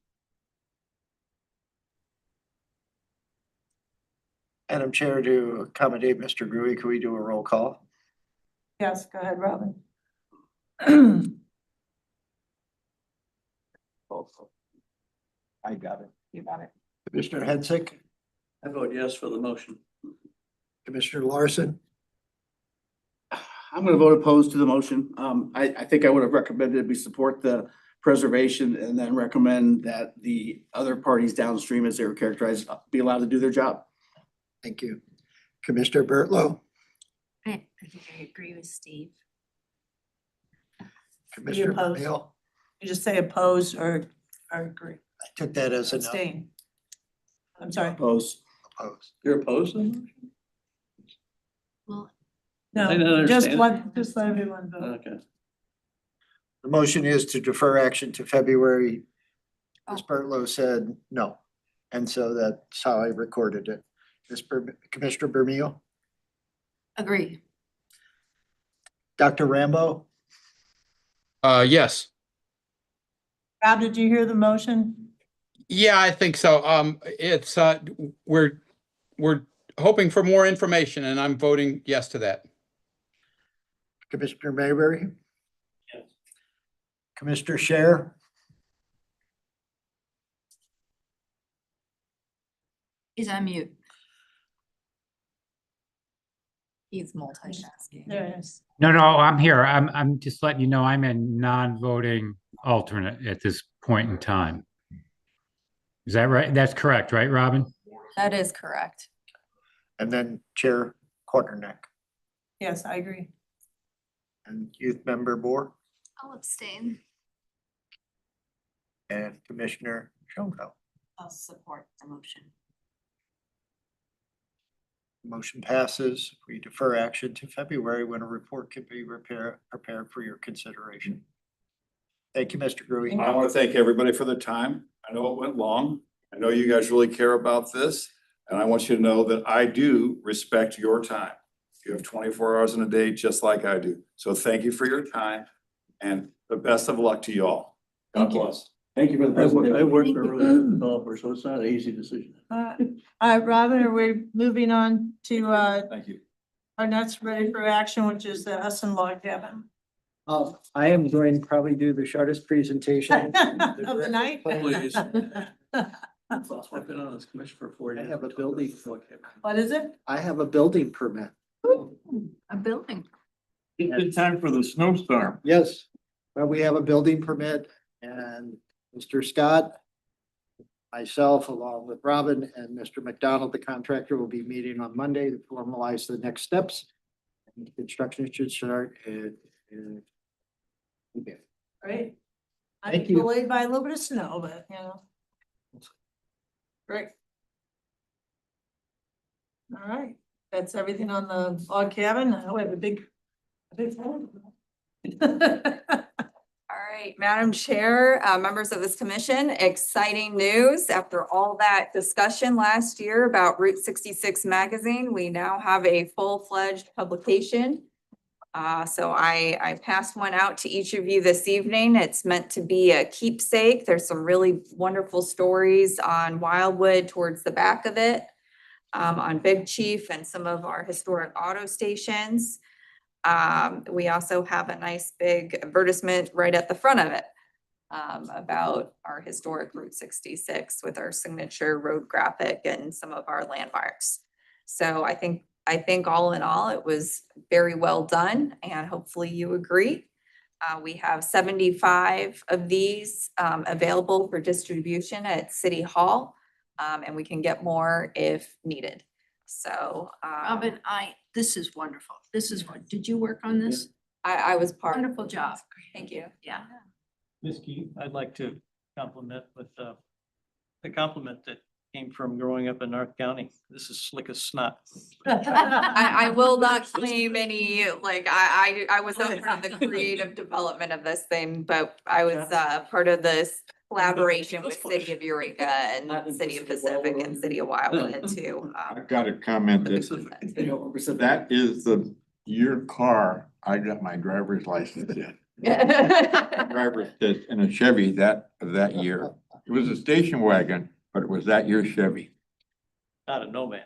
Madam Chair, to accommodate Mr. Gruey, could we do a roll call? Yes, go ahead, Robin. I got it. You got it. Commissioner Hensick, I vote yes for the motion. Commissioner Larson, I'm gonna vote opposed to the motion. I think I would have recommended we support the preservation and then recommend that the other parties downstream, as they were characterized, be allowed to do their job. thank you. Commissioner Bertlow, I think I agree with Steve. Commissioner opposed? Bale, You just say oppose or agree, I took that as a no. abstain. I'm sorry, Opposed. Opposed. You're opposed to the motion? Well, I don't no, understand. just let everyone vote. Okay. The motion is to defer action to February Ms. Bartlow said no. And so that's how I recorded it. Commissioner Bermeo, Agree. Dr. Rambo, Yes. Rob, did you hear the motion? Yeah, I think so. It's, we're hoping for more information and I'm voting yes to that. Commissioner Mayberry, Yes. Commissioner Share, He's on mute. He's multitasking. There it is. No, I'm here. I'm just letting you know I'm a non-voting alternate at this point in time. Is that right? That's correct, right, Robin? That is correct. and then Chair Quaternick Yes, I agree. and Youth Member Moore I'll abstain. and Commissioner Schoenfeld. I'll support the motion. Motion passes. We defer action to February when a report can be prepared for your consideration. Thank you, Mr. Gruey. I want to thank everybody for their time. I know it went long. I know you guys really care about this. And I want you to know that I do respect your time. You have 24 hours in a day, just like I do. So thank you for your time and the best of luck to you all. God bless. Thank you for the presentation. I worked Thank for you. a really good developer, so it's not an easy decision. Robin, are we moving on to, Thank you. our next ready for action, which is the Hudson Log Cabin? I am going to probably do the shortest presentation. Of the night? Please. I've been on this commission for 4 years. I have a building. What is it? I have a building permit. A building. It's in time for the snowstorm. Yes, well, we have a building permit and Mr. Scott, myself, along with Robin and Mr. McDonald, the contractor, will be meeting on Monday to formalize the next steps. And construction should start Right? Thank I'm you. delayed by a little bit of snow, but you know. Great. All right, that's everything on the log cabin. We have a big phone. All right, Madam Chair, members of this commission, exciting news. After all that discussion last year about Route 66 magazine, we now have a full-fledged publication. So I passed one out to each of you this evening. It's meant to be a keepsake. There's some really wonderful stories on Wildwood towards the back of it, on Big Chief and some of our historic auto stations. We also have a nice big advertisement right at the front of it about our historic Route 66 with our signature road graphic and some of our landmarks. So I think all in all, it was very well done and hopefully you agree. We have 75 of these available for distribution at City Hall, and we can get more if needed. So Robin, this is wonderful. This is what, did you work on this? I was part. Wonderful job. Thank you. Yeah. Ms. Keith, I'd like to compliment with the compliment that came from growing up in North County. This is slick as snot. I will not claim any, like, I was not part of the creative development of this thing, but I was part of this collaboration with City of Eureka and City of Pacific and City of Wildwood too. I've got to comment that that is your car I got my driver's license in. Driver's test in a Chevy that year. It was a station wagon, but it was that year's Chevy. Not a nomad.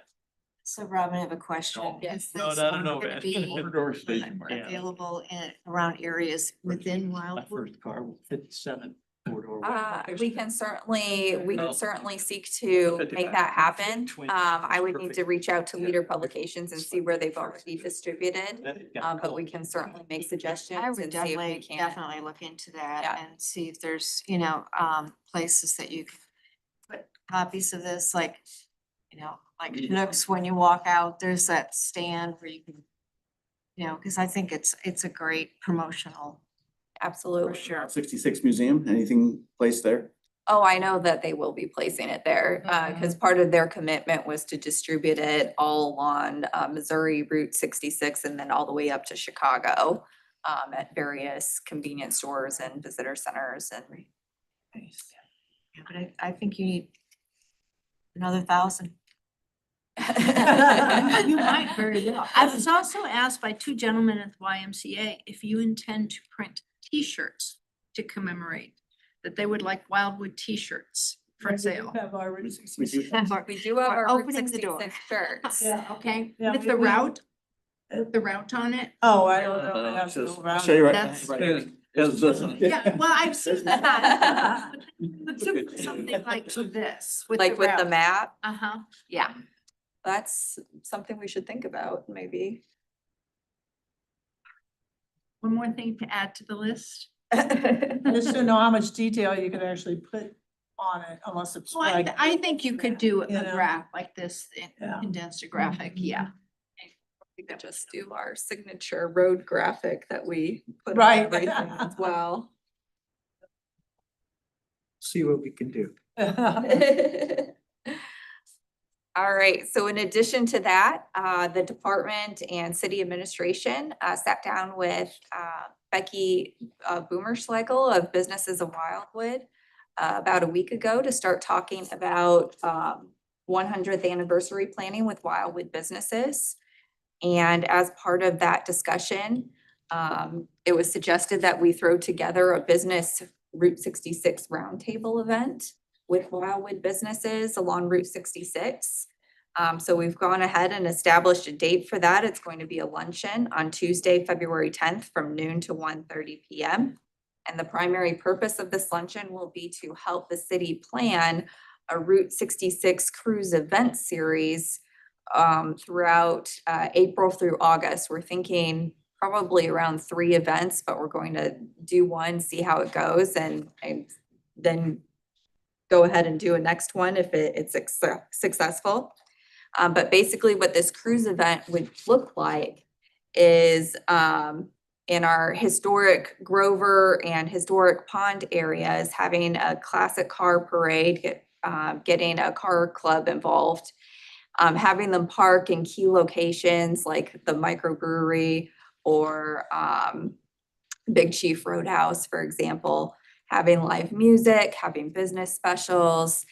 So Robin, I have a question. Yes. Is No, this not a gonna nomad. be Four-door station wagon. Yeah. available in around areas within My Wildwood? first car was 57 four-door. We can certainly seek to make that happen. I would need to reach out to Leader Publications and see where they've already distributed. But we can certainly make suggestions I and would see if we definitely, can. definitely look into that Yeah. and see if there's, places that you can put copies of this, like Nooks, when you walk out, there's that stand where you can, because I think it's a great promotional. Absolutely. Sure. 66 Museum, anything placed there? Oh, I know that they will be placing it there, because part of their commitment was to distribute it all along Missouri Route 66 and then all the way up to Chicago at various convenience stores and visitor centers and. Yeah, but I think you need another 1,000. You might very well. I was also asked by two gentlemen at the YMCA if you intend to print T-shirts to commemorate, that they would like Wildwood T-shirts for sale. Have our Route We 66. do We do have We're our Route opening the door. 66 shirts. Yeah. Okay, Yeah, with we- the we- route, with the route on it. Oh, I don't know. I have to go around. Show you right. That's- right. Yeah, well, I've seen that. But something like this, with the Like with the route. map, Uh-huh. yeah. That's something we should think about, maybe. One more thing to add to the list. Just to know how much detail you can actually put on it unless it's Well, like. I think you could do a You know. graph like this, Yeah. condensed a graphic, yeah. We could just do our signature road graphic that we put on Right. everything as well. See what we can do. All right, so in addition to that, the department and city administration sat down with Becky Boomerschlegel of Businesses of Wildwood about a week ago to start talking about 100th anniversary planning with Wildwood businesses. And as part of that discussion, it was suggested that we throw together a business Route 66 roundtable event with Wildwood businesses along Route 66. So we've gone ahead and established a date for that. It's going to be a luncheon on Tuesday, February 10th from noon to 1:30 p.m. And the primary purpose of this luncheon will be to help the city plan a Route 66 cruise event series throughout April through August. We're thinking probably around 3 events, but we're going to do one, see how it goes, and then go ahead and do a next one if it's successful. But basically what this cruise event would look like is in our historic Grover and historic Pond areas, having a classic car parade, getting a car club involved, having them park in key locations like the microbrewery or Big Chief Roadhouse, for example, having live music, having business specials,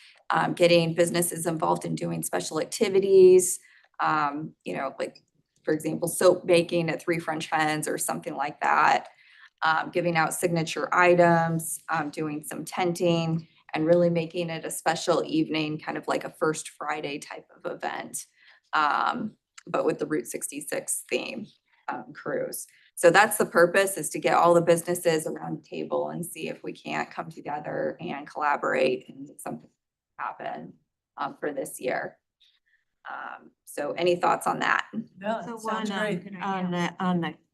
getting businesses involved in doing special activities, like, for example, soap making at 3 French Hens or something like that, giving out signature items, doing some tenting, and really making it a special evening, kind of like a First Friday type of event, but with the Route 66 theme cruise. So that's the purpose, is to get all the businesses around the table and see if we can't come together and collaborate and make something happen for this year. So any thoughts on that? Yeah, So it sounds one great.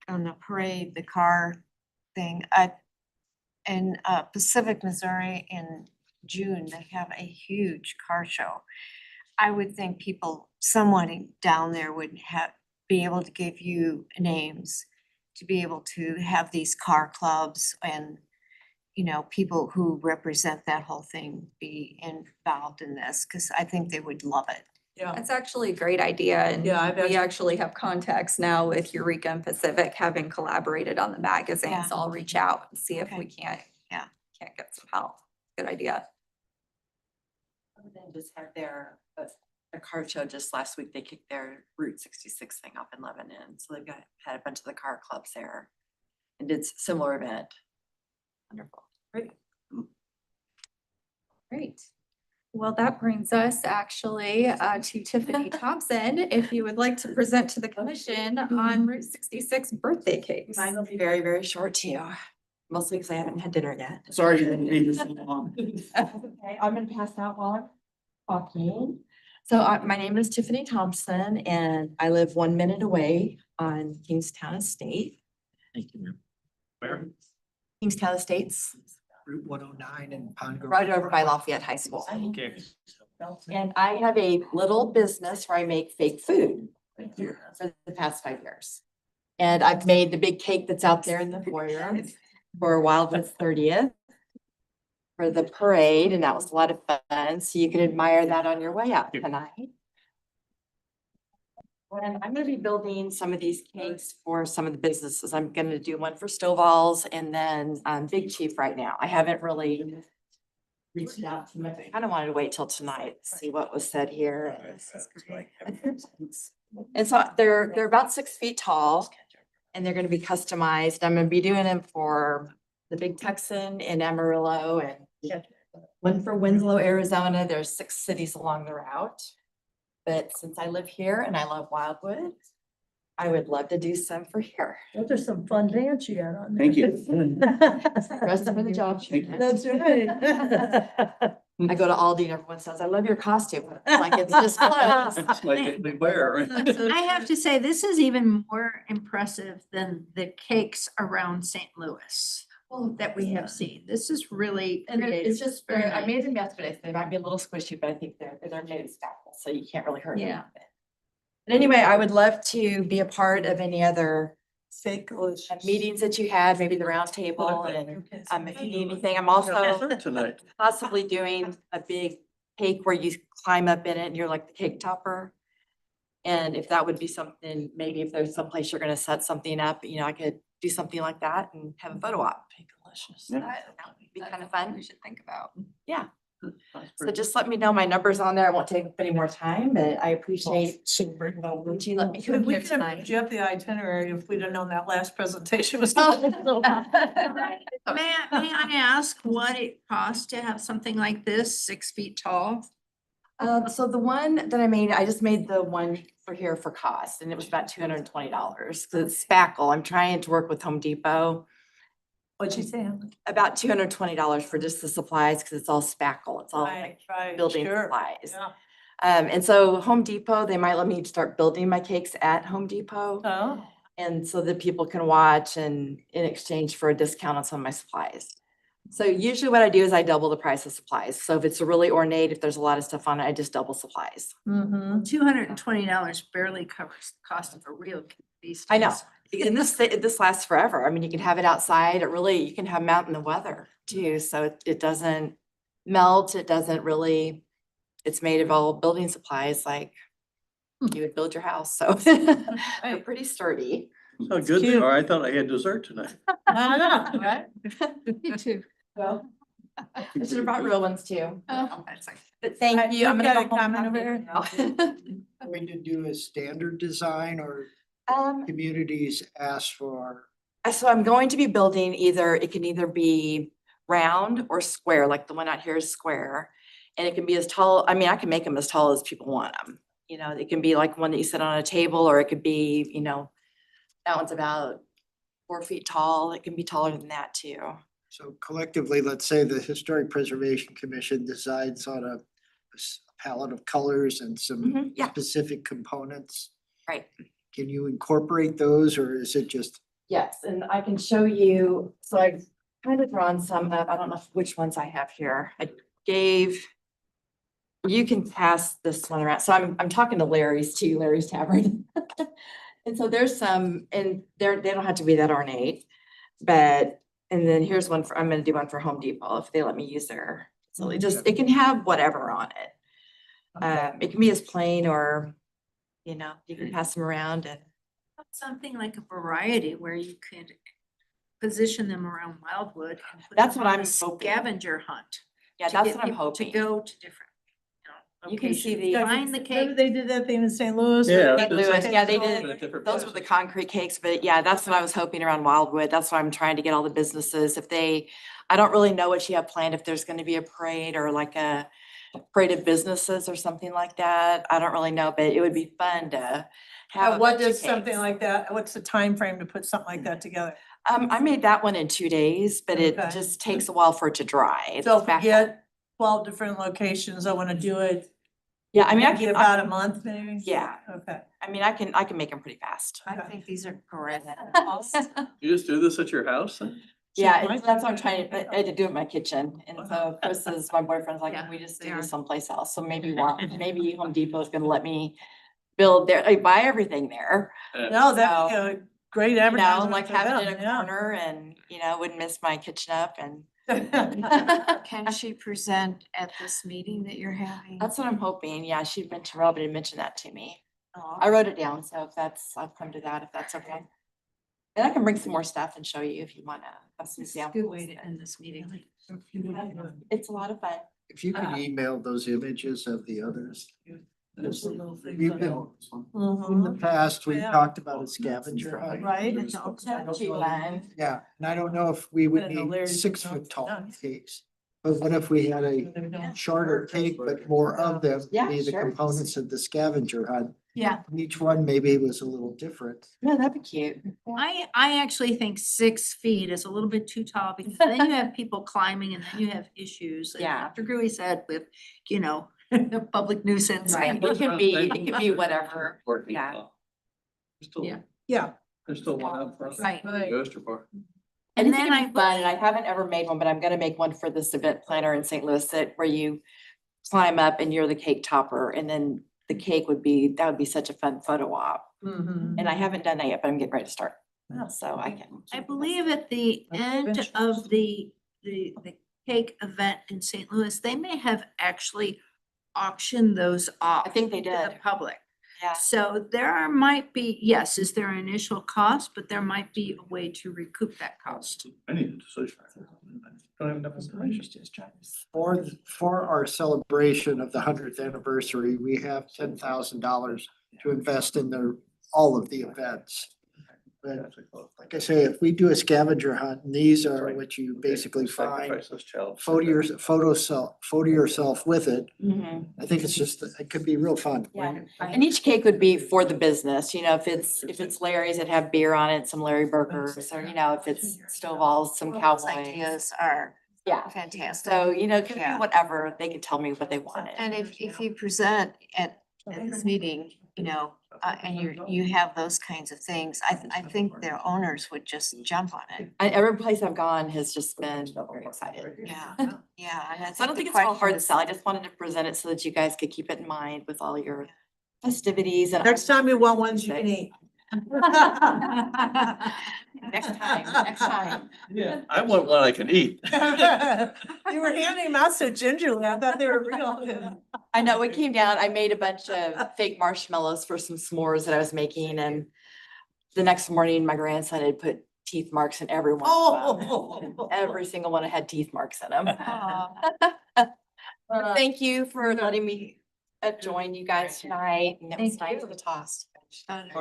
on the parade, the car thing, in Pacific, Missouri in June, they have a huge car show. I would think someone down there would be able to give you names to be able to have these car clubs and, people who represent that whole thing be involved in this, because I think they would love it. Yeah. That's actually a great idea, and Yeah, I've we actually have contacts now with Eureka and Pacific, having collaborated on the magazine, Yeah. so I'll reach out and see if Okay. we can't Yeah. get some help. Good idea. Then just had their a car show just last week. They kicked their Route 66 thing up in Lebanon, so they've had a bunch of the car clubs there and did similar event. Wonderful. Great. Well, that brings us actually to Tiffany Thompson, if you would like to present to the commission on Route 66 birthday cakes. Mine will be very, very short too, mostly because I haven't had dinner yet. Sorry, you didn't need this long. Okay, I'm gonna pass out while I'm talking. So my name is Tiffany Thompson and I live 1 minute away on Kingstown Estate. Thank you, ma'am. Where? Kingstown Estates, Route 109 in Pond Grove. right over by Lafayette High School. Okay. And I have a little business where I make fake food for the past 5 years. And I've made the big cake that's out there in the foyer for Wildwood's 30th. For the parade, and that was a lot of fun. So you can admire that on your way out tonight. And I'm gonna be building some of these cakes for some of the businesses. I'm gonna do one for Stovall's and then Big Chief right now. I haven't really reached out to me. I kind of wanted to wait till tonight, to see what was said here. And so they're about 6 feet tall and they're gonna be customized. I'm gonna be doing them for the Big Texan in Amarillo and one for Winslow, Arizona. There's 6 cities along the route. But since I live here and I love Wildwood, I would love to do some for here. Those are some fun dance you got on there. Thank you. Rest of the job. Thank you. That's right. I go to Aldi and everyone says, I love your costume. I'm like, it's just clothes. It's like they wear. I have to say, this is even more impressive than the cakes around St. Louis that we have seen. This is really And creative. it's just, Very I nice. made them yesterday, so they might be a little squishy, but I think they're made of spackle, so you can't really hurt them. Yeah. But anyway, I would love to be a part of any other Fake delicious. meetings that you had, maybe the round table, and if you need anything, I'm also Tonight. possibly doing a big cake where you climb up in it and you're like the cake topper. And if that would be something, maybe if there's someplace you're gonna set something up, I could do something like that and have a photo op. Delicious. Yeah. That would be kind of fun. We should think about. Yeah. So just let me know, my number's on there. I won't take up any more time, but I appreciate what you let me come We here could have tonight. moved you up the itinerary if we'd have known that last presentation was. May I ask what it costs to have something like this, 6 feet tall? So the one that I made, I just made the one for here for cost, and it was about $220, because it's spackle. I'm trying to work with Home Depot, What'd you say? about $220 for just the supplies, because it's all spackle. It's all like Right, building sure. supplies. Yeah. And so Home Depot, they might let me start building my cakes at Home Depot. Oh, And so that people can watch and in exchange for a discount on some of my supplies. So usually what I do is I double the price of supplies. So if it's a really ornate, if there's a lot of stuff on it, I just double supplies. mm-hmm. $220 barely covers the cost of a real cake these I know. days. And this lasts forever. I mean, you can have it outside. You can have them out in the weather too. So it doesn't melt. It doesn't really, it's made of all building supplies like you would build your house. So they're pretty sturdy. How good they are. I thought I had dessert tonight. Right? Me too. Well, I should have brought real ones too. Oh. But thank you. I'm You've gonna got go a home comment and over have dinner now. Going to do a standard design or Um, communities ask for? so I'm going to be building it can either be round or square, like the one out here is square. And it can be as tall, I mean, I can make them as tall as people want them. It can be like one that you sit on a table, or it could be, that one's about 4 feet tall. It can be taller than that too. So collectively, let's say the Historic Preservation Commission decides on a palette of colors and some Yeah, specific components. right. Can you incorporate those, or is it just? Yes, and I can show you, so I've kind of drawn some up. I don't know which ones I have here. You can pass this one around. So I'm talking to Larry's too, Larry's Tavern. And so there's some, and they don't have to be that ornate, and then here's one I'm gonna do one for Home Depot if they let me use their, so it can have whatever on it. It can be as plain or, you can pass them around and. Something like a variety where you could position them around Wildwood. and put That's them what on I'm a hoping. Scavenger hunt. Yeah, to that's get what I'm people hoping. To go to different, You can see locations. the. Find the Remember cake. they did that thing in St. Louis? Yeah, St. Louis, yeah, they did. Different Those were the places. concrete cakes, but yeah, that's what I was hoping around Wildwood. That's why I'm trying to get all the businesses. I don't really know what you have planned, if there's gonna be a parade or like a parade of businesses or something like that. I don't really know, but it would be fun to have. a What bunch of does something cakes. like that, what's the time frame to put something like that together? I made that one in 2 days, but it Okay. just takes a while for it to dry. It's So if we back- get 12 different locations, I wanna do it. Yeah, I mean, I maybe can, about a month maybe? yeah, Okay. I mean, I can make them pretty fast. I think these are correct. You just do this at your house then? Yeah, Right. that's what I'm trying I had to do it in my kitchen. And so Chris is, my boyfriend's like, Yeah, we just they do are. this someplace else. So maybe maybe Home Depot is gonna let me build there, like buy everything there. No, that'd be a great advertisement Like for have them, it in a yeah. corner and, wouldn't miss my kitchen up and. Can she present at this meeting that you're having? That's what I'm hoping. Yeah, she'd mentioned, Robin had mentioned that to me. I wrote it down, so I'll come to that if that's okay. And I can bring some more stuff and show you if you wanna have some This is a good examples. way to end this meeting. It's a lot of fun. If you could email those images of the others. Those little things We've on been, it. in the past, we've Yeah. talked about a scavenger hunt. Right? Yeah, and I don't know if we would I don't know, need Larry's 6-foot not tall done. cakes. But what if we had a shorter cake, but more of them Yeah, be the sure. components of the scavenger hunt? Yeah, Each one maybe was a little different. No, that'd be cute. I actually think 6 feet is a little bit too tall because then you have people climbing and then you have issues. And Yeah. Dr. Gruey said with, you know, public nuisance. Right, it can be whatever, yeah. Yeah. Yeah. There's still one up front. Right. And And it's then gonna I be fun, and I haven't ever made one, but I'm gonna make one for this event planner in St. Louis that where you climb up and you're the cake topper, and then the cake would be, that would be such a fun photo op. Mhm. And I haven't done that yet, but I'm getting ready to start. So I can. I believe at the end of the cake event in St. Louis, they may have actually auctioned those off. I think they to the did. public. Yeah. So might be, yes, is there an initial cost, but there might be a way to recoup that cost. I need a decision. Don't have enough information. For our celebration of the 100th anniversary, we have $10,000 to invest in all of the events. But like I say, if we do a scavenger hunt, and these are what you basically find, photo yourself with it. Mhm. I think it could be real fun. Yeah, and each cake would be for the business, you know, if it's Larry's, it'd have beer on it, some Larry burgers, or, you know, if it's Stovall's, some Those cowboy. ideas are Yeah, fantastic. so, you know, it could be Yeah. whatever, they could tell me what they wanted. And if you present at this meeting, you know, and you have those kinds of things, I think their owners would just jump on it. Every place I've gone has just been very excited. Yeah, yeah. And So I don't the think it's all hard question to is- sell, I just wanted to present it so that you guys could keep it in mind with all your festivities and. Next time you want ones you can eat. Next time. Yeah, I want one I can eat. You were handing them out so gingerly. I thought they were real. I know, it came down, I made a bunch of fake marshmallows for some s'mores that I was making, and the next morning, my grandson had put teeth marks in every one of them. Oh. Every single one had teeth marks in them. Aw. Thank you for letting me join you guys tonight, and it was nice to toss. Fun.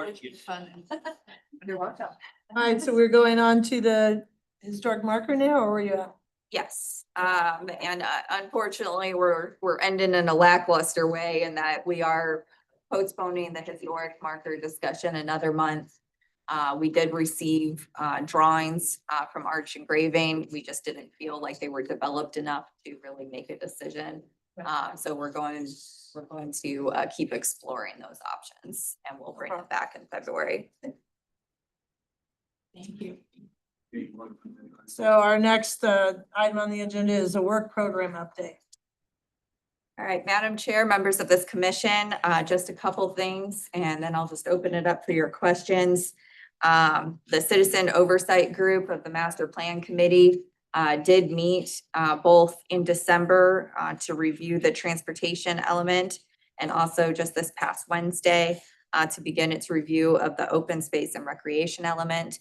You're welcome. All right, so we're going on to the historic marker now, or were you at? Yes, and unfortunately, we're ending in a lackluster way in that we are postponing the historic marker discussion another month. We did receive drawings from Arch Engraving. We just didn't feel like they were developed enough to really make a decision. So we're going to keep exploring those options, and we'll bring it back in February. Thank you. So our next item on the agenda is a work program update. All right, Madam Chair, members of this commission, just a couple things, and then I'll just open it up for your questions. The Citizen Oversight Group of the Master Plan Committee did meet both in December to review the transportation element, and also just this past Wednesday to begin its review of the open space and recreation element.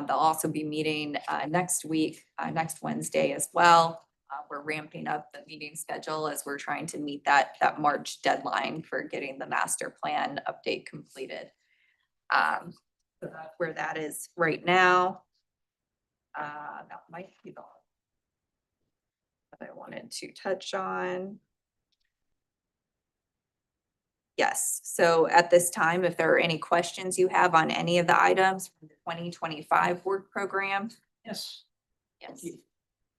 They'll also be meeting next week, next Wednesday as well. We're ramping up the meeting schedule as we're trying to meet that March deadline for getting the master plan update completed. So that's where that is right now. That might be the that I wanted to touch on. Yes, so at this time, if there are any questions you have on any of the items from the 2025 work program. Yes. Yes.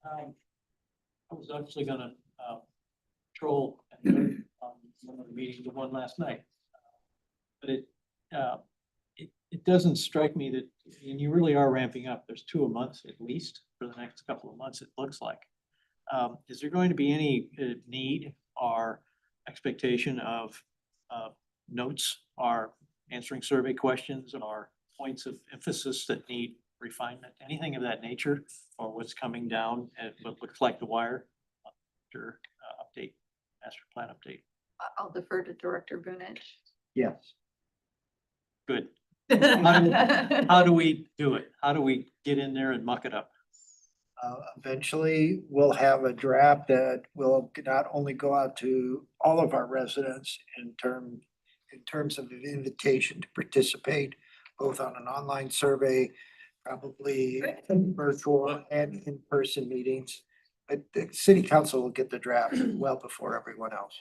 I was actually gonna troll one of the meetings, the one last night. But it doesn't strike me that, and you really are ramping up, there's 2 a month at least for the next couple of months, it looks like. Is there going to be any need or expectation of notes or answering survey questions or points of emphasis that need refinement, anything of that nature, or what's coming down at what looks like the wire after update, master plan update? I'll defer to Director Bunich. Yes. Good. How do we do it? How do we get in there and muck it up? Eventually, we'll have a draft that will not only go out to all of our residents in terms of an invitation to participate, both on an online survey, probably virtual and in-person meetings. But the city council will get the draft well before everyone else.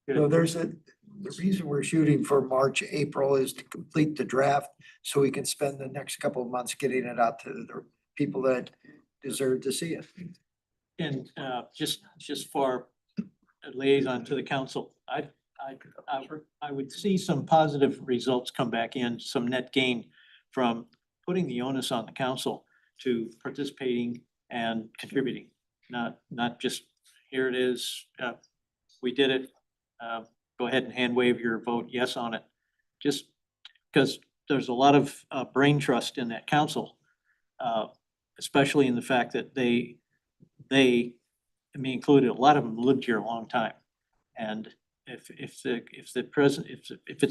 So the reason we're shooting for March, April is to complete the draft so we can spend the next couple of months getting it out to the people that deserve to see it. And just for a liaison to the council, I would see some positive results come back in, some net gain from putting the onus on the council to participating and contributing, not just, here it is, we did it. Go ahead and hand wave your vote yes on it. Just because there's a lot of brain trust in that council, especially in the fact that they, me included, a lot of them lived here a long time. And if it's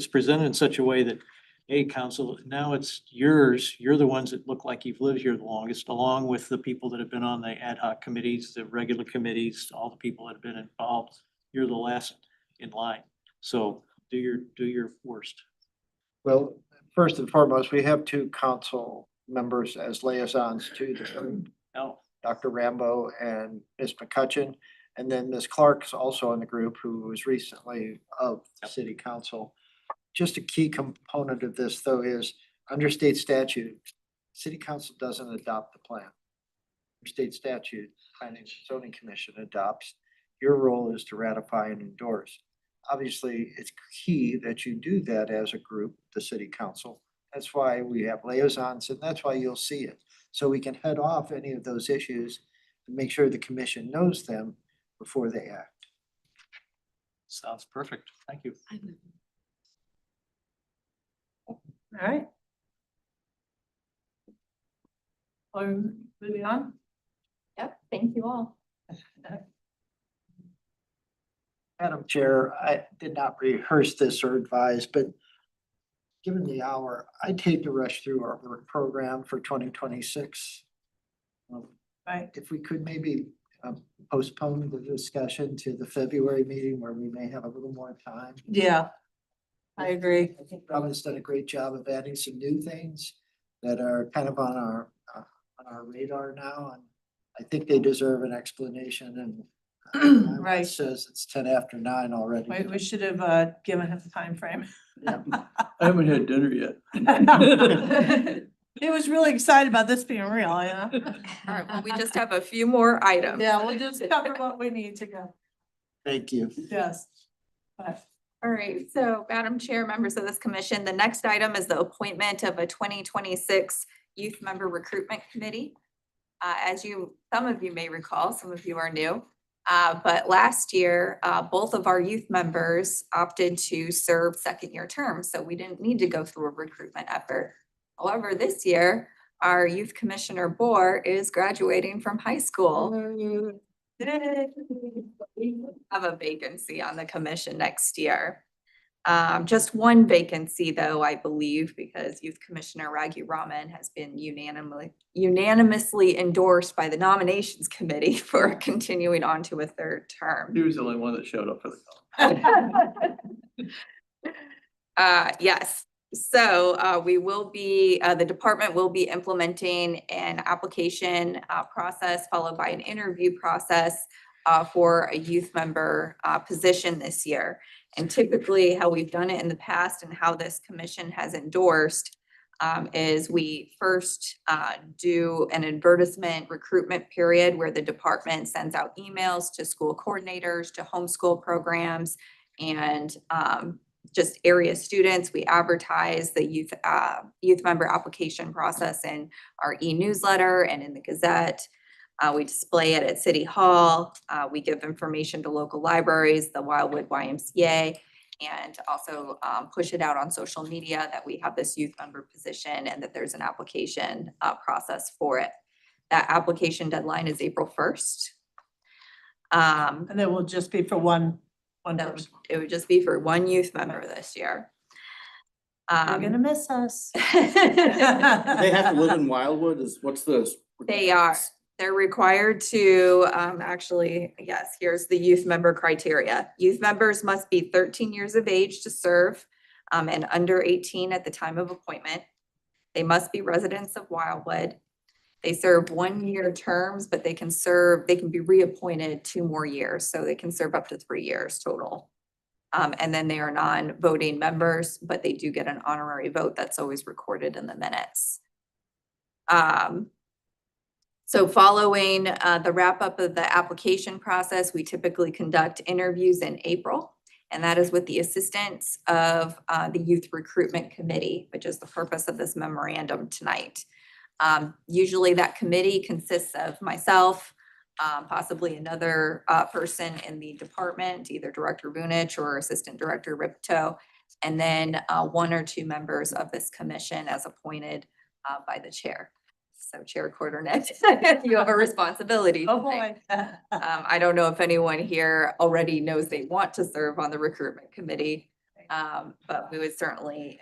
presented in such a way that, hey, council, now it's yours, you're the ones that look like you've lived here the longest, along with the people that have been on the ad hoc committees, the regular committees, all the people that have been involved, you're the last in line. So do your worst. Well, first and foremost, we have two council members as liaisons to the group. Oh, Dr. Rambo and Ms. McCutcheon. And then Ms. Clark's also in the group, who was recently of city council. Just a key component of this, though, is under state statute, city council doesn't adopt the plan. Under state statute, planning and zoning commission adopts. Your role is to ratify and endorse. Obviously, it's key that you do that as a group, the city council. That's why we have liaisons, and that's why you'll see it. So we can head off any of those issues and make sure the commission knows them before they act. sounds perfect. Thank you. All right. Are we moving on? Yep, thank you all. Madam Chair, I did not rehearse this or advise, but given the hour, I'd hate to rush through our work program for 2026. Right. If we could maybe postpone the discussion to the February meeting where we may have a little more time. Yeah, I agree. I think Robin's done a great job of adding some new things that are kind of on our radar now, and I think they deserve an explanation. And Right. It says it's 10 after 9 already. We should have given him a time frame. Yeah. I haven't had dinner yet. He was really excited about this being real, yeah. All right, well, we just have a few more items. Yeah, we'll just cover what we need to go. Thank you. Yes. But All right, so Madam Chair, members of this commission, the next item is the appointment of a 2026 Youth Member Recruitment Committee. As some of you may recall, some of you are new, but last year, both of our youth members opted to serve second-year terms, so we didn't need to go through a recruitment effort. However, this year, our Youth Commissioner Bohr is graduating from high school. We have a vacancy on the commission next year. Just one vacancy though, I believe, because Youth Commissioner Raghu Raman has been unanimously endorsed by the nominations committee for continuing on to a third term. He was the only one that showed up for the call. Yes, so the department will be implementing an application process followed by an interview process for a youth member position this year. And typically how we've done it in the past and how this commission has endorsed is we first do an advertisement recruitment period where the department sends out emails to school coordinators, to homeschool programs, and just area students. We advertise the youth member application process in our e-newsletter and in the Gazette. We display it at City Hall. We give information to local libraries, the Wildwood YMCA, and also push it out on social media that we have this youth member position and that there's an application process for it. That application deadline is April 1st. and it will just be for one person. It would just be for one youth member this year. You're gonna miss us. Do they have to live in Wildwood? What's the? They are, they're required to, actually, yes, here's the youth member criteria. Youth members must be 13 years of age to serve, and under 18 at the time of appointment. They must be residents of Wildwood. They serve 1-year terms, but they can be reappointed 2 more years, so they can serve up to 3 years total. And then they are non-voting members, but they do get an honorary vote that's always recorded in the minutes. So following the wrap up of the application process, we typically conduct interviews in April, and that is with the assistance of the Youth Recruitment Committee, which is the purpose of this memorandum tonight. Usually that committee consists of myself, possibly another person in the department, either Director Vunich or Assistant Director Ripto, and then 1 or 2 members of this commission as appointed by the chair. So Chair Cordernet, you have a responsibility. Oh, boy. I don't know if anyone here already knows they want to serve on the recruitment committee, but we would certainly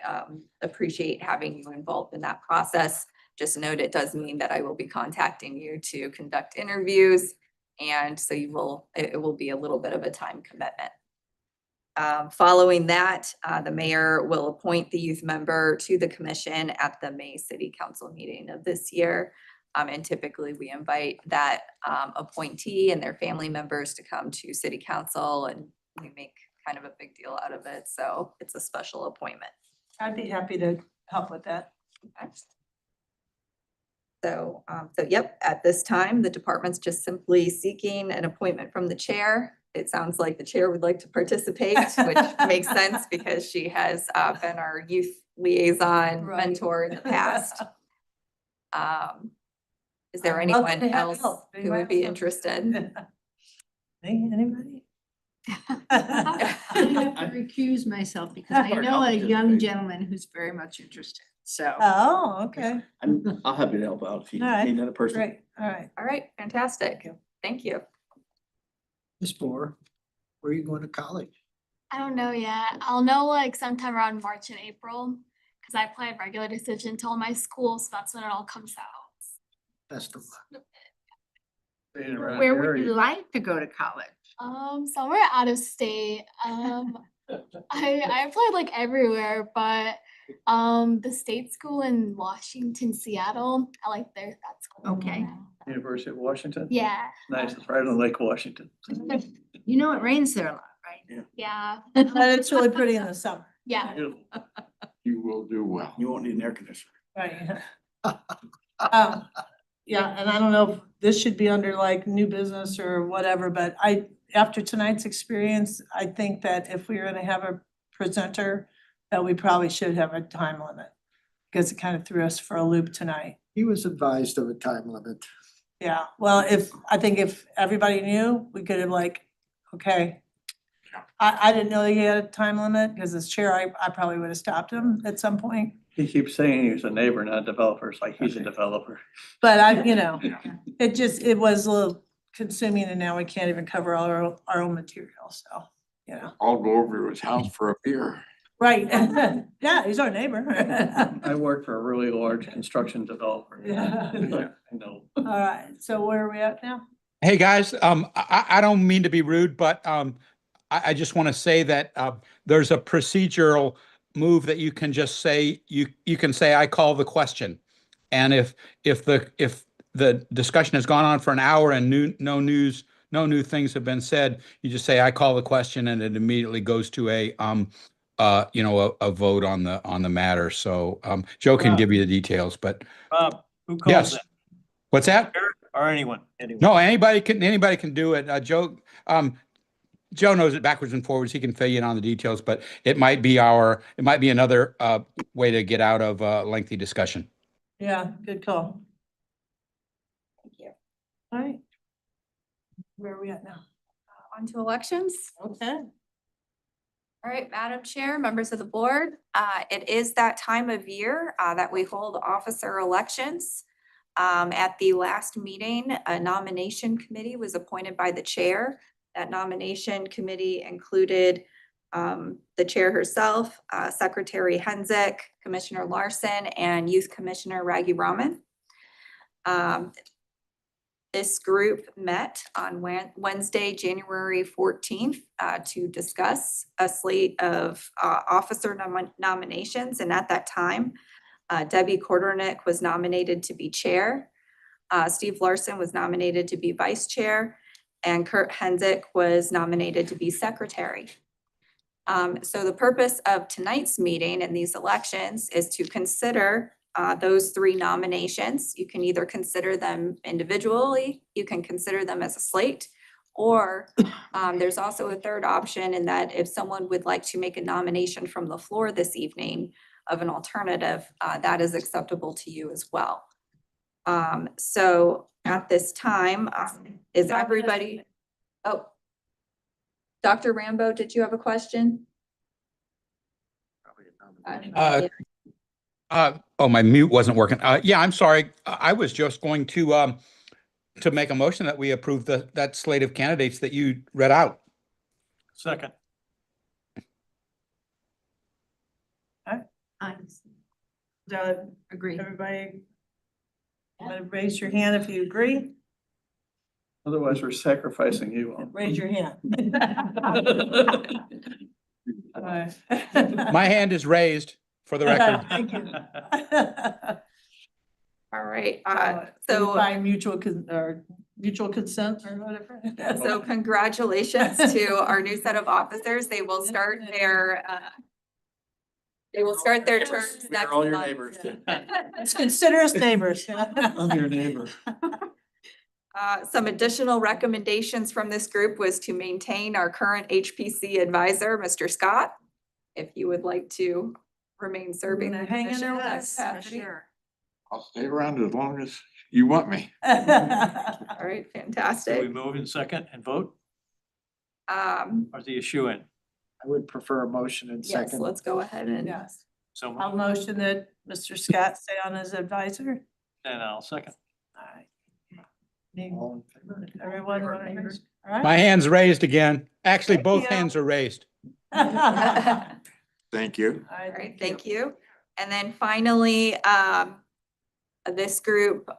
appreciate having you involved in that process. Just note it does mean that I will be contacting you to conduct interviews, and so it will be a little bit of a time commitment. Following that, the mayor will appoint the youth member to the commission at the May City Council meeting of this year. And typically we invite that appointee and their family members to come to City Council, and we make kind of a big deal out of it. So it's a special appointment. I'd be happy to help with that. Okay. So yep, at this time, the department's just simply seeking an appointment from the chair. It sounds like the chair would like to participate, which makes sense because she has been our youth liaison mentor in the past. Is there I'd love anyone to have else help. who would be interested? Anybody? I have to recuse myself because I know a young gentleman who's very much interested, so. Oh, okay. I'll have you help out if you All right, need another person. Great, all right. All right, fantastic. Thank you. Ms. Moore, where are you going to college? I don't know yet. I'll know like sometime around March and April because I applied regular decision to all my schools, so that's when it all comes out. Best of luck. Where would you like to go to college? Somewhere out of state. I applied like everywhere, but the state school in Washington, Seattle, I like that school. Okay. University of Washington? Yeah. Nice, it's right on Lake Washington. You know it rains there a lot, right? Yeah. But it's really pretty in the summer. Yeah. Beautiful. You will do well. You won't need an air conditioner. Right. Yeah, and I don't know if this should be under like new business or whatever, but after tonight's experience, I think that if we were gonna have a presenter, that we probably should have a time limit. Because it kind of threw us for a loop tonight. He was advised of a time limit. Yeah, well, I think if everybody knew, we could have like, okay. I didn't know he had a time limit, because as chair, I probably would have stopped him at some point. He keeps saying he's a neighbor, not a developer. It's like he's a developer. But it was a little consuming, and now we can't even cover all our own material, so, I'll go over to his house for a beer. Right, yeah, he's our neighbor. I work for a really large construction developer. Yeah. I know. All right, so where are we at now? Hey, guys, I don't mean to be rude, but I just want to say that there's a procedural move that you can just say, you can say, I call the question. And if the discussion has gone on for an hour and no new things have been said, you just say, I call the question, and it immediately goes to a vote on the matter. So Joe can give you the details, but Bob, who calls yes. it? What's that? Or anyone? No, anybody can do it. Joe knows it backwards and forwards. He can fill you in on the details, but it might be another way to get out of a lengthy discussion. Yeah, good call. Thank you. All right. Where are we at now? On to elections. Okay. All right, Madam Chair, members of the board, it is that time of year that we hold officer elections. At the last meeting, a nomination committee was appointed by the chair. That nomination committee included the chair herself, Secretary Hensick, Commissioner Larson, and Youth Commissioner Raghu Raman. This group met on Wednesday, January 14th, to discuss a slate of officer nominations. And at that time, Debbie Kordernick was nominated to be chair. Steve Larson was nominated to be vice chair, and Kurt Hensick was nominated to be secretary. So the purpose of tonight's meeting and these elections is to consider those three nominations. You can either consider them individually, you can consider them as a slate, or there's also a third option in that if someone would like to make a nomination from the floor this evening of an alternative, that is acceptable to you as well. So at this time, is everybody, oh, Dr. Rambo, did you have a question? Oh, my mute wasn't working. Yeah, I'm sorry. I was just going to make a motion that we approve that slate of candidates that you read out. Second. Agree. Everybody, raise your hand if you agree. Otherwise, we're sacrificing you. Raise your hand. My hand is raised for the record. Thank you. All right, So by mutual consent or whatever. so congratulations to our new set of officers. They will start their terms We're next all your month. neighbors. Let's consider us neighbors. I'm your neighbor. Some additional recommendations from this group was to maintain our current HPC advisor, Mr. Scott. If you would like to remain serving in the Hang in position there in with that us, for capacity. sure. I'll stay around as long as you want me. All right, We fantastic. move in second and vote, Um, or the issue in? I would prefer a motion in yes, second. let's go ahead and. Yes. So I'll motion that Mr. Scott stay on as advisor. then I'll second. All right. All in favor? Everyone, all right? My hand's raised again. Actually, Thank both you. hands are raised. All Thank you. right, thank you. And then finally, this group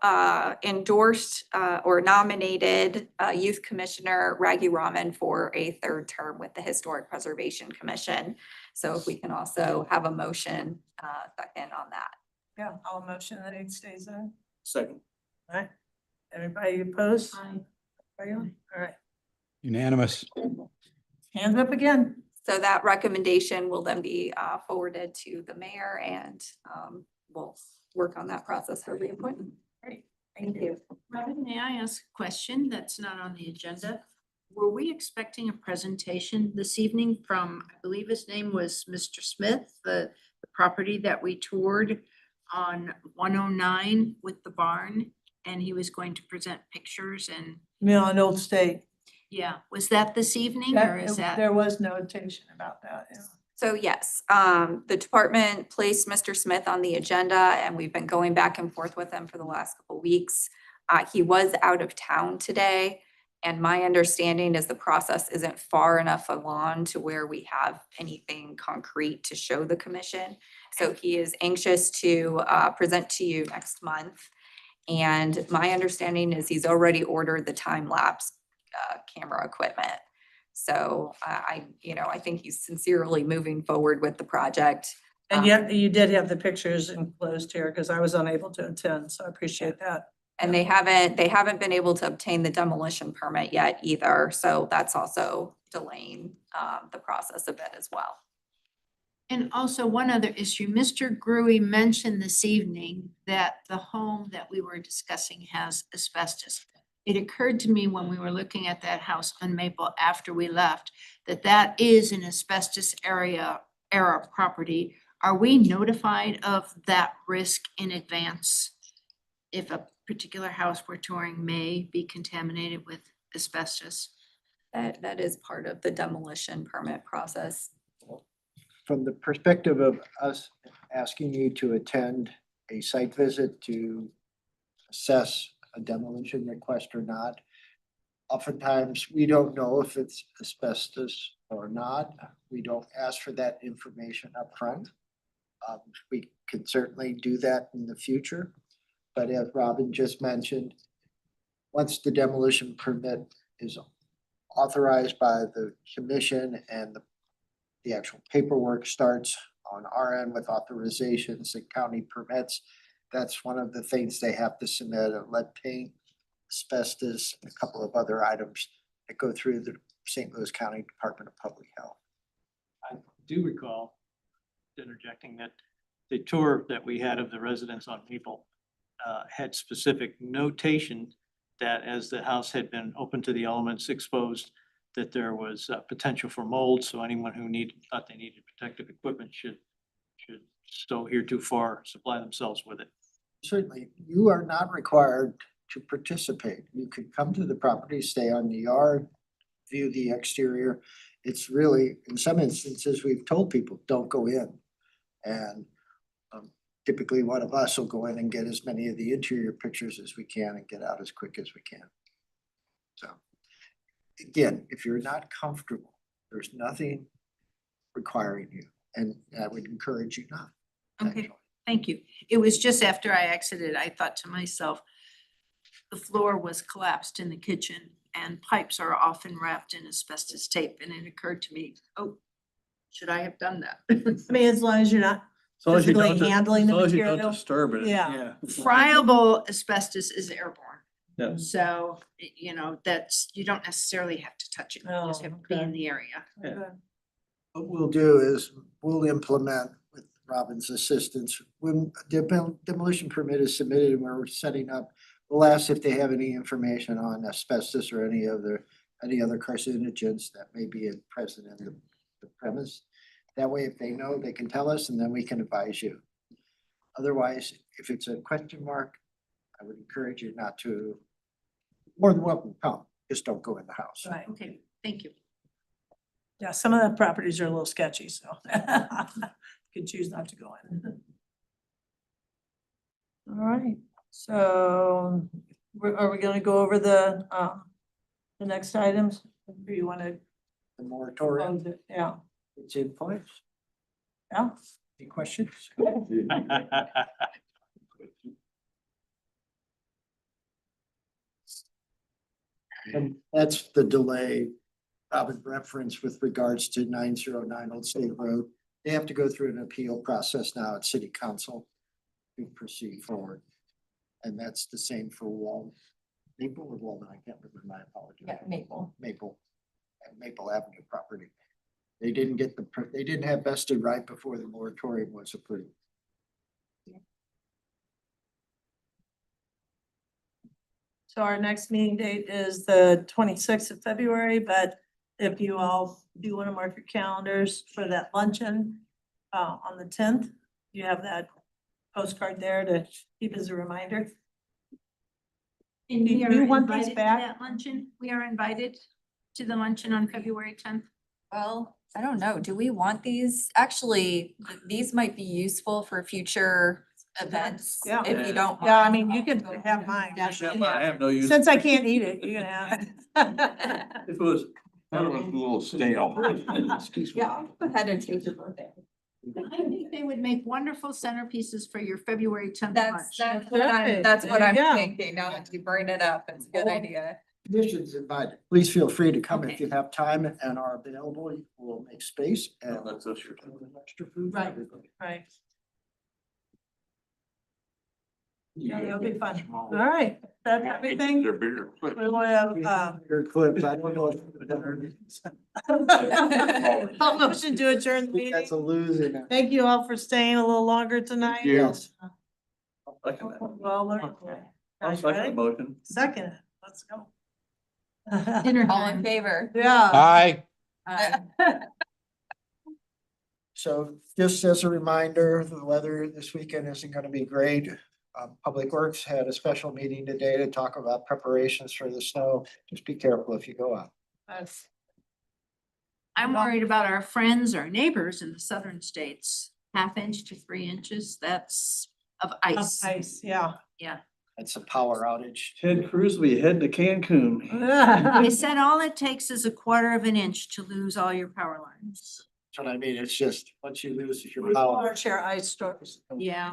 endorsed or nominated Youth Commissioner Raghu Raman for a third term with the Historic Preservation Commission. So if we can also have a motion second on that. Yeah, I'll motion that it stays on. Second. All right. Everybody opposed? All right. Unanimous. Hands up again. So that recommendation will then be forwarded to the mayor and we'll work on that process for reappointment. Great. Thank you. Robin, may I ask a question that's not on the agenda? Were we expecting a presentation this evening from, I believe his name was Mr. Smith, the property that we toured on 109 with the barn? And he was going to present pictures and, On Old State. yeah, was that this evening or is that? There was notation about that. Yeah. So yes, the department placed Mr. Smith on the agenda and we've been going back and forth with him for the last couple weeks. He was out of town today. And my understanding is the process isn't far enough along to where we have anything concrete to show the commission. So he is anxious to present to you next month. And my understanding is he's already ordered the time lapse camera equipment. So I think he's sincerely moving forward with the project. And yet you did have the pictures enclosed here because I was unable to attend, so I appreciate that. And they haven't been able to obtain the demolition permit yet either. So that's also delaying the process a bit as well. And also one other issue, Mr. Gruey mentioned this evening that the home that we were discussing has asbestos. It occurred to me when we were looking at that house on Maple after we left, that is an asbestos era property. Are we notified of that risk in advance? If a particular house we're touring may be contaminated with asbestos? That is part of the demolition permit process. From the perspective of us asking you to attend a site visit to assess a demolition request or not, Oftentimes, we don't know if it's asbestos or not. We don't ask for that information up front. We could certainly do that in the future. But as Robin just mentioned, once the demolition permit is authorized by the commission and the actual paperwork starts on our end with authorizations and county permits, that's one of the things they have to submit, a lead paint, asbestos, and a couple of other items that go through the St. Louis County Department of Public Health. I do recall, interjecting, that the tour that we had of the residence on Maple had specific notation that as the house had been open to the elements exposed, that there was potential for mold, so anyone who thought they needed protective equipment should stow heretofore supply themselves with it. Certainly, you are not required to participate. You could come to the property, stay on the yard, view the exterior. It's really, in some instances, we've told people, don't go in. And typically one of us will go in and get as many of the interior pictures as we can and get out as quick as we can. So again, if you're not comfortable, there's nothing requiring you, and I would encourage you not. Okay, thank you. It was just after I exited, I thought to myself, the floor was collapsed in the kitchen and pipes are often wrapped in asbestos tape, and it occurred to me, oh, should I have done that? I mean, as long as you're not As long as you physically don't, handling the as long as you don't material. disturb it. Yeah. Friable asbestos is airborne. Yeah. So, you know, you don't necessarily have to touch it, you just have to be in the area. What we'll do is we'll implement with Robin's assistance, when the demolition permit is submitted and we're setting up, we'll ask if they have any information on asbestos or any other carcinogens that may be present in the premise. That way, if they know, they can tell us and then we can advise you. Otherwise, if it's a question mark, I would encourage you not to, more than welcome to come, just don't go in the house. Right. Okay, thank you. Yeah, some of the properties are a little sketchy, so you could choose not to go in. All right, so are we gonna go over the next items? Do you wanna? The moratorium, Yeah, it's in place. yeah. Any questions? And that's the delay Robin referenced with regards to 909 Old State Road. They have to go through an appeal process now at City Council to proceed forward. And that's the same for Maple or Walnut, I can't remember, my apologies. Yeah, Maple. Maple Avenue property. They didn't they didn't have vested right before the moratorium was approved. So our next meeting date is the 26th of February, but if you all do want to mark your calendars for that luncheon on the 10th, you have that postcard there to keep as a reminder. And Do we are you want these invited to back? that luncheon? We are invited to the luncheon on February 10th. Well, I don't know. Do we want these? Actually, these might be useful for future events. Yeah. If you don't. Yeah, I mind. mean, you can have mine. I have no use. Since I can't eat it, you can have it. If it was. That was a little stale. Excuse me. Yeah, I'll go ahead and take your birthday. I think they would make wonderful centerpieces for your February 10th That's, lunch. that's what There I'm you go. thinking. Now that you bring it up, it's a good idea. Conditions invited. Please feel free to come if Okay. you have time and are available. We'll make space and That's us, your extra food. for Right. everybody. Right. Yeah, it'll be fun. All right, that's everything. They're bigger. We will have, Your clips, I don't know. I'll motion to adjourn the meeting. That's a losing. Thank you all for staying a little longer tonight. Yes. Second that. Well, learned. I'll second the motion. Second, it. Let's go. Dinner All in time. favor? Yeah. Aye. So just as a reminder, the weather this weekend isn't gonna be great. Public Works had a special meeting today to talk about preparations for the snow. Just be careful if you go out. I'm worried about our friends, our neighbors in the southern states, 1/2 inch to 3 inches, that's of ice. Ice, yeah. Yeah. That's a power outage. Ted Cruz will be heading to Cancun. They said all it takes is a quarter of an inch to lose all your power lines. That's what I mean. It's just, once you lose your Our power. chair ice storms. Yeah.